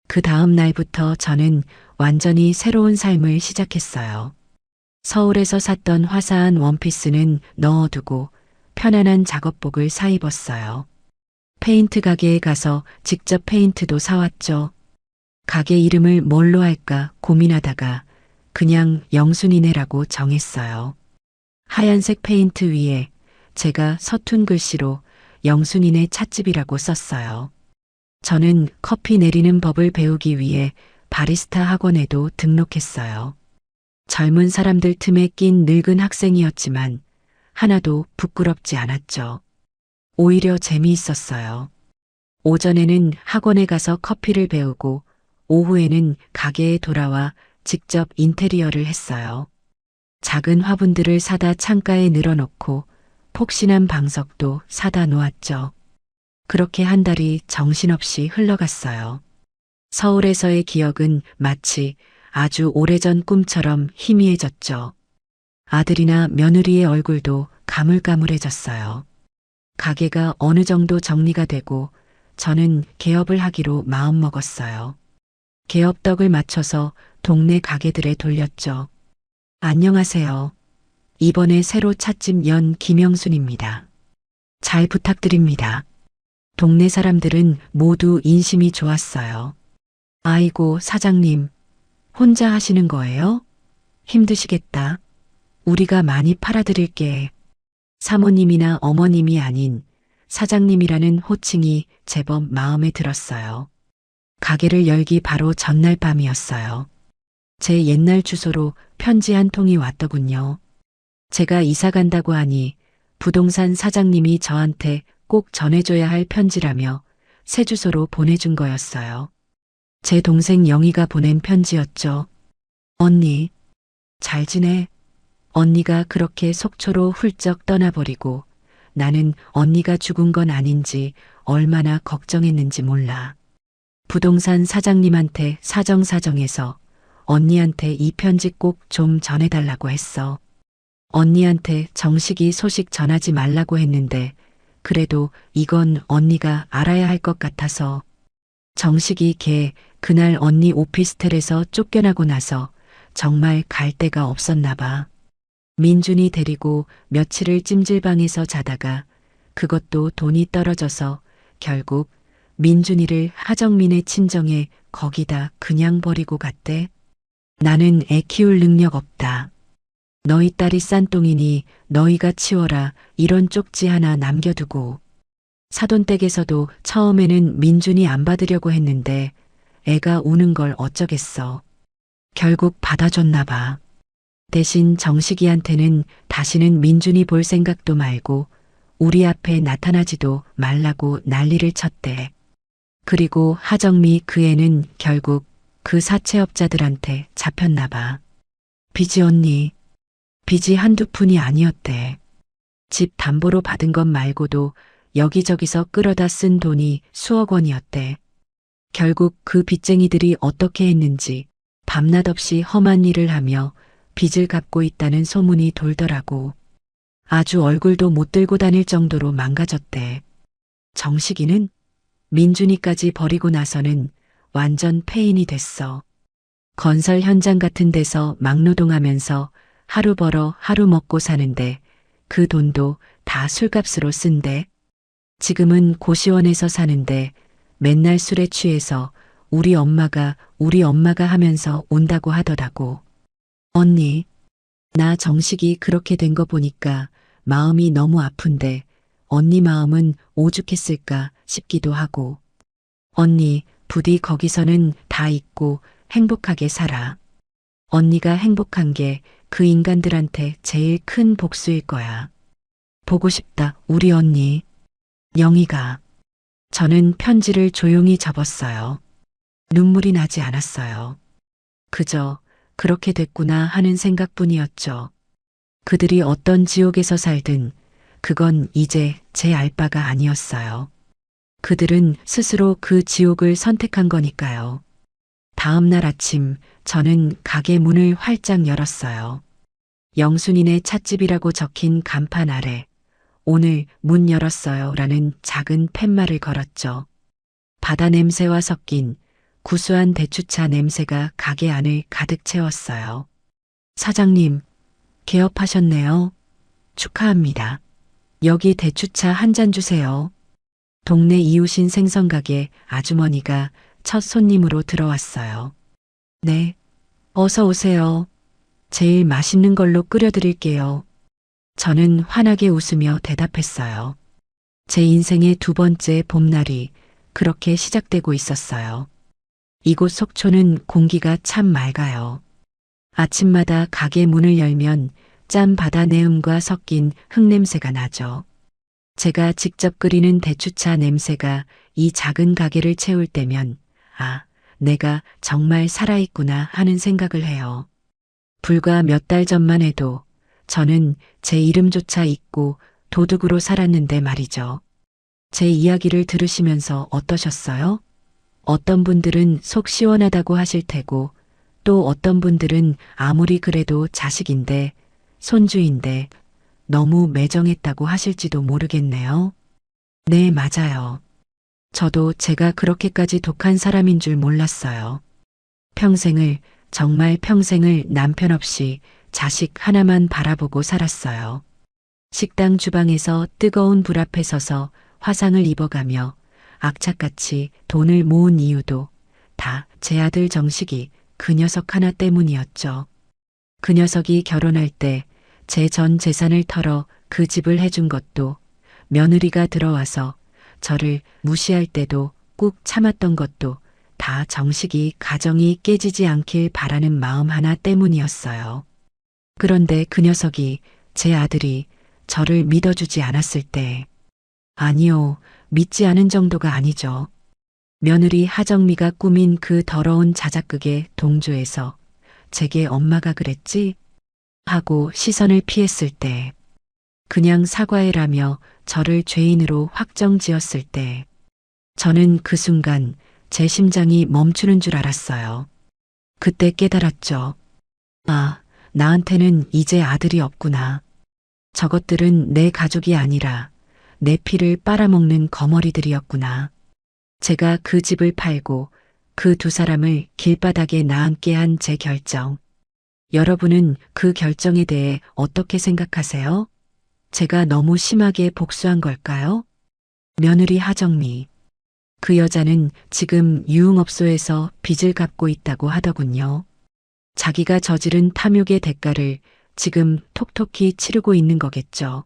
Speaker 2: 그 다음 날부터 저는 완전히 새로운 삶을 시작했어요. 서울에서 샀던 화사한 원피스는 넣어두고 편안한 작업복을 사입었어요. 페인트 가게에 가서 직접 페인트도 사왔죠. 가게 이름을 뭘로 할까 고민하다가 그냥 영순이네라고 정했어요. 하얀색 페인트 위에 제가 서툰 글씨로 영순이네 찻집이라고 썼어요. 저는 커피 내리는 법을 배우기 위해 바리스타 학원에도 등록했어요. 젊은 사람들 틈에 낀 늙은 학생이었지만 하나도 부끄럽지 않았죠. 오히려 재미있었어요. 오전에는 학원에 가서 커피를 배우고 오후에는 가게에 돌아와 직접 인테리어를 했어요. 작은 화분들을 사다 창가에 늘어놓고 폭신한 방석도 사다 놓았죠. 그렇게 한 달이 정신없이 흘러갔어요. 서울에서의 기억은 마치 아주 오래전 꿈처럼 희미해졌죠. 아들이나 며느리의 얼굴도 가물가물해졌어요. 가게가 어느 정도 정리가 되고 저는 개업을 하기로 마음먹었어요. 개업떡을 맞춰서 동네 가게들에 돌렸죠. 안녕하세요. 이번에 새로 찻집 연 김영순입니다. 잘 부탁드립니다. 동네 사람들은 모두 인심이 좋았어요. 아이고, 사장님, 혼자 하시는 거예요? 힘드시겠다. 우리가 많이 팔아드릴게. 사모님이나 어머님이 아닌 사장님이라는 호칭이 제법 마음에 들었어요. 가게를 열기 바로 전날 밤이었어요. 제 옛날 주소로 편지 한 통이 왔더군요. 제가 이사 간다고 하니 부동산 사장님이 저한테 꼭 전해줘야 할 편지라며 새 주소로 보내준 거였어요. 제 동생 영희가 보낸 편지였죠. 언니, 잘 지내? 언니가 그렇게 속초로 훌쩍 떠나버리고 나는 언니가 죽은 건 아닌지 얼마나 걱정했는지 몰라. 부동산 사장님한테 사정사정해서 언니한테 이 편지 꼭 좀 전해달라고 했어. 언니한테 정식이 소식 전하지 말라고 했는데 그래도 이건 언니가 알아야 할 것 같아서. 정식이 걔 그날 언니 오피스텔에서 쫓겨나고 나서 정말 갈 데가 없었나 봐. 민준이 데리고 며칠을 찜질방에서 자다가 그것도 돈이 떨어져서 결국 민준이를 하정민의 친정에 거기다 그냥 버리고 갔대. 나는 애 키울 능력 없다. 너희 딸이 싼 똥이니 너희가 치워라 이런 쪽지 하나 남겨두고 사돈댁에서도 처음에는 민준이 안 받으려고 했는데 애가 우는 걸 어쩌겠어. 결국 받아줬나 봐. 대신 정식이한테는 다시는 민준이 볼 생각도 말고 우리 앞에 나타나지도 말라고 난리를 쳤대. 그리고 하정미 그 애는 결국 그 사채업자들한테 잡혔나 봐. 빚이 언니, 빚이 한두 푼이 아니었대. 집 담보로 받은 것 말고도 여기저기서 끌어다 쓴 돈이 수억 원이었대. 결국 그 빚쟁이들이 어떻게 했는지 밤낮 없이 험한 일을 하며 빚을 갚고 있다는 소문이 돌더라고. 아주 얼굴도 못 들고 다닐 정도로 망가졌대. 정식이는 민준이까지 버리고 나서는 완전 폐인이 됐어. 건설 현장 같은 데서 막노동하면서 하루 벌어 하루 먹고 사는데 그 돈도 다 술값으로 쓴대. 지금은 고시원에서 사는데 맨날 술에 취해서 우리 엄마가 하면서 온다고 하더라고. 언니, 나 정식이 그렇게 된 거 보니까 마음이 너무 아픈데 언니 마음은 오죽했을까 싶기도 하고. 언니, 부디 거기서는 다 잊고 행복하게 살아. 언니가 행복한 게 그 인간들한테 제일 큰 복수일 거야. 보고 싶다, 우리 언니. 영희가. 저는 편지를 조용히 접었어요. 눈물이 나지 않았어요. 그저 그렇게 됐구나 하는 생각뿐이었죠. 그들이 어떤 지옥에서 살든 그건 이제 제 알 바가 아니었어요. 그들은 스스로 그 지옥을 선택한 거니까요. 다음 날 아침 저는 가게 문을 활짝 열었어요. 영순이네 찻집이라고 적힌 간판 아래 오늘 문 열었어요 라는 작은 팻말을 걸었죠. 바다 냄새와 섞인 구수한 대추차 냄새가 가게 안을 가득 채웠어요. 사장님, 개업하셨네요. 축하합니다. 여기 대추차 한 잔 주세요. 동네 이웃인 생선가게 아주머니가 첫 손님으로 들어왔어요. 네, 어서 오세요. 제일 맛있는 걸로 끓여드릴게요. 저는 환하게 웃으며 대답했어요. 제 인생의 두 번째 봄날이 그렇게 시작되고 있었어요. 이곳 속초는 공기가 참 맑아요. 아침마다 가게 문을 열면 짠 바다 내음과 섞인 흙냄새가 나죠. 제가 직접 끓이는 대추차 냄새가 이 작은 가게를 채울 때면 아, 내가 정말 살아있구나 하는 생각을 해요. 불과 몇 달 전만 해도 저는 제 이름조차 잊고 도둑으로 살았는데 말이죠. 제 이야기를 들으시면서 어떠셨어요? 어떤 분들은 속 시원하다고 하실 테고 또 어떤 분들은 아무리 그래도 자식인데 손주인데 너무 매정했다고 하실지도 모르겠네요. 네, 맞아요. 저도 제가 그렇게까지 독한 사람인 줄 몰랐어요. 평생을, 정말 평생을 남편 없이 자식 하나만 바라보고 살았어요. 식당 주방에서 뜨거운 불 앞에 서서 화상을 입어가며 악착같이 돈을 모은 이유도 다 제 아들 정식이 그 녀석 하나 때문이었죠. 그 녀석이 결혼할 때 제 전 재산을 털어 그 집을 해준 것도 며느리가 들어와서 저를 무시할 때도 꾹 참았던 것도 다 정식이 가정이 깨지지 않길 바라는 마음 하나 때문이었어요. 그런데 그 녀석이 제 아들이 저를 믿어주지 않았을 때 아니요, 믿지 않은 정도가 아니죠. 며느리 하정미가 꾸민 그 더러운 자작극에 동조해서 제게 엄마가 그랬지? 하고 시선을 피했을 때 그냥 사과해라며 저를 죄인으로 확정지었을 때 저는 그 순간 제 심장이 멈추는 줄 알았어요. 그때 깨달았죠. 아, 나한테는 이제 아들이 없구나. 저것들은 내 가족이 아니라 내 피를 빨아먹는 거머리들이었구나. 제가 그 집을 팔고 그 두 사람을 길바닥에 나앉게 한 제 결정. 여러분은 그 결정에 대해 어떻게 생각하세요? 제가 너무 심하게 복수한 걸까요? 며느리 하정미. 그 여자는 지금 유흥업소에서 빚을 갚고 있다고 하더군요. 자기가 저지른 탐욕의 대가를 지금 톡톡히 치르고 있는 거겠죠.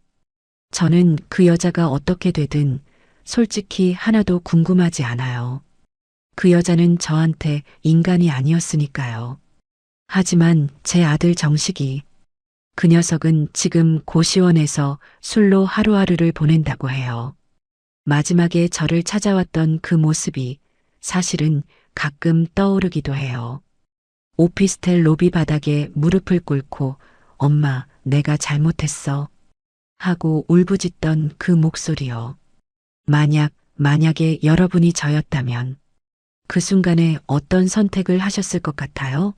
Speaker 2: 저는 그 여자가 어떻게 되든 솔직히 하나도 궁금하지 않아요. 그 여자는 저한테 인간이 아니었으니까요. 하지만 제 아들 정식이, 그 녀석은 지금 고시원에서 술로 하루하루를 보낸다고 해요. 마지막에 저를 찾아왔던 그 모습이 사실은 가끔 떠오르기도 해요. 오피스텔 로비 바닥에 무릎을 꿇고 엄마, 내가 잘못했어 하고 울부짖던 그 목소리요. 만약에 여러분이 저였다면 그 순간에 어떤 선택을 하셨을 것 같아요?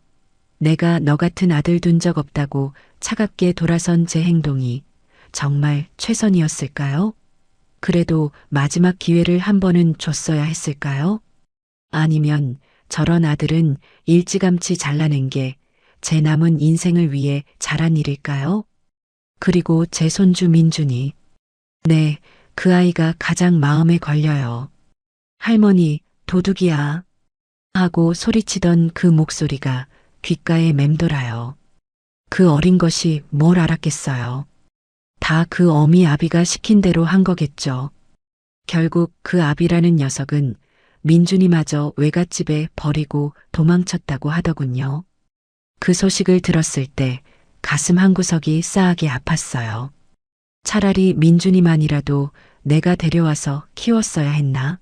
Speaker 2: 내가 너 같은 아들 둔 적 없다고 차갑게 돌아선 제 행동이 정말 최선이었을까요? 그래도 마지막 기회를 한 번은 줬어야 했을까요? 아니면 저런 아들은 일찌감치 잘라낸 게 제 남은 인생을 위해 잘한 일일까요? 그리고 제 손주 민준이. 네, 그 아이가 가장 마음에 걸려요. 할머니, 도둑이야. 하고 소리치던 그 목소리가 귓가에 맴돌아요. 그 어린 것이 뭘 알았겠어요. 다 그 어미 아비가 시킨 대로 한 거겠죠. 결국 그 아비라는 녀석은 민준이마저 외갓집에 버리고 도망쳤다고 하더군요. 그 소식을 들었을 때 가슴 한구석이 싸하게 아팠어요. 차라리 민준이만이라도 내가 데려와서 키웠어야 했나?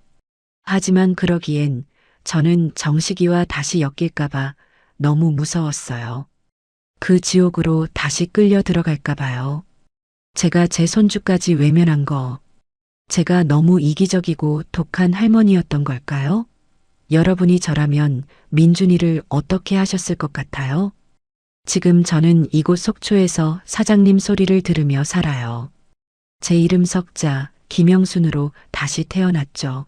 Speaker 2: 하지만 그러기엔 저는 정식이와 다시 엮일까봐 너무 무서웠어요. 그 지옥으로 다시 끌려 들어갈까봐요. 제가 제 손주까지 외면한 거, 제가 너무 이기적이고 독한 할머니였던 걸까요? 여러분이 저라면 민준이를 어떻게 하셨을 것 같아요? 지금 저는 이곳 속초에서 사장님 소리를 들으며 살아요. 제 이름 석자, 김영순으로 다시 태어났죠.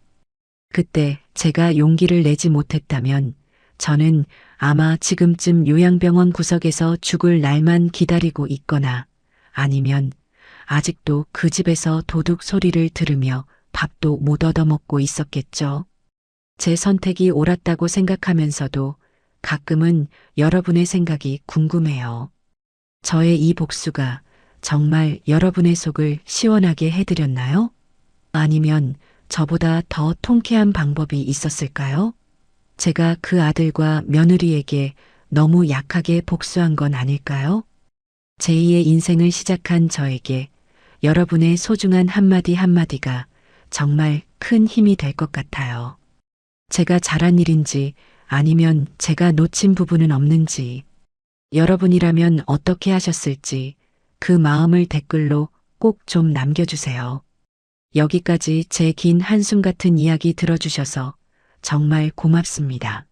Speaker 2: 그때 제가 용기를 내지 못했다면 저는 아마 지금쯤 요양병원 구석에서 죽을 날만 기다리고 있거나 아니면 아직도 그 집에서 도둑 소리를 들으며 밥도 못 얻어먹고 있었겠죠. 제 선택이 옳았다고 생각하면서도 가끔은 여러분의 생각이 궁금해요. 저의 이 복수가 정말 여러분의 속을 시원하게 해드렸나요? 아니면 저보다 더 통쾌한 방법이 있었을까요? 제가 그 아들과 며느리에게 너무 약하게 복수한 건 아닐까요? 제2의 인생을 시작한 저에게 여러분의 소중한 한마디 한마디가 정말 큰 힘이 될 것 같아요. 제가 잘한 일인지 아니면 제가 놓친 부분은 없는지, 여러분이라면 어떻게 하셨을지 그 마음을 댓글로 꼭 좀 남겨주세요. 여기까지 제 긴 한숨 같은 이야기 들어주셔서 정말 고맙습니다.